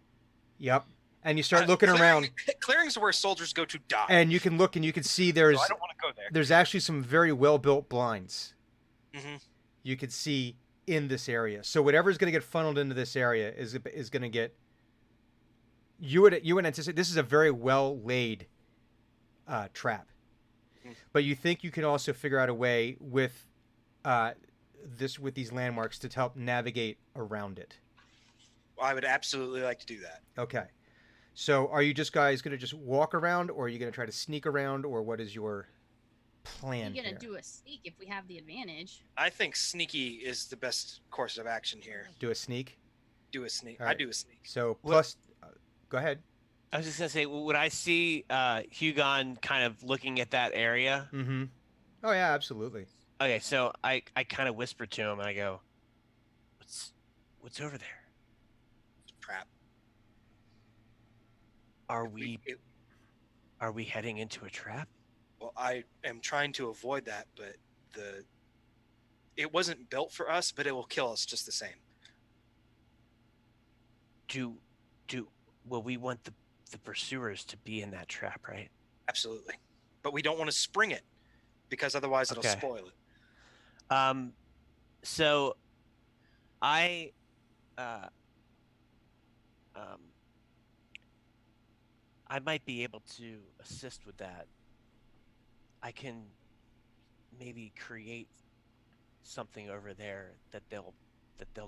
yep. And you start looking around. Clearings are where soldiers go to die. And you can look and you can see there's. So I don't want to go there. There's actually some very well built blinds. You could see in this area. So whatever's going to get funneled into this area is going to get. You would anticipate this is a very well laid trap, but you think you can also figure out a way with these landmarks to help navigate around it. I would absolutely like to do that. Okay. So are you guys going to just walk around, or are you going to try to sneak around, or what is your plan We're going here? to do a sneak if we have the advantage. I think sneaky is the best course of action here. Do a sneak? Do a sneak. All right. I do a sneak. So plus, go ahead. I was just going to say, would I see Hugon kind of looking at that area? Oh, yeah, absolutely. Okay, so I kind of whisper to him, and I go, what's over there? Trap. Are we heading into a trap? Well, I am trying to avoid that, but it wasn't built for us, but it will kill us just the same. Well, we want the pursuers to be in that trap, right? Absolutely. But we don't want to spring it, because otherwise it'll Okay. spoil it. So I um, I might be able to assist with that. I can maybe create something over there that they'll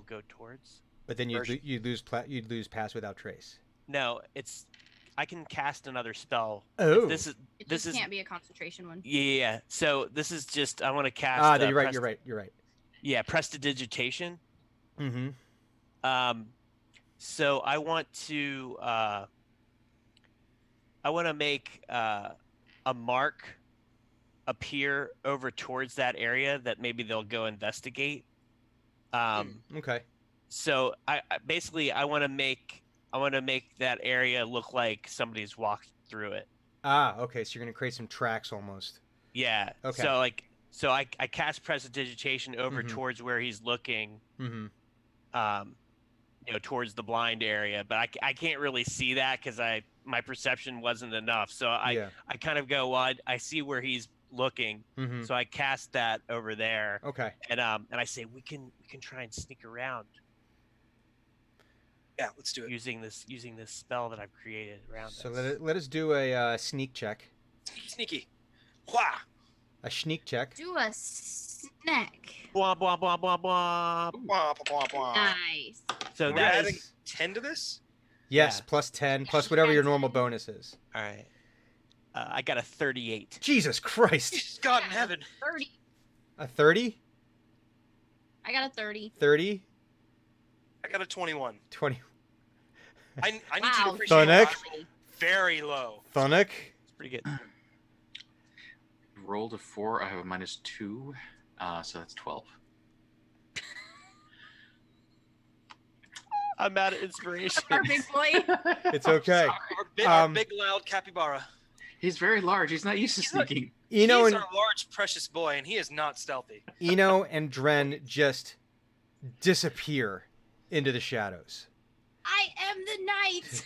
go towards. But then you'd lose pass without trace. No, it's I can cast another spell. Oh. This is It this just is can't be a concentration one. yeah. So this is just I want to cast. You're right. You're right. Yeah, prestidigitation. Mm-hmm. So I want to make a mark appear over towards that area that maybe they'll go investigate. Okay. So basically I want to make that area look like somebody's walked through it. Okay. So you're gonna create some tracks almost. Yeah. Okay. So I cast prestidigitation over Mhm. towards where he's looking. Mm-hmm. Towards the blind area, but I can't really see that because my perception wasn't enough. So I kind of go, well, I see where he's looking, Mm-hmm. so I cast that over there, Okay. and I say we can try and sneak around Yeah, let's do it. using this spell that I've created around So us. let us do a sneak check. Sneaky. Wah! A sneak check. Do a snack. Blah blah blah blah blah. Wah, blah, blah, blah. Nice. So We're that adding is 10 to this? Yes, Yeah. plus 10, plus whatever your normal bonus is. all right. I got a 38. Jesus Christ. Jesus, God in heaven. 30. A 30? I got a 30. 30? I got a 21. 20. I need you to Wow. appreciate Thunic? that. Very low. Thunic? It's pretty good. Rolled a 4. I have a -2, so that's 12. I'm out of inspiration. Our big boy. It's okay. Our big, loud capybara. He's very large. He's not used to sneaking. Eno He's and our large, precious boy, and he is not stealthy. Eno and Dren just disappear into the shadows. I am the knight.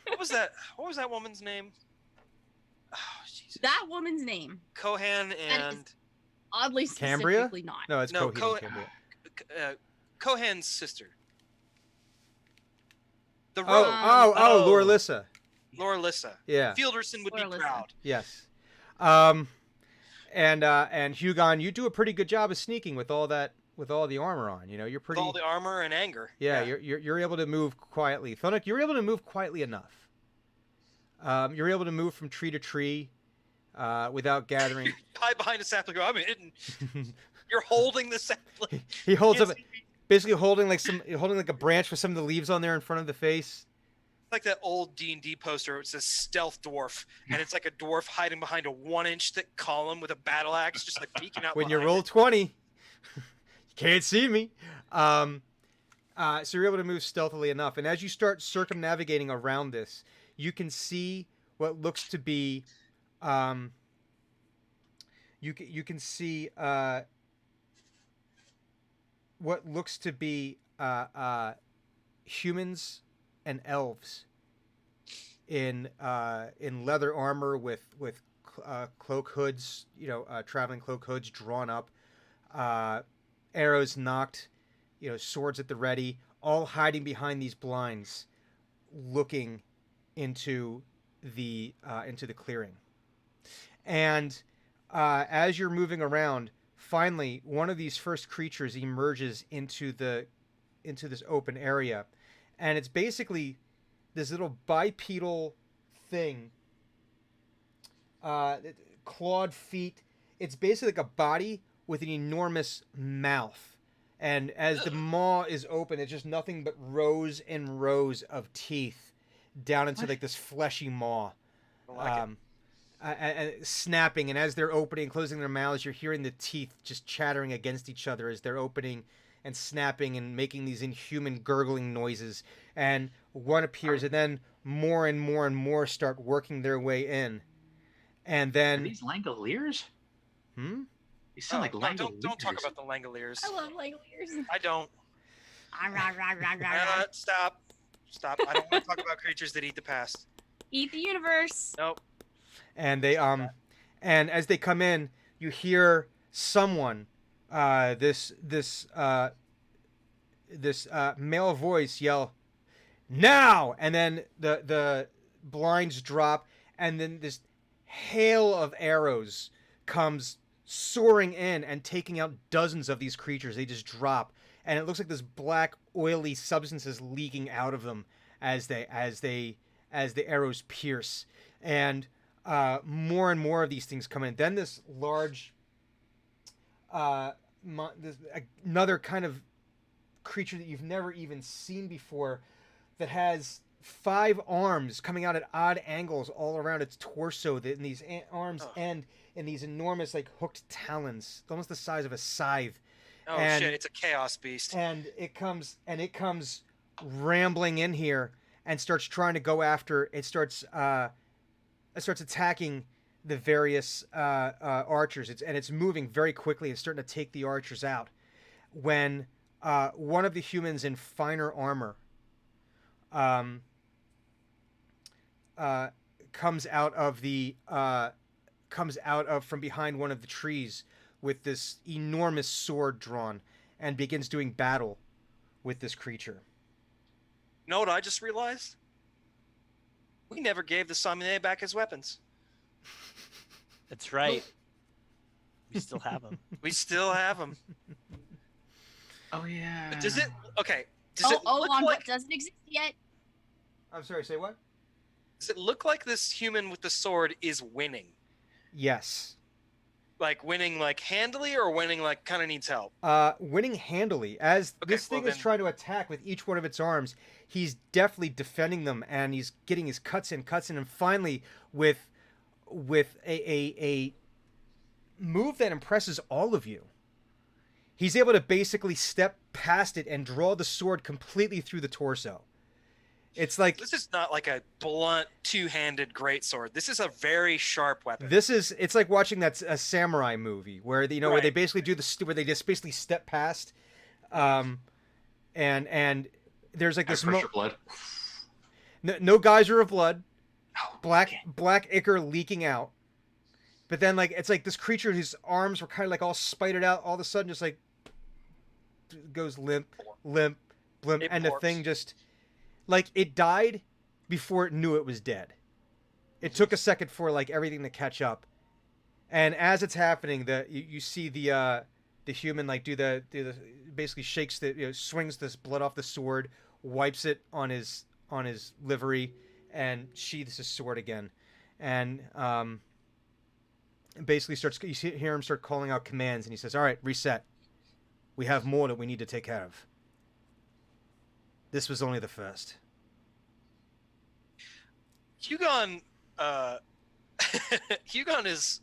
What was that? What was that woman's name? Oh, Jesus. That woman's name. Cohan That and is oddly Cambria? specifically not. No, it's No, Coheed and Cambria. Cohan's sister. The Oh, rogue, oh, Lorelissa. Laura Lissa. Yeah. Fielderson would be Laura Lissa. proud. Yes. And Hugon, you do a pretty good job of sneaking with all the armor on. You know, you're With pretty. all the armor and anger. Yeah, you're able to move quietly. Thunuk, you're able to move quietly enough. You're able to move from tree to tree, without gathering. Hide behind a sapling. I'm hidden. You're holding the sapling. He holds Can't up, see me. basically holding like a branch with some of the leaves on there in front of the face. Like that old D&D poster. It says stealth dwarf, and it's like a dwarf hiding behind a 1-inch thick column with a battle axe, just like peeking out. When you behind roll it. 20, you can't see me. So you're able to move stealthily enough, and as you start circumnavigating around this, you can see what looks to be, you can see what looks to be humans and elves in leather armor with cloak hoods, traveling cloak hoods drawn up, arrows knocked, swords at the ready, all hiding behind these blinds, looking into the clearing. And as you're moving around, finally one of these first creatures emerges into this open area, and it's basically this little bipedal thing, clawed feet. It's basically like a body with an enormous mouth, and as the maw is open, it's just nothing but rows and rows of teeth down into like this fleshy maw, I like it. and snapping. And as they're opening and closing their mouths, you're hearing the teeth just chattering against each other as they're opening and snapping and making these inhuman gurgling noises. And one appears, and then more and more and more start working their way in. And Are then these Langoliers? These sound like No, Langoliers. don't talk about the Langoliers. I love Langoliers. I don't. Stop. I don't want to talk about creatures that eat the past. Eat the universe. Nope. and they and as they come in, you hear someone, this male voice yell, now, and then the blinds drop, and then this hail of arrows comes soaring in and taking out dozens of these creatures. They just drop, and it looks like this black oily substance is leaking out of them as the arrows pierce, and more and more of these things come in. Then this large another kind of creature that you've never even seen before, that has 5 arms coming out at odd angles all around its torso. That in these arms end in these enormous like hooked talons, almost the size of a scythe. Oh And- shit! It's a chaos beast. And it comes rambling in here and starts trying to go after. It starts attacking the various archers. It's moving very quickly. It's starting to take the archers out. When one of the humans in finer armor comes out of from behind one of the trees with this enormous sword drawn and begins doing battle with this creature. You know what I just realized? We never gave the Samine back his weapons. That's right. We still have them. We still have them. Oh yeah. But does it? Okay. Does it Oh, look on like? what doesn't exist yet? I'm sorry, say what? Does it look like this human with the sword is winning? Yes. Like winning like handily, or winning like kind of needs help? Winning handily. As Okay, this thing well is then- trying to attack with each one of its arms, he's definitely defending them, and he's getting his cuts in, and finally with a move that impresses all of you, he's able to basically step past it and draw the sword completely through the torso. It's like This is not like a blunt, two-handed greatsword. This is a very sharp weapon. it's like watching a samurai movie where where they Right. basically do where they just basically step past, and there's like I this pressure blood. no geyser of blood, Oh, black ichor leaking out, but then like it's like this creature whose arms were kind of like all spidered out, all of a sudden just like goes limp, blimp, It and the borks. thing just like it died before it knew it was dead. It took a second for like everything to catch up, and as it's happening, you see the human like do the basically shakes swings this blood off the sword, wipes it on his livery, and sheathes his sword again, and basically hear him start calling out commands, and he says, "All right, reset. We have more that we need to take care of. This was only the first." Hugon, Hugon is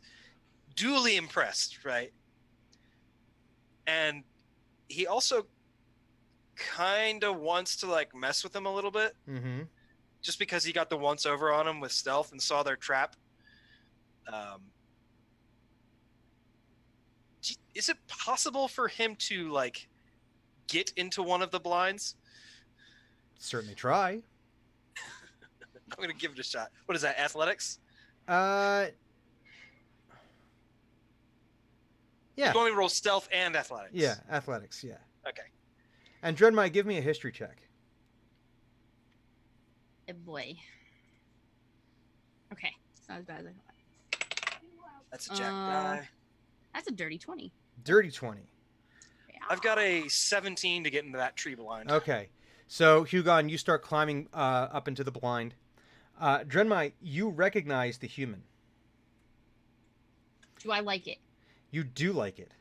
duly impressed, right? And he also kind of wants to like mess with them a little bit, Mm-hmm. just because he got the once over on them with stealth and saw their trap. Is it possible for him to like get into one of the blinds? Certainly try. I'm gonna give it a shot. What is that? Athletics? Yeah. You want me to roll stealth and athletics? Yeah, athletics, yeah. Okay. And Drenmai, give me a history check. Oh boy. Okay, it's not as bad as I thought. That's a jack Uh, die. That's a dirty 20. Dirty 20. I've got a 17 to get into that tree blind. Okay. So, Hugon, you start climbing up into the blind. Drenmai, you recognize the human. Do I like it? You do like it.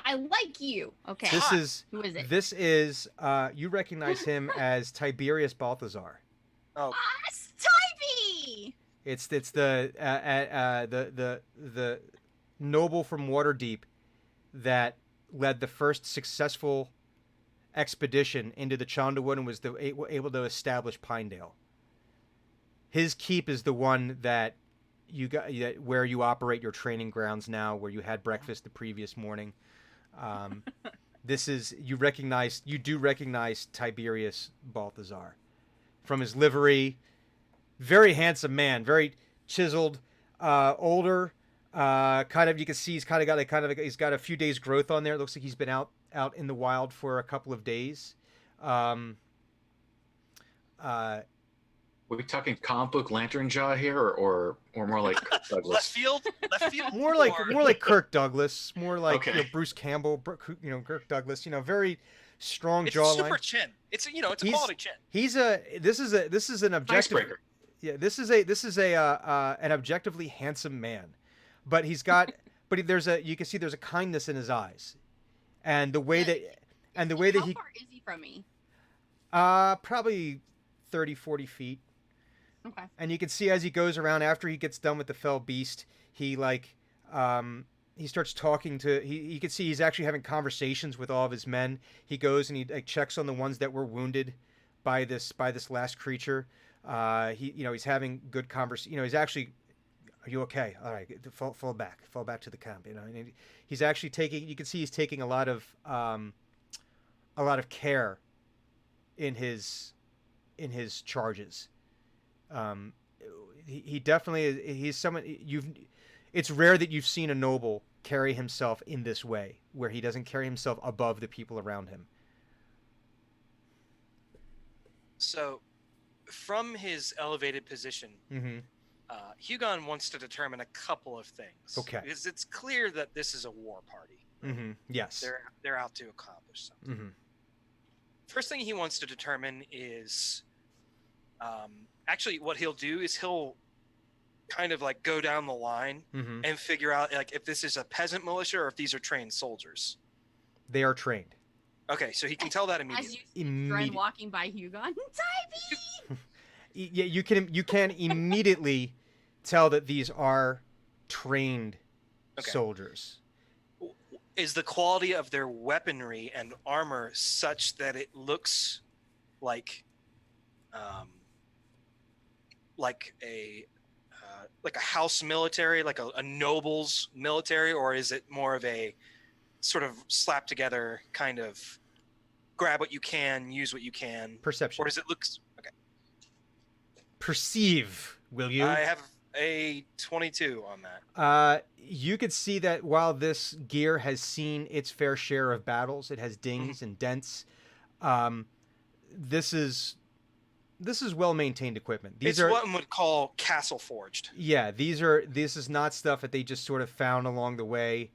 I like you. Okay. This is Who is it? This is you recognize him as Tiberius Balthazar. Oh, Ah, Stevie! It's the noble from Waterdeep that led the first successful expedition into the Chandlewood and was able to establish Pinedale. His keep is the one that you got where you operate your training grounds now, where you had breakfast the previous morning. This is you do recognize Tiberius Balthazar from his livery. Very handsome man, very chiseled, older. Kind of you can see he's kind of got he's got a few days growth on there. It looks like he's been out in the wild for a couple of days. Were we talking comic book Lantern Jaw here, or more like Kirk Left Douglas? field, left field. more like or- Kirk Douglas, more like Okay. Bruce Campbell, Kirk Douglas. Very strong It's jawline. super chin. It's a He's- quality chin. This is an objective. Icebreaker. Yeah, this is an objectively handsome man, but he's got you can see there's a kindness in his eyes, and the way that How far is he from me? probably 30, 40 feet. Okay. And you can see as he goes around after he gets done with the fell beast, he he starts talking to you can see he's actually having conversations with all of his men. He goes and he checks on the ones that were wounded by this last creature. He's having good conversation. He's actually, are you okay? All right, fall back to the camp. And he's actually taking. You can see he's taking a lot of care in his charges. He definitely he's someone it's rare that you've seen a noble carry himself in this way, where he doesn't carry himself above the people around him. So, from his elevated position, Mm-hmm. Hugon wants to determine a couple of things. Okay. Because it's clear that this is a war party. Mm-hmm. Yes. They're out to accomplish something. Mm-hmm. First thing he wants to determine is, actually, what he'll do is he'll kind of like go down the line Mm-hmm. and figure out like if this is a peasant militia or if these are trained soldiers. They are trained. Okay, so he can tell that As immediately. you see Dren walking by Hugon, Tybee! Yeah, you can immediately tell that these are trained Okay. soldiers. Is the quality of their weaponry and armor such that it looks like a house military, like a noble's military, or is it more of a sort of slap together kind of grab what you can, use what you can, Perception. or does it looks okay? Perceive, will you? I have a 22 on that. You could see that while this gear has seen its fair share of battles, it has dings Mm-hmm. and dents. This is well maintained equipment. It's what one would call castle forged. Yeah, this is not stuff that they just sort of found along the way.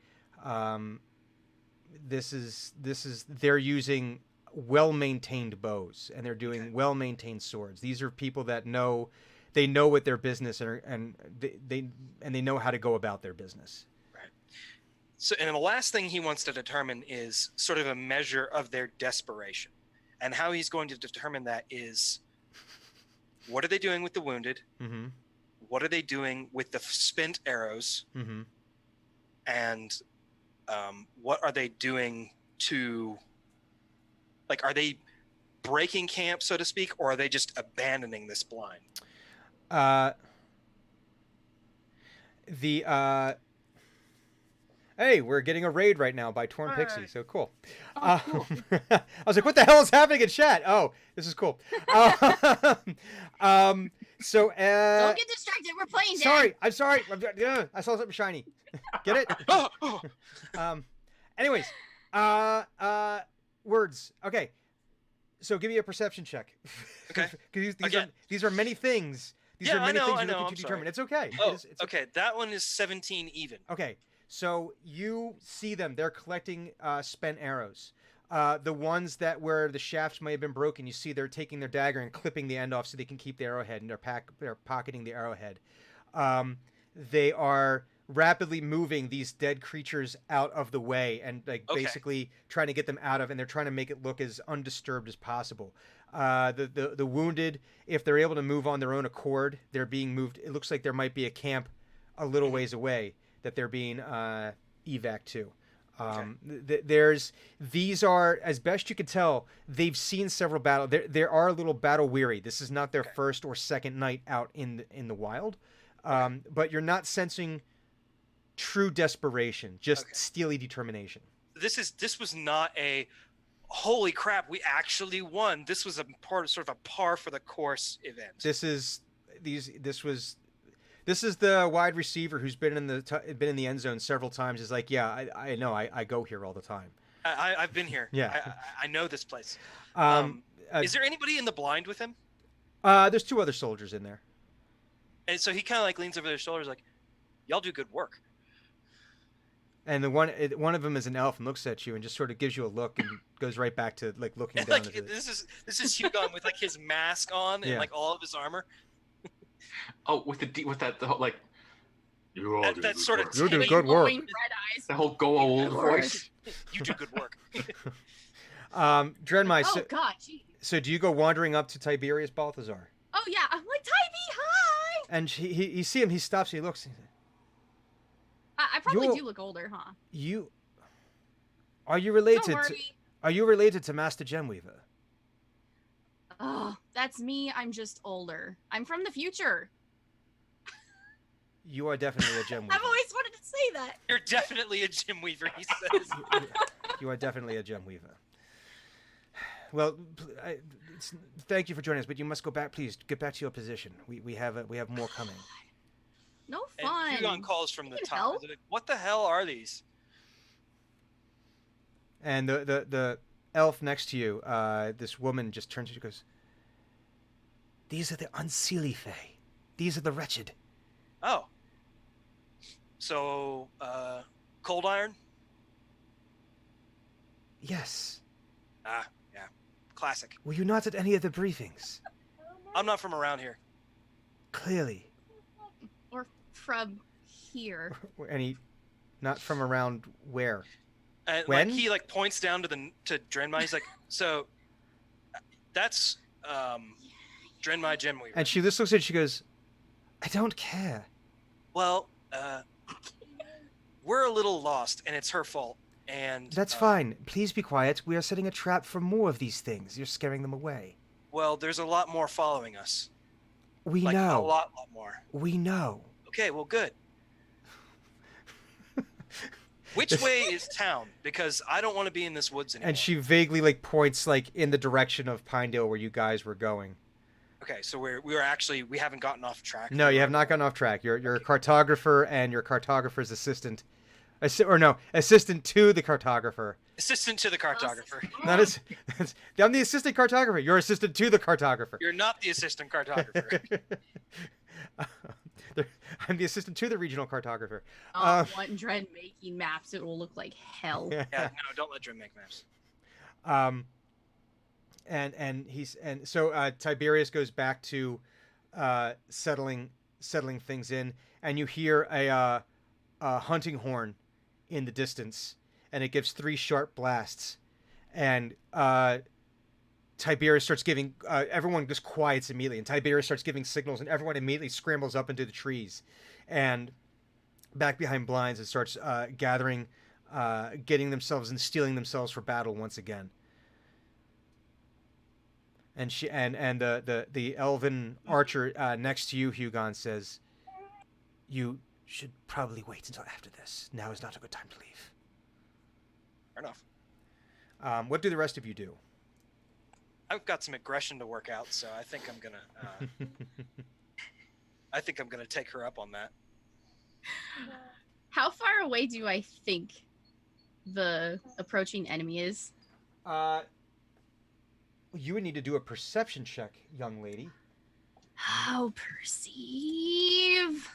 They're using well maintained bows, and they're doing well maintained swords. These are people that know what their business and they know how to go about their business. Right. So, and the last thing he wants to determine is sort of a measure of their desperation, and how he's going to determine that is, what are they doing with the wounded? Mm-hmm. What are they doing with the spent arrows? Mm-hmm. And what are they doing to, like, are they breaking camp, so to speak, or are they just abandoning this blind? Hey, we're getting a raid right now by Torn Pixie, Alright. so cool. Oh, cool. I was like, what the hell is happening in chat? Oh, this is cool. So, Don't get distracted. We're playing. Dad. sorry, I'm sorry. I saw something shiny. Get it? Anyways, words. Okay. So give me a perception check. Okay. Because Okay. these are many things. These Yeah, are many I know, things I you're know, looking I'm to determine. sorry. It's okay. Oh, It's okay. That one is 17 even. Okay. So you see them. They're collecting spent arrows. The ones where the shafts may have been broken, you see they're taking their dagger and clipping the end off so they can keep the arrowhead, and they're pocketing the arrowhead. They are rapidly moving these dead creatures out of the way and basically trying to get them out of, and they're trying to make it look as undisturbed as possible. The wounded, if they're able to move on their own accord, they're being moved. It looks like there might be a camp a little ways away that they're being evac to. These are, as best you can tell, they've seen several battles. There are a little battle weary. This is not their first or second night out in the wild, but you're not sensing true desperation, just steely determination. This was not a holy crap, we actually won. This was a sort of a par for the course event. This is the wide receiver who's been in the end zone several times. Is like, yeah, I know, I go here all the time. I've been here. Yeah. I know this place. Is Is there anybody in the blind with him? There's 2 other soldiers in there. And so he kind of like leans over their shoulders, like, "Y'all do good work." And one of them is an elf and looks at you and just sort of gives you a look and goes right back to like looking And down. like At this is Hugon with like his mask on and Yeah. like all of his armor. Oh, with the whole like. You all That, do that good sort of work. You do Tiny good work. glowing red eyes. The whole go old Good work. voice. You do good work. Drenmai, Oh God, gee. so do you go wandering up to Tiberius Balthazar? Oh yeah, I'm like Tybee, hi. And he see him, he stops, he looks. I probably You're- do look older, huh? Are you Don't related to worry. Are you related to Master Gemweaver? Oh, that's me. I'm just older. I'm from the future. You are definitely a Gemweaver. I've always wanted to say that. You're definitely a Gym Weaver, he says. You are definitely a Gemweaver. Well, thank you for joining us, but you must go back. Please get back to your position. We have more coming. No And fun. Hugon calls from the Can top. help. He's like, "What the hell are these?" And the elf next to you, this woman just turns to you and goes, "These are the unseelie fae. These are the wretched." Oh. So, Cold Iron? Yes. Ah, yeah. Classic. Were you not at any of the briefings? I'm not from around here. Clearly. Or from here. Any, not from around where? And When? like he like points down to Drenmai. He's like, "So, that's Drenmai Gemweaver." And she just looks at you, she goes, "I don't care." Well, we're a little lost, and it's her fault. And That's fine. Please be quiet. We are setting a trap for more of these things. You're scaring them away. Well, there's a lot more following us. We Like know. a lot more. We know. Okay, well, good. Which way is town? Because I don't want to be in this woods anymore. And she vaguely like points like in the direction of Pinedale where you guys were going. Okay, so we haven't gotten off track. No, you have not gotten off track. You're a cartographer and your cartographer's assistant. Assistant to the cartographer. Assistant to the cartographer. Not as I'm the assistant cartographer. You're assistant to the cartographer. You're not the assistant cartographer. I'm the assistant to the regional cartographer. One Dren making maps, it will look like hell. Yeah, no, don't let Dren make maps. And so Tiberius goes back to settling things in, and you hear a hunting horn in the distance, and it gives 3 sharp blasts, and Tiberius starts giving everyone just quiets immediately, and Tiberius starts giving signals, and everyone immediately scrambles up into the trees and back behind blinds and starts gathering, getting themselves and steeling themselves for battle once again. And she and the elven archer next to you, Hugon, says, "You should probably wait until after this. Now is not a good time to leave." Fair enough. What do the rest of you do? I've got some aggression to work out, so I think I'm gonna take her up on that. How far away do I think the approaching enemy is? You would need to do a perception check, young lady. How perceive?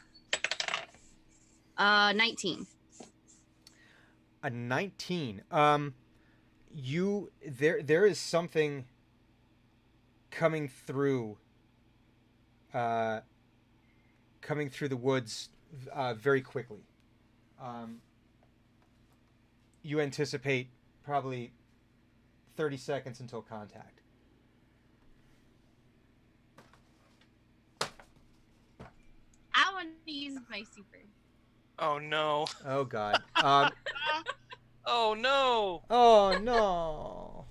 19. A 19. There is something coming through the woods very quickly. You anticipate probably 30 seconds until contact. I want to use my super. Oh no! Oh God. Oh no! Oh no.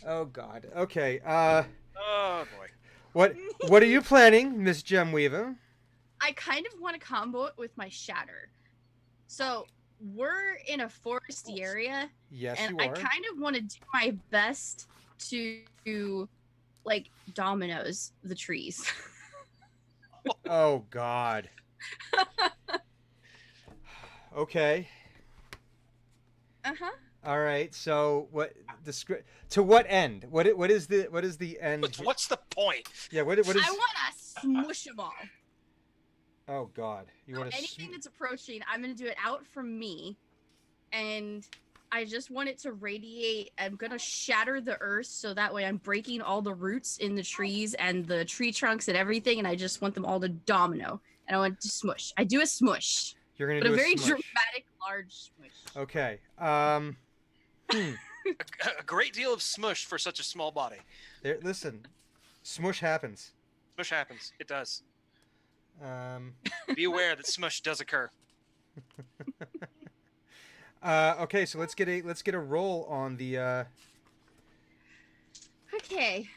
Oh God. Okay. Oh boy! What are you planning, Miss Gemweaver? I kind of want to combo it with my shatter. So we're in a foresty area, Yes, and you I are. kind of want to do my best to like dominoes the trees. Oh God. Okay. All right. So to what end? What is the end? But what's the point? Yeah. What is? I want to smush them all. Oh God. You want to Anything that's approaching, I'm gonna do it out from me, and I just want it to radiate. I'm gonna shatter the earth so that way I'm breaking all the roots in the trees and the tree trunks and everything, and I just want them all to domino. And I want to smush. I do a smush, You're gonna but do a very smush. dramatic, large smush. Okay. A great deal of smush for such a small body. There. Listen. Smush happens. Smush happens. It does. Um. Be aware that smush does occur. Okay. So let's get a roll on the. Okay.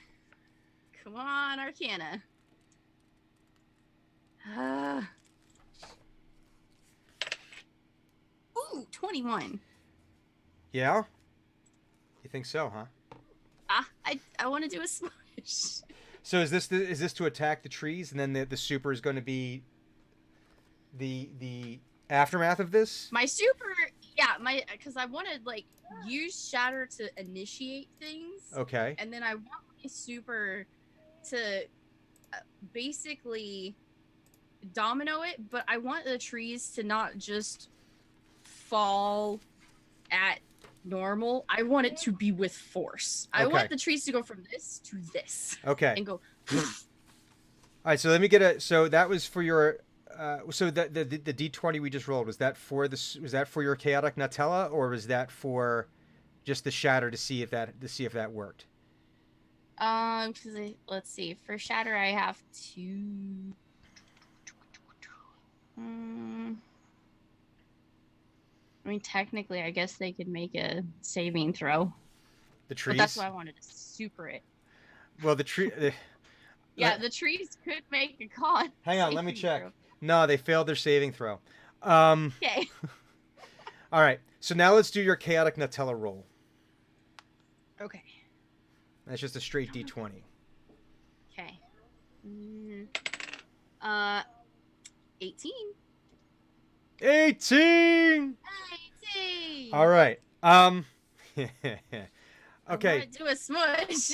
Come on, Arcana. Ooh, 21. Yeah. You think so, huh? I want to do a smush. So is this to attack the trees, and then the super is going to be the aftermath of this? My super, because I want to like use shatter to initiate things. Okay. And then I want my super to basically domino it, but I want the trees to not just fall at normal. I want it to be with force. I Okay. want the trees to go from this to this Okay. and go. All right. So let me get a. So that was for your. So the D20 we just rolled, was that for your chaotic Nutella, or was that for just the shatter to see if that worked? Let's see. For shatter, I have to. I mean, technically, I guess they could make a saving throw. The trees. But that's why I wanted to super it. Well, the tree. Yeah, the trees could make a con. Hang on, let me saving check. throw. No, they failed their saving throw. Okay. All right. So now let's do your chaotic Nutella roll. Okay. That's just a straight D20. Okay. 18. 18. 18. All right. Okay. I want to do a smush.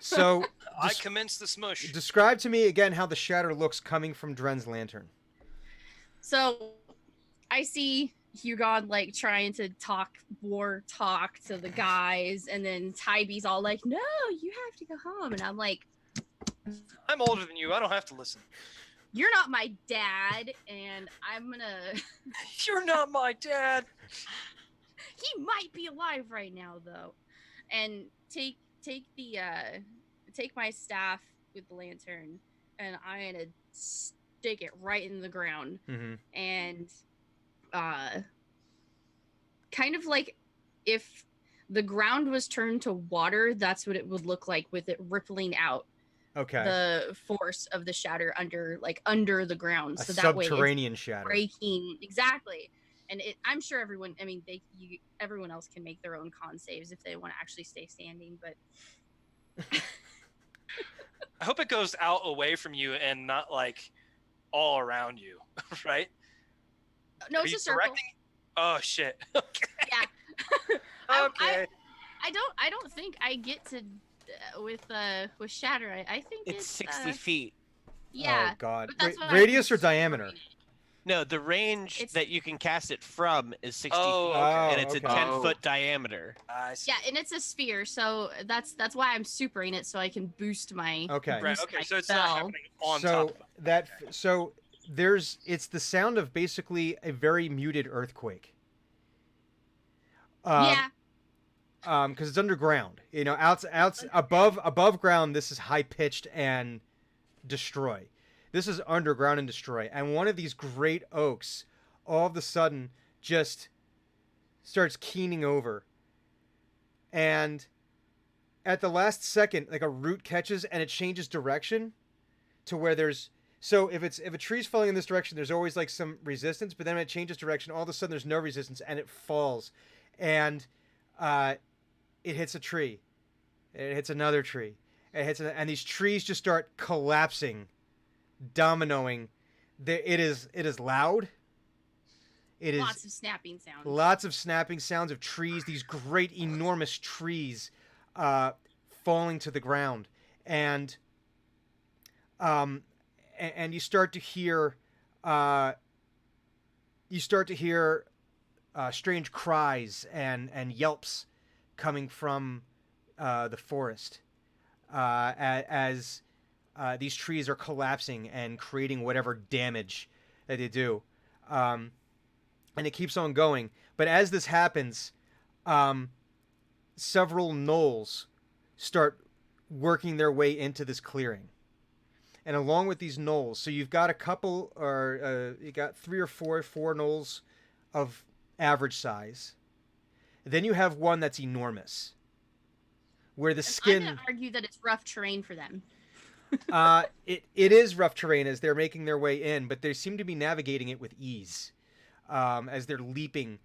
So I commence the smush. describe to me again how the shatter looks coming from Dren's lantern. So I see Hugon like trying to talk to the guys, and then Tybee's all like, "No, you have to go home," and I'm like, I'm older than you. I don't have to listen. "You're not my dad," and I'm gonna. You're not my dad. He might be alive right now though, and take my staff with the lantern, and I'm gonna stick it right in the ground, and kind of like if the ground was turned to water, that's what it would look like with it rippling out. Okay. The force of the shatter under the ground, A so that way subterranean it's shatter. breaking exactly. And I'm sure everyone, I mean, everyone else can make their own con saves if they want to actually stay standing, but I hope it goes out away from you and not like all around you, right? no, Are it's you a circle. directing? Oh shit. Okay. Yeah. Okay. I don't think I get to with shatter. I think It's 60 feet. Yeah. Oh God. but that's what Radius I'm or diameter? No, the range It's- that you can cast it from is 60 Oh, feet, okay. and it's a okay. 10-foot diameter. I see. Yeah, and it's a sphere, so that's why I'm supering it, so I can boost my Okay. Right. boost Okay. my So it's spell. not happening on so top of it. it's the sound of basically a very muted earthquake. Yeah. Because it's underground. You know, above ground, this is high pitched and destroy. This is underground and destroy. And one of these great oaks, all of a sudden, just starts keening over. And at the last second, like a root catches and it changes direction to where there's. So if a tree's falling in this direction, there's always like some resistance. But then when it changes direction, all of a sudden there's no resistance and it falls, and it hits a tree. It hits another tree. And these trees just start collapsing, dominoing. It is loud. It is Lots of snapping sounds. lots of snapping sounds of trees, these great, enormous trees uh, falling to the ground. And um, and uh, you start to hear strange cries and yelps coming from the forest as these trees are collapsing and creating whatever damage that they do. Um, and it keeps on going. But as this happens, um, several gnolls start working their way into this clearing. And along with these gnolls, so you've got a couple, or you got three or four gnolls of average size. Then you have one that's enormous, where the I'm skin. gonna argue that it's rough terrain for them. It is rough terrain as they're making their way in, but they seem to be navigating it with ease, as they're leaping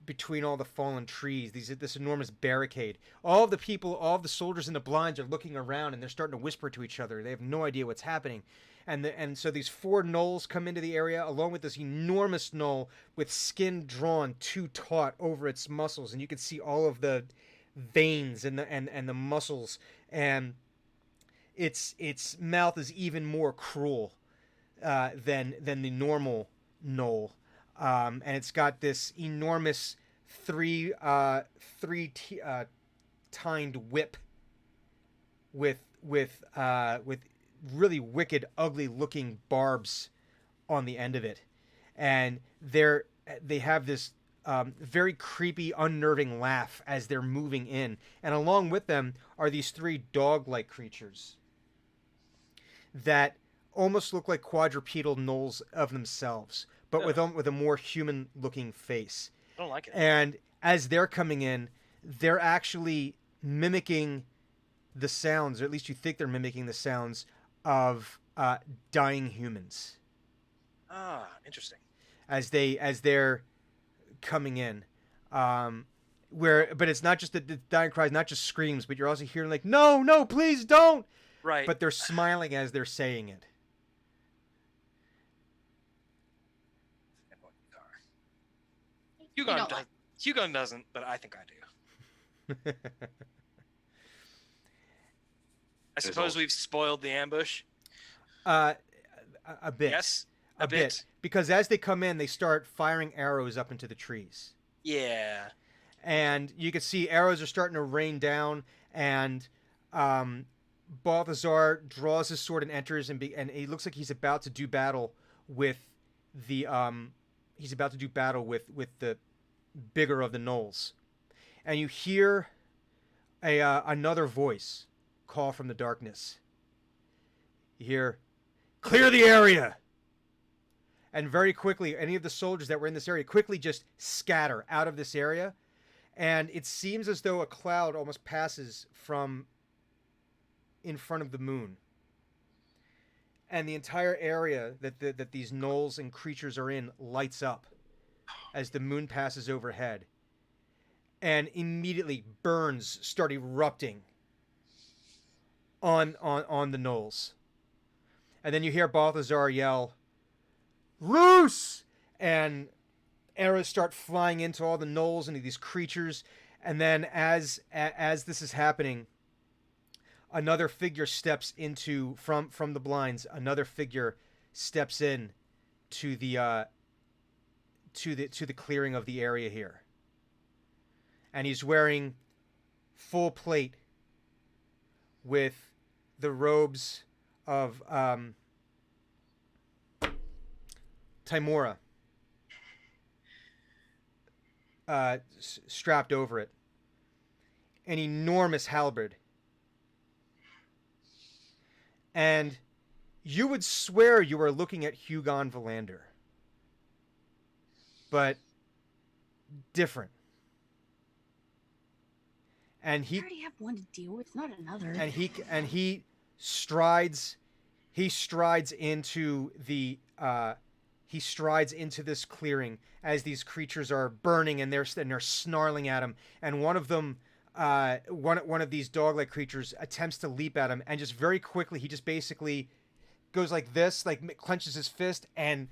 between all the fallen trees. This enormous barricade. All of the people, all of the soldiers in the blinds are looking around and they're starting to whisper to each other. They have no idea what's happening. And so these four gnolls come into the area along with this enormous gnoll with skin drawn too taut over its muscles, and you can see all of the veins and the muscles, and its mouth is even more cruel than the normal gnoll, and it's got this enormous tined whip with really wicked, ugly looking barbs on the end of it, and they have this very creepy, unnerving laugh as they're moving in, and along with them are these three dog-like creatures that almost look like quadrupedal gnolls of themselves, but with a more human-looking face. I don't like it. And as they're coming in, they're actually mimicking the sounds, or at least you think they're mimicking the sounds of dying humans Ah, interesting. as they're coming in. But it's not just the dying cries, not just screams, but you're also hearing like, no, no, please don't. Right. But they're smiling as they're saying it. know what? Hugon doesn't, but I think I do. I suppose we've spoiled the ambush. A bit. Yes, a bit. Because as they come in, they start firing arrows up into the trees. Yeah. And you can see arrows are starting to rain down, and Balthazar draws his sword and enters, and he looks like he's about to do battle with the bigger of the gnolls. And you hear another voice call from the darkness. You hear, "Clear the area!" And very quickly, any of the soldiers that were in this area quickly just scatter out of this area. And it seems as though a cloud almost passes from in front of the moon. And the entire area that these gnolls and creatures are in lights up as the moon passes overhead. And immediately burns start erupting on the gnolls. And then you hear Balthazar yell, "Roos!" And arrows start flying into all the gnolls, into these creatures. And then as this is happening, another figure steps into from the blinds. Another figure steps in to the clearing of the area here, and he's wearing full plate with the robes of Timora strapped over it, an enormous halberd. And you would swear you were looking at Hugon Valander, but different. And I already have one to deal with, not another. And he strides into this clearing as these creatures are burning, and they're snarling at him. And one of them, one of these dog-like creatures attempts to leap at him, and just very quickly he just basically goes like this, like clenches his fist and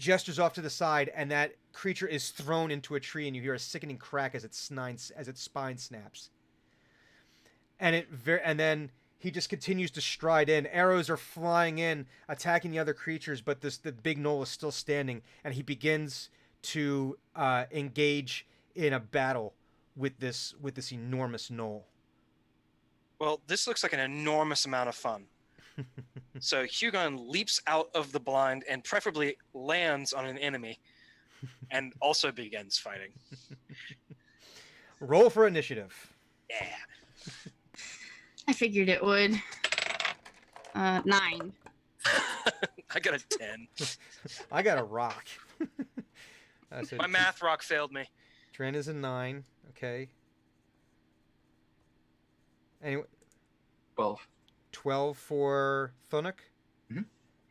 gestures off to the side, and that creature is thrown into a tree, and you hear a sickening crack as its spine snaps. And then he just continues to stride in. Arrows are flying in, attacking the other creatures, but the big gnoll is still standing, and he begins to engage in a battle with this enormous gnoll. Well, this looks like an enormous amount of fun. So Hugon leaps out of the blind and preferably lands on an enemy and also begins fighting. Roll for initiative. Yeah. I figured it would. 9. I got a 10. I got a rock. My math rock failed me. Tran is a 9. Okay. Anyway, 12. 12 for Thunuk. Mhm.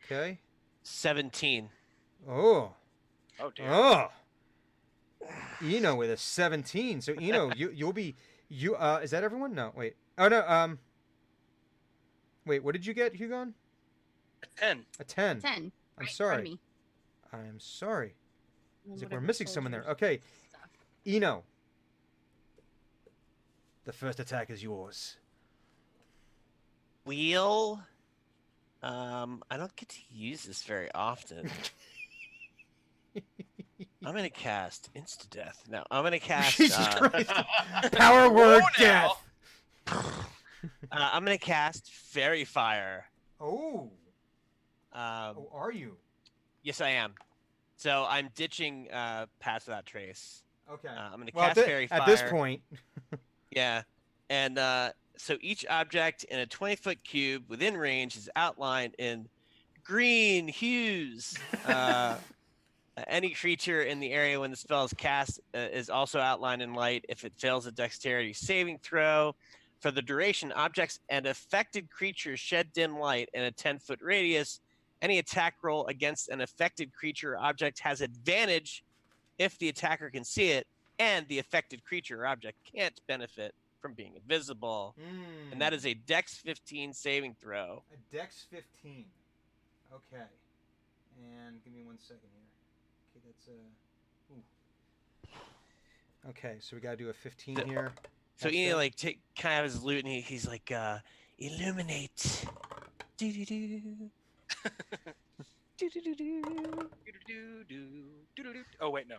Okay. 17. Oh. Oh dear. Oh. Eno with a 17. So Eno, you'll be is that everyone? No, wait. Oh no, wait, what did you get, Hugon? A 10. A 10. 10. I'm right in front of sorry. me. I'm sorry. It's like we're Whatever missing someone there. soldiers Okay. stuff. Eno. The first attack is yours. Wheel. I don't get to use this very often. I'm gonna cast Insta Death. No, I'm gonna cast. Jesus Christ. Power word Whoa, now. death. I'm gonna cast Fairy Fire. Oh. Um, Oh, are you? Yes, I am. So I'm ditching Pass Without Trace. Okay. I'm gonna Well, cast Fairy Fire. at this point, Yeah, and so each object in a 20-foot cube within range is outlined in green hues. Any creature in the area when the spell is cast is also outlined in light if it fails a dexterity saving throw. For the duration, objects and affected creatures shed dim light in a 10-foot radius. Any attack roll against an affected creature or object has advantage if the attacker can see it, and the affected creature or object can't benefit from being invisible. And that is a Dex 15 saving throw. a Dex 15. Okay. And give me 1 second here. Okay, that's ooh. Okay, so we gotta do a 15 So- here. So That's he it. like take kind of his loot and he's like illuminate. Do-do-do. Do-do-do-do. Oh wait, no.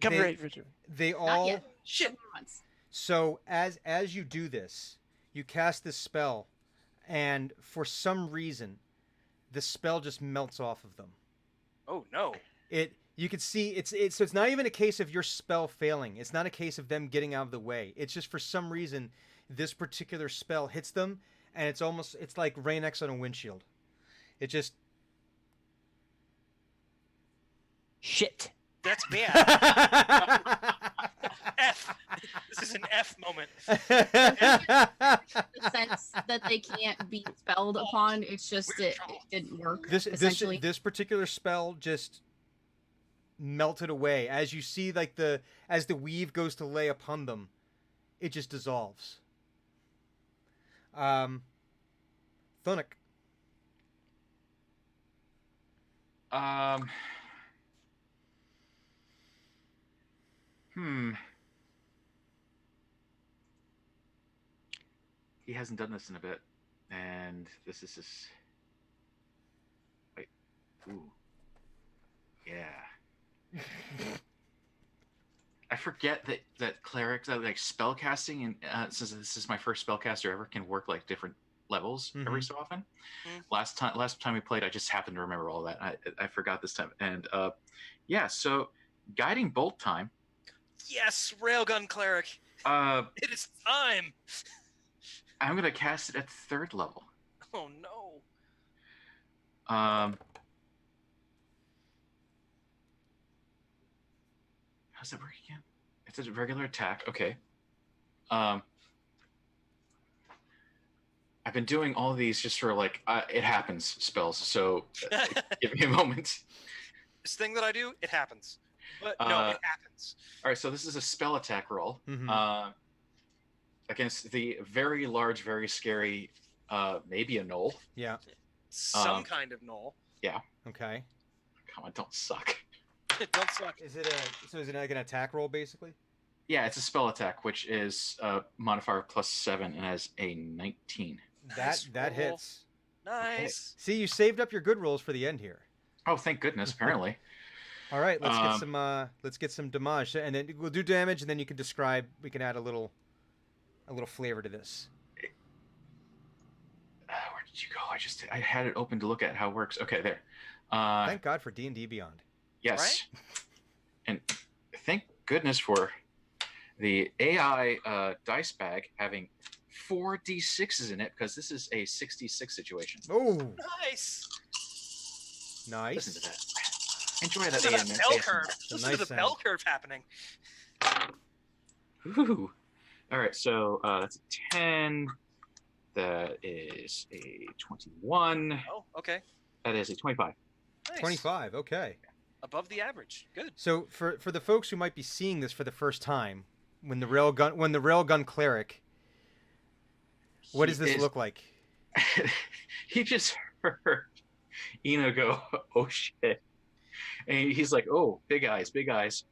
Come They- right, Richard. They Not all yet. Shit. Once. So as you do this, you cast this spell, and for some reason, the spell just melts off of them. Oh no. You can see so it's not even a case of your spell failing. It's not a case of them getting out of the way. It's just for some reason this particular spell hits them, and it's like Rain X on a windshield. It just Shit. That's bad. F. This is an F moment. The sense that they can't be spelled upon. It's just We're in it trouble. didn't work. this essentially. this particular spell just melted away as you see, like as the weave goes to lay upon them, it just dissolves. Thunic. He hasn't done this in a bit, and this is his. Wait. Ooh. Yeah. I forget that clerics, like spell casting, and since this is my first spellcaster ever, can work like different levels every so often. Mhm. Last time we played, I just happened to remember all that. I forgot this time, and yeah. So, guiding bolt time. Yes, railgun cleric. It is time. I'm gonna cast it at 3rd level. Oh no. How's it work again? It's a regular attack. Okay. I've been doing all of these just for like it happens spells. So give me a moment. This thing that I do, it happens. But no, it happens. All right. So this is a spell attack roll Mhm. against the very large, very scary, maybe a gnoll. Yeah. Some kind of null. Okay. Come on, don't suck. Don't suck. Is it like an attack roll basically? Yeah, it's a spell attack, which is modifier +7 and has a 19. Nice That roll. hits. Nice. See, you saved up your good rolls for the end here. Oh, thank goodness! Apparently. All right, let's get some damage, and then we'll do damage, and then you can describe. We can add a little flavor to this. Where did you go? I had it open to look at how it works. Okay, there. Thank God for D&D Beyond. Yes. And thank goodness for the AI dice bag having 4 d6s in it, because this is a 66 situation. Oh, Nice. nice. Listen to that. Enjoy that. Listen to that bell curve. It's a Listen nice to the sound. bell curve happening. Ooh. All right, so that's a 10. That is a 21. Oh, okay. That is a 25. Nice. 25. Okay. Above the average. Good. So for the folks who might be seeing this for the first time, when the railgun cleric, what does this look like? He just heard Eno go, "Oh shit," and he's like, "Oh, big eyes, big eyes."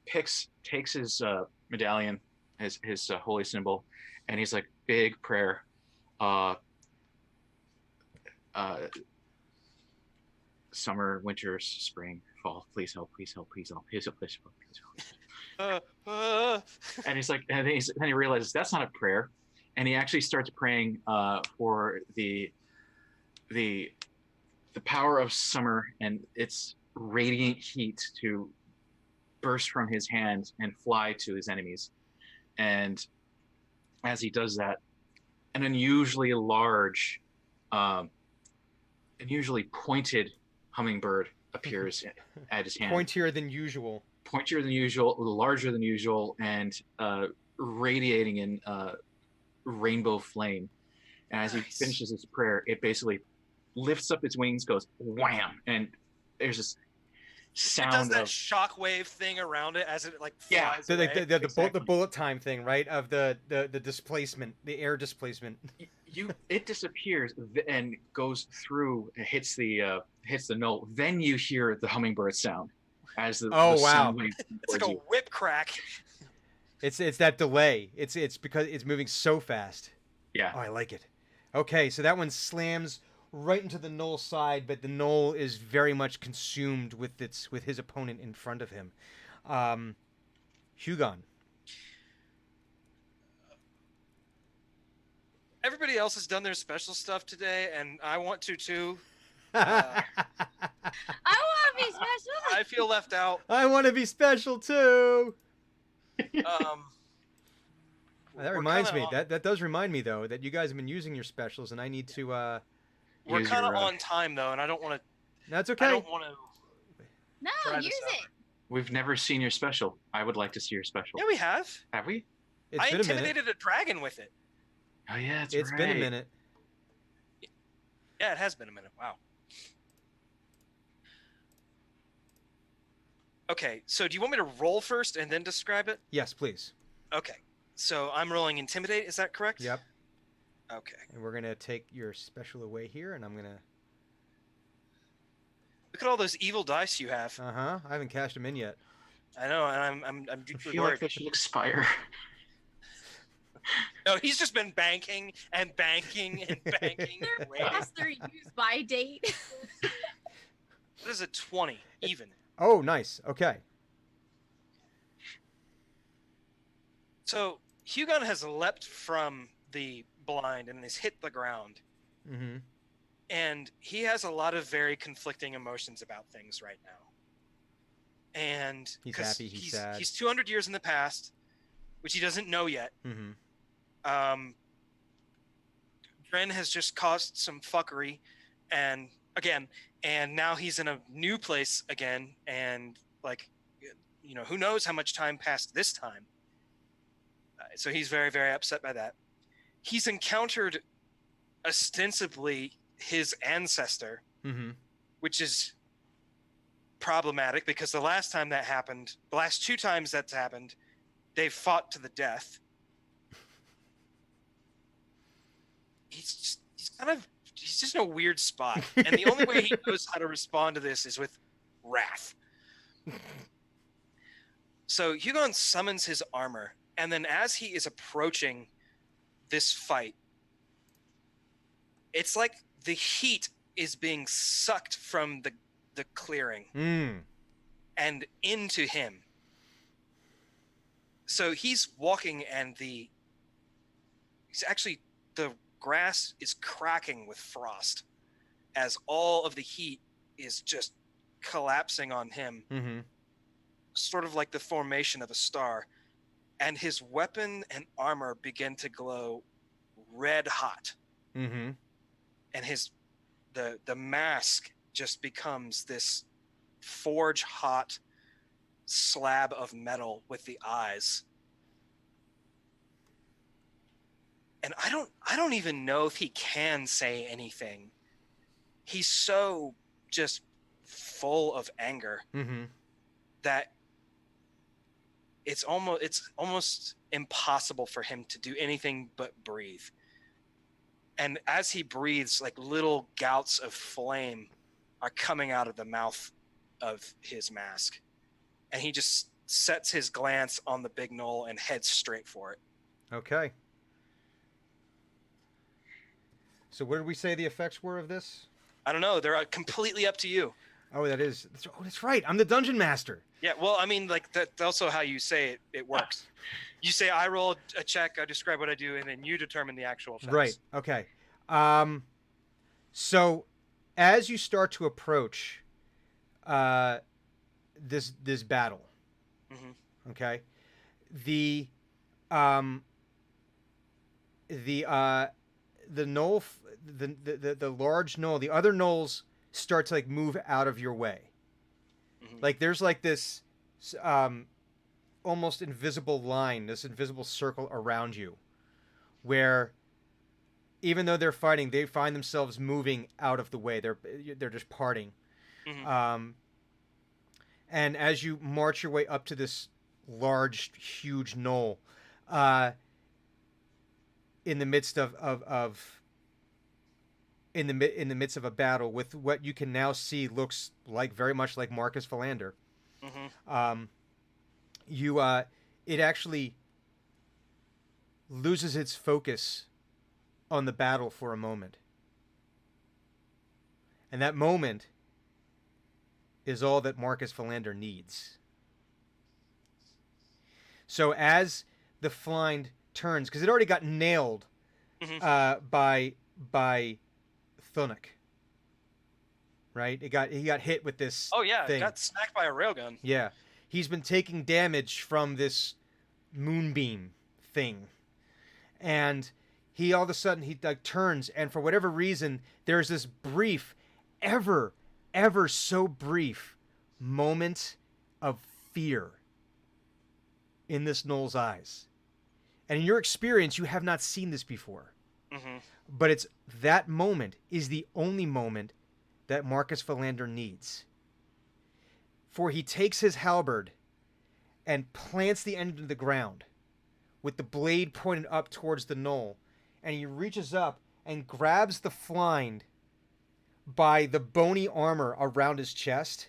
Takes his medallion, his holy symbol, and he's like, big prayer. Summer, winter, spring, fall. Please help! Please help! Please help! Please help! Please help! Please help! And he's like, and then he realizes that's not a prayer, and he actually starts praying for the power of summer and its radiant heat to burst from his hand and fly to his enemies. And as he does that, an unusually large, unusually pointed hummingbird appears at his hand. Pointier than usual, larger than usual, and radiating in rainbow flame. And as he finishes his prayer, it basically lifts up its wings, goes wham, and there's this sound It does that of shockwave thing around it as it like Yeah. flies the away. the bullet time thing, right? Of the displacement, the air displacement. it disappears and goes through, hits the note. Then you hear the hummingbird sound as the Oh, the wow. sound waves It's like towards a you. whip crack. It's that delay. It's because it's moving so fast. Yeah. Oh, I like it. Okay, so that one slams right into the knoll side, but the knoll is very much consumed with his opponent in front of him. Hugon. Everybody else has done their special stuff today, and I want to too. I want to be special. I feel left out. I want to be special too. That We're reminds me. kinda That does remind me though that you guys have been using your specials, and I need to. We're Use kind of your, on time though, and I don't want to. That's I okay. don't want to. No, Try use this out. it. We've never seen your special. I would like to see your special. Yeah, we have. Have we? It's I been a minute. intimidated a dragon with it. Oh yeah, It's been a minute. Yeah, it has been a minute. Wow. Okay, so do you want me to roll first and then describe it? Yes, please. Okay, so I'm rolling intimidate. Is that correct? Yep. Okay. And we're gonna take your special away here, and I'm gonna. Look at all those evil dice you have. I haven't cashed them in yet. I know, and I'm I deeply feel like worried. they should expire. No, he's just been banking and banking and banking. They're and waiting. past their use by date. What is a 20 even? Oh, nice. Okay. So Hugon has leapt from the blind and has hit the ground, Mm-hmm. and he has a lot of very conflicting emotions about things right now. And He's 'cause happy, he's sad. He's 200 years in the past, which he doesn't know yet. Mm-hmm. Dren has just caused some fuckery, and now he's in a new place again, and like, you know, who knows how much time passed this time. So he's very, very upset by that. He's encountered ostensibly his ancestor, Mm-hmm. which is problematic because the last two times that's happened, they've fought to the death. He's just in a weird spot, and the only way he knows how to respond to this is with wrath. So Hugon summons his armor, and then as he is approaching this fight, it's like the heat is being sucked from the clearing and into him. So he's walking, and the grass is cracking with frost as all of the heat is just collapsing on him, sort of like the formation of a star. And his weapon and armor begin to glow red hot. And the mask just becomes this forge hot slab of metal with the eyes. And I don't even know if he can say anything. He's so just full of anger that it's almost impossible for him to do anything but breathe. And as he breathes, like little gouts of flame are coming out of the mouth of his mask. And he just sets his glance on the big knoll and heads straight for it. Okay. So what did we say the effects were of this? I don't know. They're completely up to you. Oh, that's right. I'm the dungeon master. Yeah, well, I mean, like that's also how you say it works. You say I roll a check, I describe what I do, and then you determine the actual effects. Right. Okay. So as you start to approach this battle, okay, the knoll, the large knoll, the other knolls start to like move out of your way. Like there's like this almost invisible line, this invisible circle around you, where even though they're fighting, they find themselves moving out of the way. They're just parting. And as you march your way up to this large, huge knoll, in the midst of in the midst of a battle with what you can now see looks like very much like Marcus Philander, it actually loses its focus on the battle for a moment. And that moment is all that Marcus Philander needs. So as the Flind turns, because it already got nailed by Thunuk, right? He got hit with this. Oh yeah, thing. Got smacked by a railgun. Yeah, he's been taking damage from this moonbeam thing, and he all of a sudden he like turns, and for whatever reason, there's this brief, ever so brief moment of fear in this Knoll's eyes. And in your experience, you have not seen this before. But it's that moment is the only moment that Marcus Philander needs. For he takes his halberd and plants the end into the ground with the blade pointed up towards the knoll. And he reaches up and grabs the Flind by the bony armor around his chest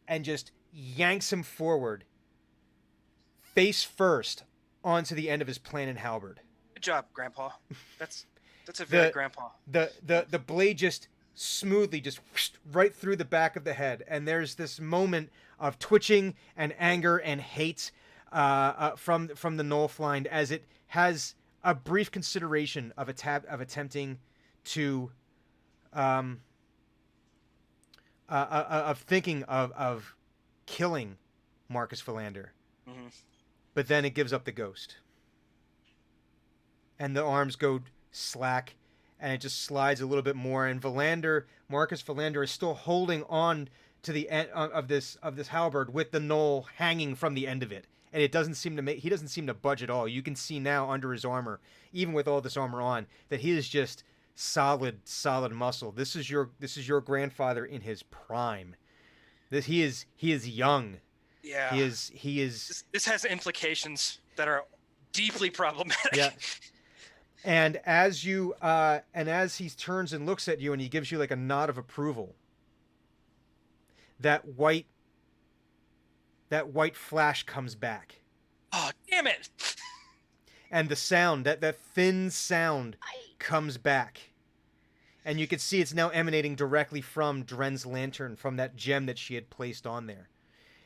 and just yanks him forward, face first, onto the end of his planted halberd. Good job, Grandpa. That's a very Grandpa. The blade just smoothly just whoosh, right through the back of the head, and there's this moment of twitching and anger and hate from the Knoll Flind as it has a brief consideration of attempting to of thinking of killing Marcus Philander. But then it gives up the ghost. And the arms go slack, and it just slides a little bit more. And Marcus Philander is still holding on to the end of this halberd with the knoll hanging from the end of it. And he doesn't seem to budge at all. You can see now under his armor, even with all this armor on, that he is just solid muscle. This is your grandfather in his prime. He is young. Yeah. He is. This has implications that are deeply problematic. Yeah. And as he turns and looks at you and he gives you like a nod of approval, that white flash comes back. Oh, damn it! And the sound, that thin sound I, comes back. And you can see it's now emanating directly from Dren's lantern, from that gem that she had placed on there.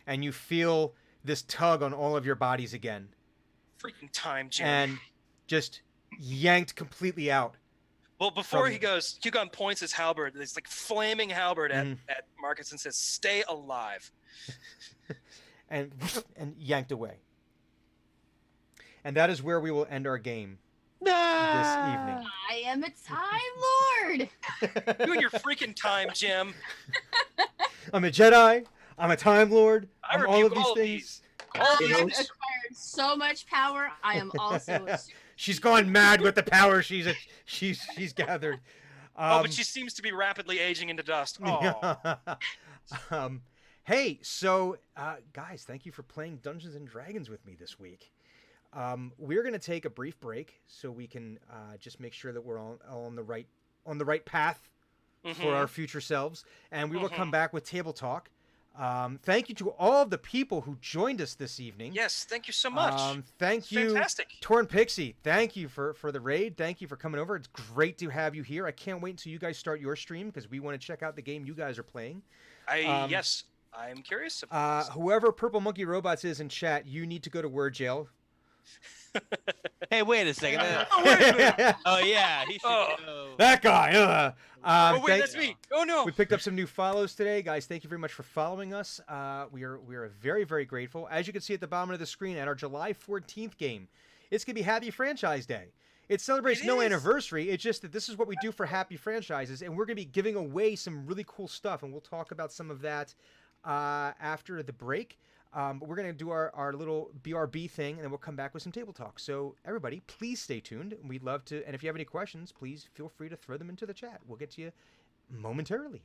And you feel this tug on all of your bodies again. Freaking time, Jim. And just yanked completely out. Well, before from- he goes, Hugon points his halberd, this like flaming halberd Mhm. at Marcus and says, "Stay alive." and yanked away. And that is where we will end our game this evening. I am a Time Lord. You and your freaking time, Jim. I'm a Jedi. I'm a Time Lord. I I'm all of rebuke these all of things. All I these have acquired so much power. I am also a super She's gone mad with the power she's gathered. Oh, but she seems to be rapidly aging into dust. Oh, Hey, so guys, thank you for playing Dungeons and Dragons with me this week. We're gonna take a brief break so we can just make sure that we're all on the right path for our future selves, and we will come back with table talk. Thank you to all of the people who joined us this evening. yes, thank you so much. Thank It's you, fantastic. Torn Pixie. Thank you for the raid. Thank you for coming over. It's great to have you here. I can't wait until you guys start your stream because we want to check out the game you guys are playing. Yes, I'm curious about this. Whoever Purple Monkey Robots is in chat, you need to go to word jail. Hey, wait a second. Oh, wait a minute. Oh yeah, he should Oh. go. That guy. Oh, wait, thank- that's me. Oh, no. We picked up some new follows today, guys. Thank you very much for following us. We are very, very grateful. As you can see at the bottom of the screen, at our July 14th game, it's gonna be Happy Franchise Day. It celebrates It no is. anniversary. It's just that this is what we do for happy franchises, and we're gonna be giving away some really cool stuff, and we'll talk about some of that after the break. But we're going to do our little BRB thing, and then we'll come back with some table talk. So, everybody, please stay tuned. We'd love to. And if you have any questions, please feel free to throw them into the chat. We'll get to you momentarily.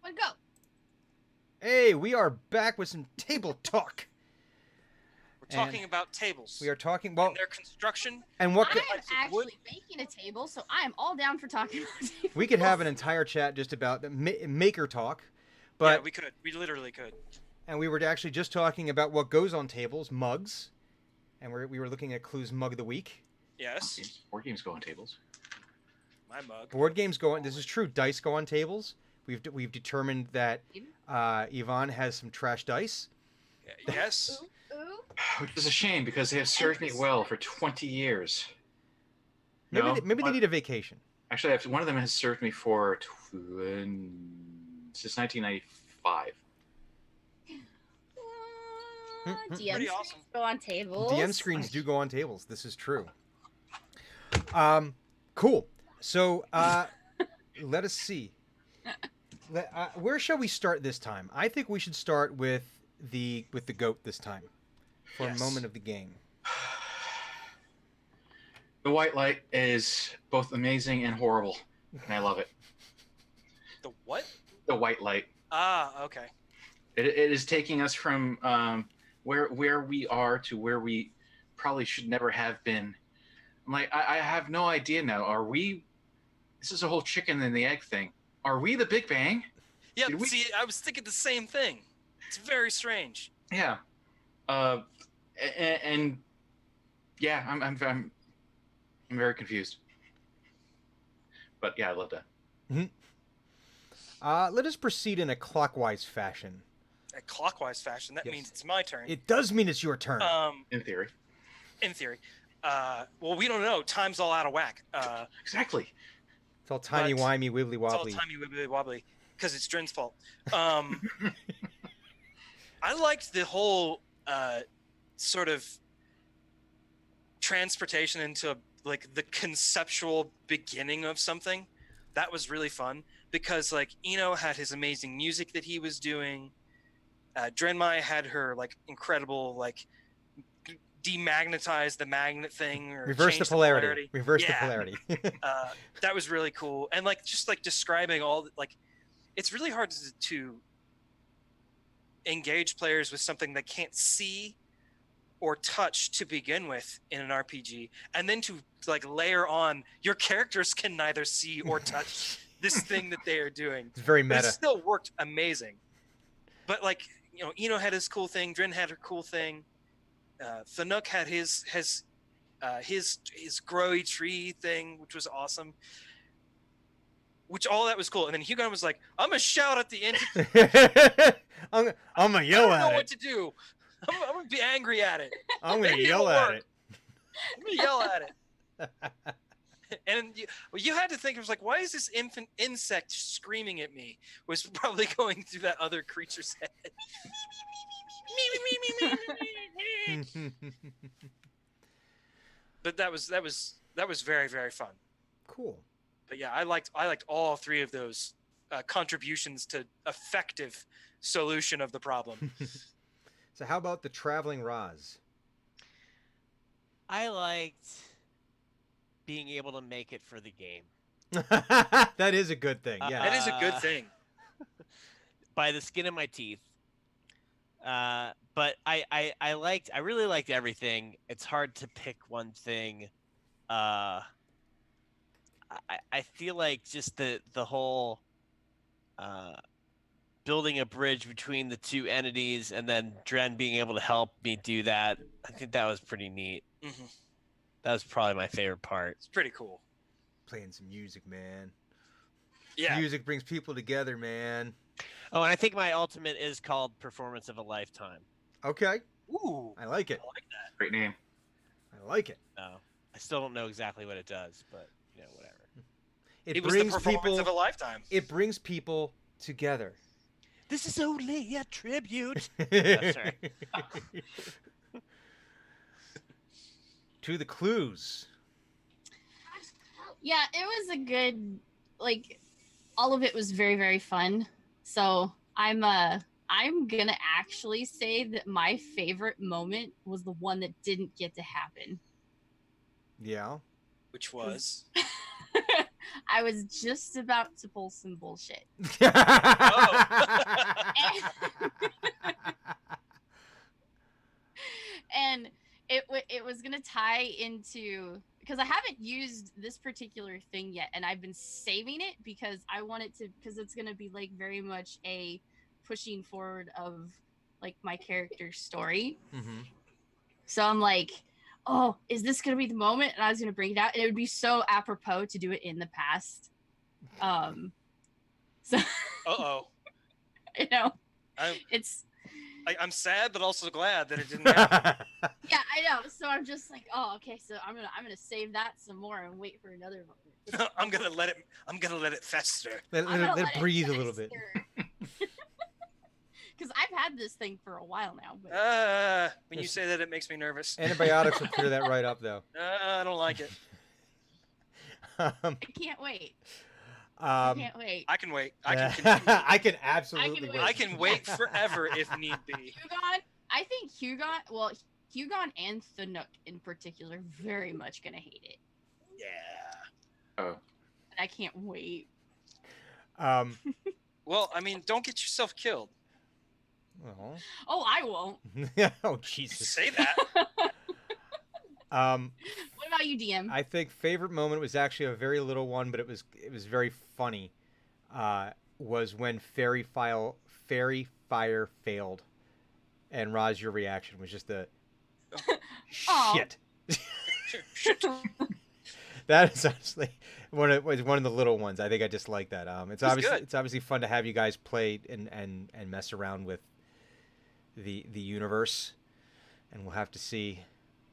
One go. Hey, we are back with some table talk. We're talking about tables. We are talking, well, and their construction. and what I could, am actually making a table, so I am all down for talking about tables. we could have an entire chat just about the maker talk. But we could. We literally could. and we were actually just talking about what goes on tables, mugs, and we were looking at Clue's mug of the week. Yes. Board games go on tables. My mug. Board games go on. This is true. Dice go on tables. We've determined that Yvonne has some trash dice. Yes. Ooh. Which is a shame because they have served me well for 20 years. Maybe No, maybe they need a vacation. Actually, one of them has served me for since 1995. DM Pretty screens awesome. go on tables. DM screens do go on tables. This is true. Cool. So let us see. Where shall we start this time? I think we should start with the goat this time for Yes. a moment of the game. The white light is both amazing and horrible, and I love it. The what? The white light. Ah, okay. It is taking us from where we are to where we probably should never have been. I'm like, I have no idea now. Are we? This is a whole chicken and the egg thing. Are we the Big Bang? Yeah. Did we- See, I was thinking the same thing. It's very strange. Yeah. And yeah, I'm very confused. But yeah, I love that. Let us proceed in a clockwise fashion. A clockwise fashion. That Yes. means it's my turn. It does mean it's your turn. In theory. In theory. Well, we don't know. Time's all out of whack. Exactly. It's all timey but wimey, wibbly It's all wobbly. timey wibbly wobbly because it's Drin's fault. I liked the whole sort of transportation into like the conceptual beginning of something. That was really fun because like Eno had his amazing music that he was doing. Drenmai had her like incredible like demagnetize the magnet thing or Reverse change the polarity. Reverse the Yeah. polarity. That was really cool, and like just like describing all like it's really hard to engage players with something they can't see or touch to begin with in an RPG, and then to like layer on your characters can neither see or touch this thing that they are doing. It's very But it meta. still worked amazing. But like Eno had his cool thing, Drin had her cool thing, Thanuk had his growy tree thing, which was awesome. Which all that was cool, and then Hugon was like, "I'm gonna shout at the end. I'm gonna I yell don't know at what it. to do. I'm gonna be angry at it. I'm gonna Maybe yell it'll at work. it. I'm gonna yell at it." And you had to think, it was like, why is this infant insect screaming at me? Was probably going through that other creature's head. But that was very, very fun. Cool. But yeah, I liked all three of those contributions to effective solution of the problem. So how about the traveling Roz? I liked being able to make it for the game. That is a good thing. Yeah. That is a good thing. By the skin of my teeth. But I really liked everything. It's hard to pick one thing. I feel like just the whole building a bridge between the two entities and then Dren being able to help me do that. I think that was pretty neat. Mm-hmm. That was probably my favorite part. It's pretty cool. Playing some music, man. Yeah. Music brings people together, man. Oh, and I think my ultimate is called Performance of a Lifetime. Okay. Ooh. I like it. I like that. Great name. I like it. No, I still don't know exactly what it does, but whatever. It It was the brings performance people of a lifetime. it brings people together. This is only a tribute. sorry. To the clues. Yeah, it was a good, like, all of it was very, very fun. So I'm gonna actually say that my favorite moment was the one that didn't get to happen. Yeah. Which was I was just about to pull some bullshit. And it was gonna tie into, because I haven't used this particular thing yet, and I've been saving it because I want it to, because it's gonna be like very much a pushing forward of like my character's story. Mm-hmm. So I'm like, oh, is this gonna be the moment? And I was gonna bring it out, and it would be so apropos to do it in the past. So Uh-oh. you know, I'm, it's I'm sad, but also glad that it didn't happen. yeah, I know. So I'm just like, oh, okay. So I'm gonna save that some more and wait for another moment. I'm gonna let it fester. Let it breathe a little bit. Because I've had this thing for a while now. But When you say that, it makes me nervous. Antibiotics will clear that right up, though. I don't like it. I can't wait. I can't wait. I can wait. I can continue. I can absolutely wait. I can wait forever if need be. Hugon, I think Hugon and Thanook in particular, very much gonna hate it. Yeah. Oh. And I can't wait. Well, I mean, don't get yourself killed. Well. Oh, I won't. Oh, Jesus. Say that. What about you, DM? I think favorite moment was actually a very little one, but it was very funny. Was when Fairy Fire failed, and Roz, your reaction was just a shit. That is honestly one of the little ones. I think I just like that. It's obviously fun to have you guys play and mess around with the universe, and we'll have to see.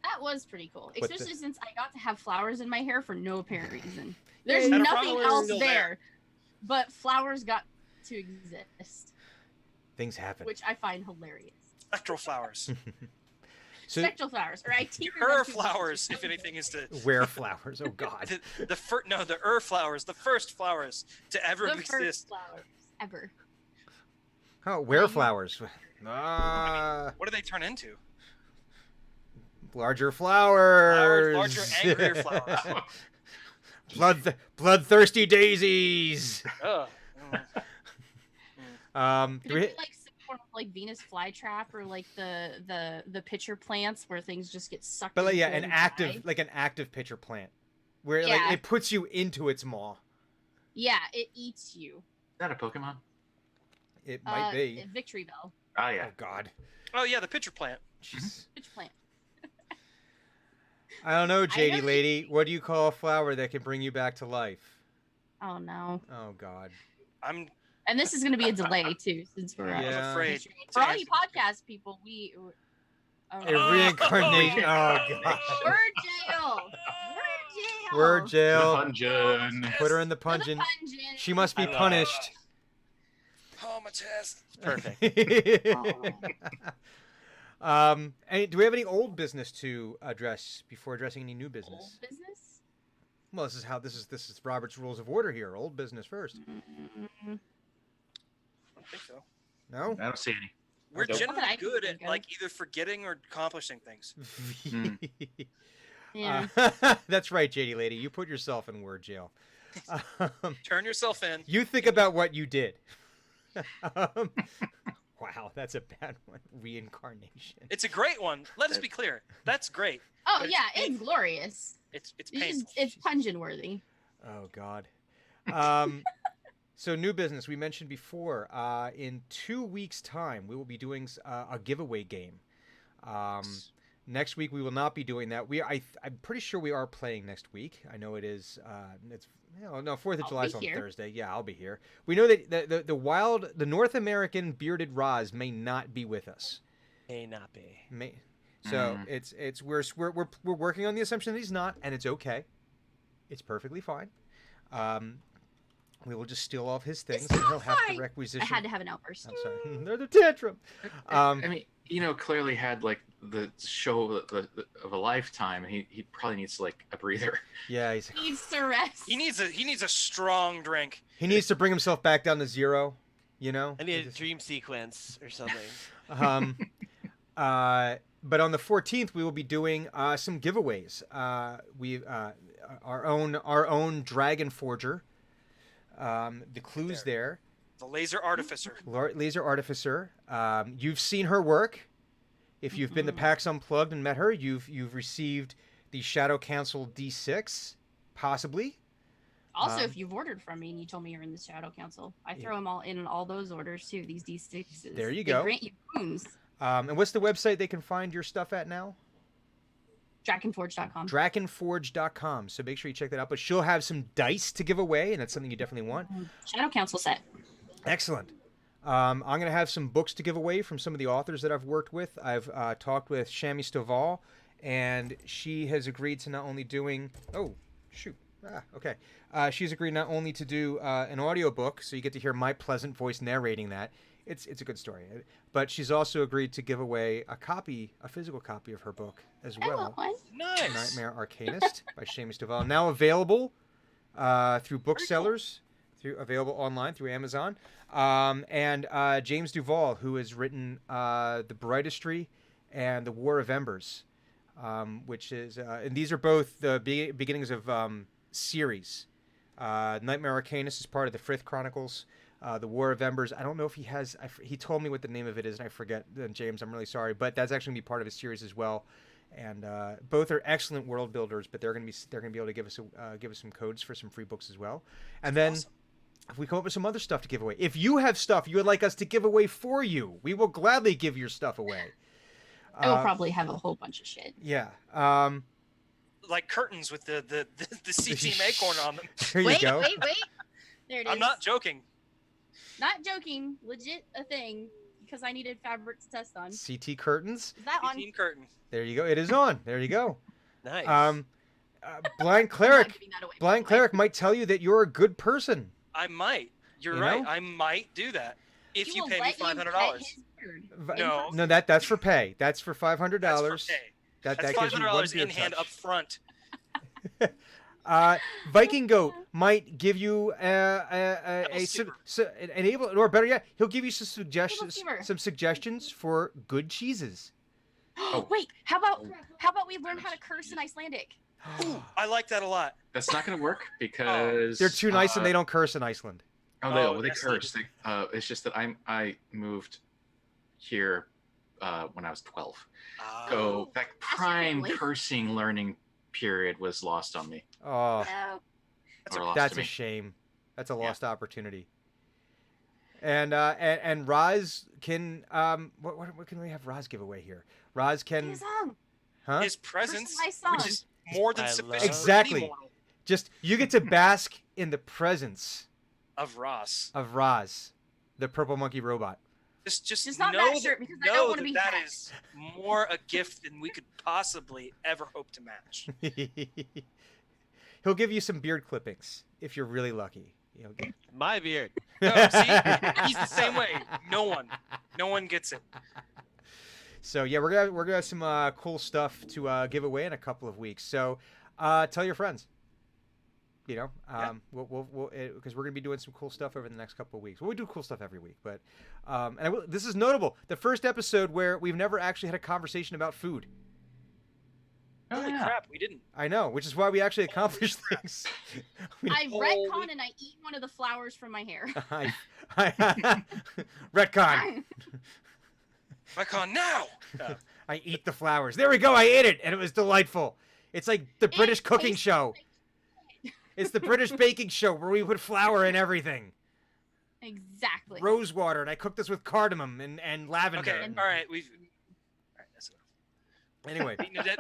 That was pretty cool, What especially since I got to have flowers in my hair for no apparent reason. Yeah, There's and nothing flowers else still there, but flowers got to exist, Things happen. which I find hilarious. Spectral flowers. So Spectral flowers, or I tinker Her them to flowers, flowers. if anything, is to where flowers? Oh God. the flowers, the first flowers to ever The exist. first flowers ever. Oh, where flowers? Ah, What do they turn into? larger flowers. Larger, angrier flowers. Bloodthirsty daisies. Ugh. Could Do we it hit, be like some form of like Venus flytrap or like the pitcher plants where things just get sucked? but like, yeah, into an and active die? like an active pitcher plant, where Yeah. like it puts you into its maw. Yeah, it eats you. Is that a Pokemon? It might be. Victory Bell, Oh yeah. Oh God. Oh yeah, the pitcher plant. Jeez. pitcher plant. I don't know, JD know lady. What do you call a flower that can bring you back to life? Oh no. Oh God. I'm And this is going to be a delay too, since we're Yeah. I'm afraid. for all you podcast people. A reincarnation. Oh God. We're jail. We're jail. We're jail. Punjun. Put her in the For the pungent. pungent. She must be I love punished. Oh, my chest. Perfect. Do we have any old business to address before addressing any new Old business? business. Well, this is Robert's Rules of Order here. Old business first. Mm, I don't think so. No. I don't see any. We're Nope. generally Not that I can good think at of. like either forgetting or accomplishing things. Yeah. That's right, JD lady. You put yourself in word jail. Turn yourself in. You think about what you did. Wow, that's a bad one. Reincarnation. It's a great one. Let us be clear. That's great. Oh but it's yeah, it's painful. glorious. It's It's painful. just, it's pungent worthy. Oh God. So new business. We mentioned before. In 2 weeks' time, we will be doing a giveaway game. Next week we will not be doing that. I'm pretty sure we are playing next week. I know it is. It's no 4th of I'll July be is on here. Thursday. Yeah, I'll be here. We know that the North American bearded Roz may not be with us. May not be. So we're working on the assumption that he's not, and it's okay. It's perfectly fine. We will just steal all of his things, It's and he'll not have to fine. requisition. I had to have an outburst. I'm sorry. They're the tantrum. I mean, clearly had like the show of a lifetime. He probably needs like a breather. Yeah, He needs to rest. He needs a strong drink. he needs to bring himself back down to zero. You know. I need a dream sequence or something. But on the 14th, we will be doing some giveaways. Our own Dragon Forger. The clues there. The laser artificer. Laser Artificer. You've seen her work. If you've been to PAX Unplugged and met her, you've received the Shadow Council D6, possibly. Also, if you've ordered from me and you told me you're in the Shadow Council, I throw them all in all those orders too. These D6s. There you They go. grant you boons. And what's the website they can find your stuff at now? Drakenforge.com. Drakenforge.com. So make sure you check that out. But she'll have some dice to give away, and that's something you definitely want. Shadow Council set. Excellent. I'm going to have some books to give away from some of the authors that I've worked with. I've talked with Shami Stovall, and she has agreed to not only doing... Oh, shoot. Okay. She's agreed not only to do an audiobook, so you get to hear my pleasant voice narrating that. It's a good story. But she's also agreed to give away a physical copy of her book as I well. want one. Nice. Nightmare Arcanist by Shami Stovall. Now available through booksellers, available online through Amazon. And James Duval, who has written The Brightestry and The War of Embers, which is, and these are both the beginnings of series. Nightmare Arcanist is part of the Frith Chronicles. The War of Embers, I don't know if he has, he told me what the name of it is, and I forget, James, I'm really sorry, but that's actually going to be part of a series as well. And both are excellent world builders, but they're going to be able to give us some codes for some free books as well. And then if we come up with some other stuff to give away, if you have stuff you would like us to give away for you, we will gladly give your stuff away. I will probably have a whole bunch of shit. Yeah. Like curtains with the CT Acorn on them. There you go. Wait. There it is. I'm not joking. Not joking. Legit a thing. Because I needed fabric to test on. CT curtains. Is that on? CT curtain. There you go. It is on. There you go. Nice. Blind Cleric. giving that away, Blind by the way. Cleric might tell you that you're a good person. I might. You're You right. know? I might do that if He you will pay me let you $500. pet his bird. No. No, that's for pay. That's for $500. That's for pay. That That's gives you one $500 beer in hand touch. up front. Viking Goat might give you an able, or better yet, he'll give you some suggestions for good cheeses. Wait, how about we learn how to curse in Icelandic? Ooh, I like that a lot. That's not going to work because They're too nice and they don't curse in Iceland. They that's curse. It's just that I moved here when I was 12, so that prime family. cursing learning period was lost on me. Oh, that's to a me. shame. That's a lost opportunity. And Roz can what can we have Roz give away here? Roz can His song. huh? His presence, Personalized song. which is more than I sufficient love- for Exactly. any mortal Just you get to bask in the presence of Ross. of Roz, the purple monkey robot. Just not know that shirt, because I know don't wanna be that hacked. is more a gift than we could possibly ever hope to match. He'll give you some beard clippings if you're really lucky. My beard. No, see, he's the same way. No one gets it. So yeah, we're gonna have some cool stuff to give away in a couple of weeks. So tell your friends. You know, we'll because we're gonna be doing some cool stuff over the next couple of weeks. Well, we do cool stuff every week, but this is notable. The first episode where we've never actually had a conversation about food. Holy crap, we didn't. I know, which is why we actually accomplish things. I retcon and I eat one of the flowers from my hair. Retcon. Icon now. I eat the flowers. There we go. I ate it, and it was delightful. It's like the British cooking tastes show. It's the British baking show where we put flour in everything. Exactly. Rose water, and I cooked this with cardamom and lavender. Okay, all right, that's enough. Anyway.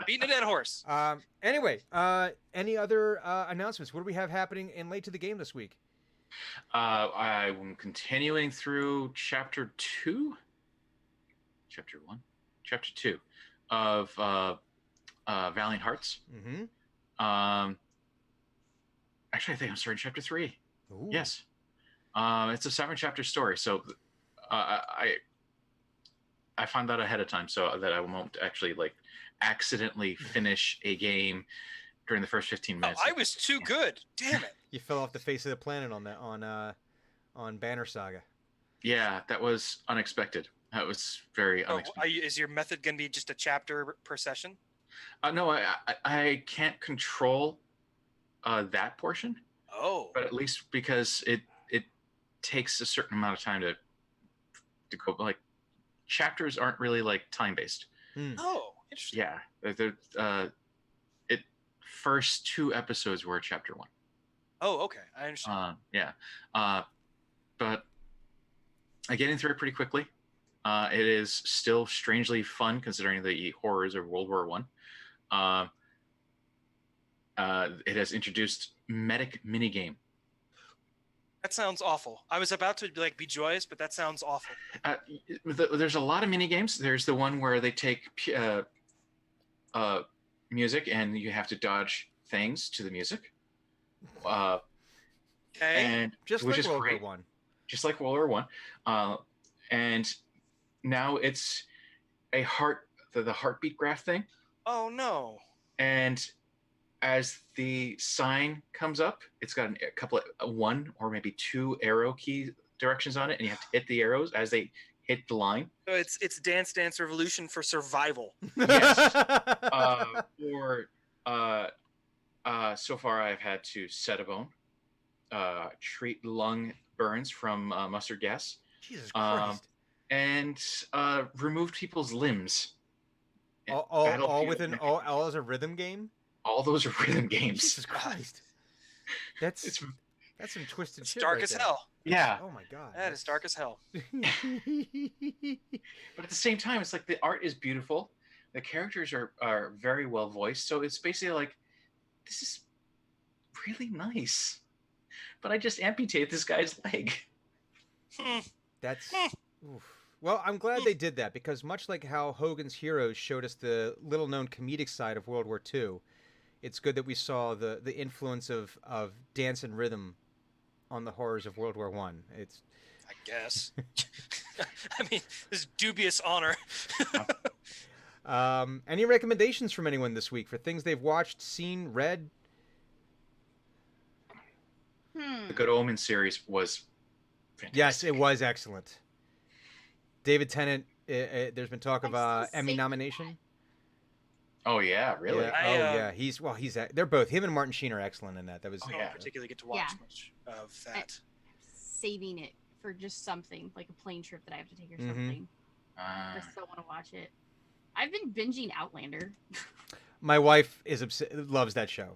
Beating a dead horse. Anyway, any other announcements? What do we have happening in Late to the Game this week? I'm continuing through chapter 2 of Valiant Hearts. Mm-hmm. Actually, I think I'm starting chapter 3. Ooh. Yes. It's a 7-chapter story, so I find that ahead of time so that I won't actually accidentally finish a game during the first 15 minutes. I was too good. Damn it. You fell off the face of the planet on Banner Saga. Yeah, that was unexpected. That was very unexpected. Is your method going to be just a chapter per session? No, I can't control that portion. Oh. But at least because it takes a certain amount of time to go. Chapters aren't really time based. Oh, interesting. Yeah, first 2 episodes were chapter 1. Oh, okay. I understand. Yeah. But I get through it pretty quickly. It is still strangely fun considering the horrors of World War One. It has introduced medic minigame. That sounds awful. I was about to be joyous, but that sounds awful. There's a lot of mini games. There's the one where they take music and you have to dodge things to the music. Okay. And Just which like is World great. War One. Just like World War One. And now it's the heartbeat graph thing. Oh no. And as the sign comes up, it's got a couple of one or maybe two arrow key directions on it, and you have to hit the arrows as they hit the line. So it's Dance Dance Revolution for survival. Yes. So far I've had to set a bone, treat lung burns from mustard gas, Jesus Christ. and removed people's limbs. All as a rhythm game? All those are rhythm games. Jesus Christ. That's some twisted It's shit. dark right as there. hell. Yeah. Oh my god. That is dark as hell. But at the same time, it's like the art is beautiful. The characters are very well voiced. So it's basically like, this is really nice. But I just amputate this guy's leg. That's oof. Well, I'm glad they did that because much like how Hogan's Heroes showed us the little-known comedic side of World War II, it's good that we saw the influence of dance and rhythm on the horrors of World War One. It's, I guess. I mean, this dubious honor. Any recommendations from anyone this week for things they've watched, seen, read? The Good Omens series was fantastic. Yes, it was excellent. David Tennant, there's been talk of Emmy nomination. Oh yeah, really? Yeah. They're both, him and Martin Sheen are excellent in that. That was I don't particularly get to watch much of that. Saving it for just something like a plane trip that I have to take or something. I still want to watch it. I've been binging Outlander. My wife loves that show.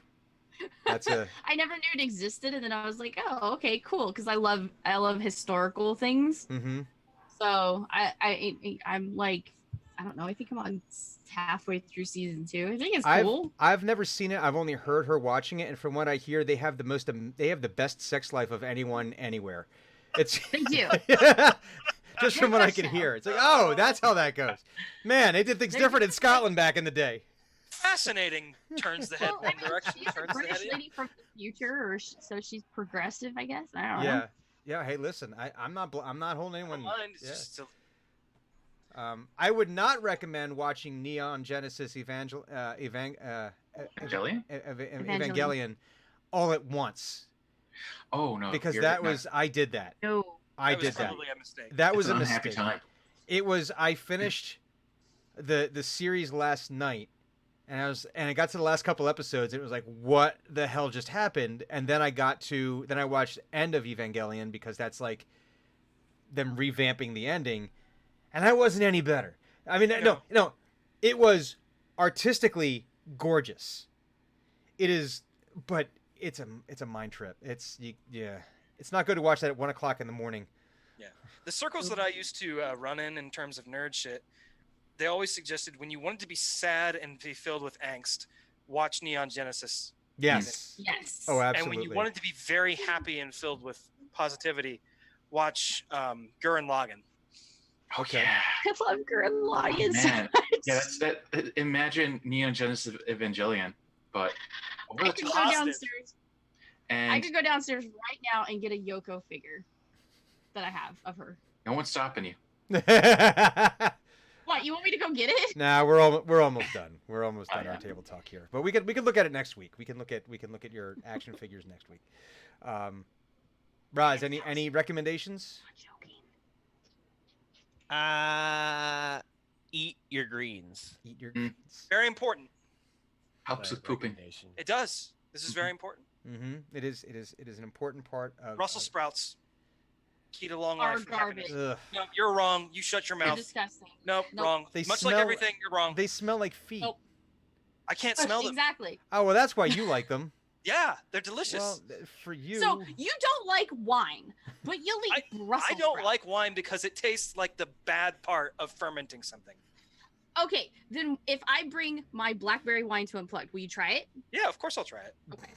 That's I never knew it existed, and then I was like, oh, okay, cool, because I love historical things. Mm-hmm. So I'm like, I don't know. I think I'm on halfway through season 2. I think it's cool. I've never seen it. I've only heard her watching it, and from what I hear, they have the best sex life of anyone anywhere. They do. Just from what I can hear, it's like, oh, that's how that goes. Man, they did things different in Scotland back in the day. Fascinating. Turns the head one direction. She's a Turns the British head lady from the future, so she's progressive, I guess. I don't know. Yeah. Hey, listen, I'm not holding anyone. Mind. It's just I would not recommend watching Neon Genesis Evangelion all at once. Oh no! Because I did that. No, I did that. Probably a mistake. That was It's a an unhappy mistake. time. It was. I finished the series last night, and I got to the last couple episodes. And it was like, what the hell just happened? And then I watched End of Evangelion because that's like them revamping the ending, and that wasn't any better. I mean, no, it was artistically gorgeous. It is, but it's a mind trip. It's not good to watch that at 1:00 in the morning. Yeah, the circles that I used to run in terms of nerd shit, they always suggested when you wanted to be sad and be filled with angst, watch Neon Genesis. Yes. Yes. Oh, absolutely. And when you wanted to be very happy and filled with positivity, watch Gurren Lagann. Okay. I love Gurren Lagann so Man, much. yeah, imagine Neon Genesis Evangelion, but over I the could go top. downstairs. And I could go downstairs right now and get a Yoko figure that I have of her. no one's stopping you. What, you want me to go get it? Nah, we're almost done. We're almost done our table talk here. But we could look at it next week. We can look at your action figures next week. Roz, any recommendations? Eat your greens. Eat your Very important. Helps with pooping. Recommendation. It does. This is very important. Mm-hmm. It is an important part of Brussels sprouts. Key to long Are life. and garbage. happiness. Ugh. No, you're wrong. You shut your They're mouth. disgusting. Nope, Nope. wrong. They Much smell- like everything, you're wrong. They smell like feet. Nope. I can't smell them. Exactly. Oh well, that's why you like them. Yeah, they're delicious. Well, for you. So you don't like wine, but you'll eat Brussels I don't sprouts. like wine because it tastes like the bad part of fermenting something. Okay, then if I bring my blackberry wine to Unplugged, will you try it? Yeah, of course I'll try it. Okay.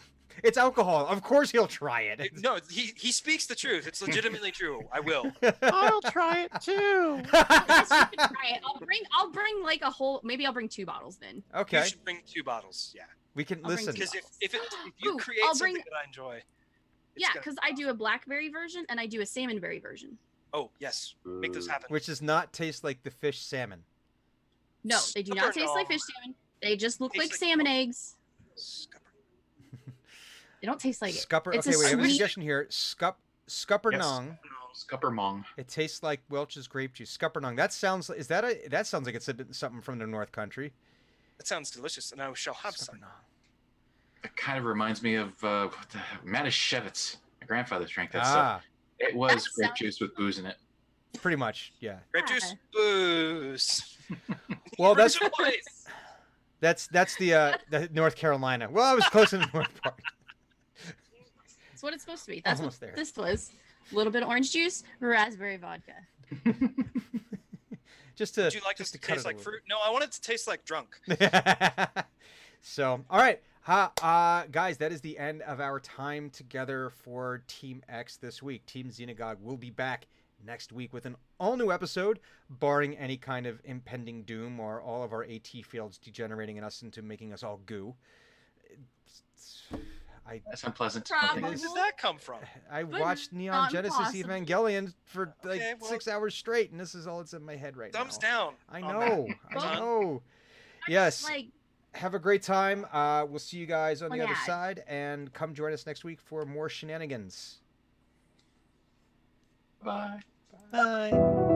It's alcohol. Of course he'll try it. No, he speaks the truth. It's legitimately true. I will. I'll try it too. Yes, you can try it. I'll bring like a whole. Maybe I'll bring 2 bottles then. Okay. You should bring 2 bottles. Yeah. We can I'll bring listen. two. Because if you Ooh, create I'll something bring- that I enjoy. it's Yeah, gonna- because I do a blackberry version and I do a salmonberry version. Oh yes, make those happen. Which does not taste like the fish salmon. No, they do not taste like fish salmon. They just look like salmon eggs. They don't taste like it. Scupper. It's Okay, a wait. I have a sweet- suggestion here. Scuppernong. Scuppermong. It tastes like Welch's grape juice. Scuppernong. That sounds. Is that a? That sounds like it's something from the North Country. That sounds delicious, and I shall have some. Scuppernong. It kind of reminds me of Manischewitz. My grandfather drank that stuff. Ah, It was That grape sounds- juice with booze in it. pretty much. Yeah. Grape juice, booze. Well, that's Original place. that's the North Carolina. Well, I was close to the north part. That's what it's supposed to be. That's Almost what there. this was. A little bit of orange juice, raspberry vodka. Just to Would you like just it to cut taste it a like little fruit? No, I want it to taste like drunk. So, all right. Guys, that is the end of our time together for Team X this week. Team Xenagog will be back next week with an all-new episode, barring any kind of impending doom or all of our AT fields degenerating us into making us all goo. That's unpleasant. Probably. Where did that come from? I But watched Neon not Genesis impossible. Evangelion for like Okay, well- 6 hours straight, and this is all that's in my head right Thumbs now. down. I on know. that. I know. Yes. Like, Have a great time. We'll see you guys on the other Yeah. side, and come join us next week for more shenanigans. Bye. Bye.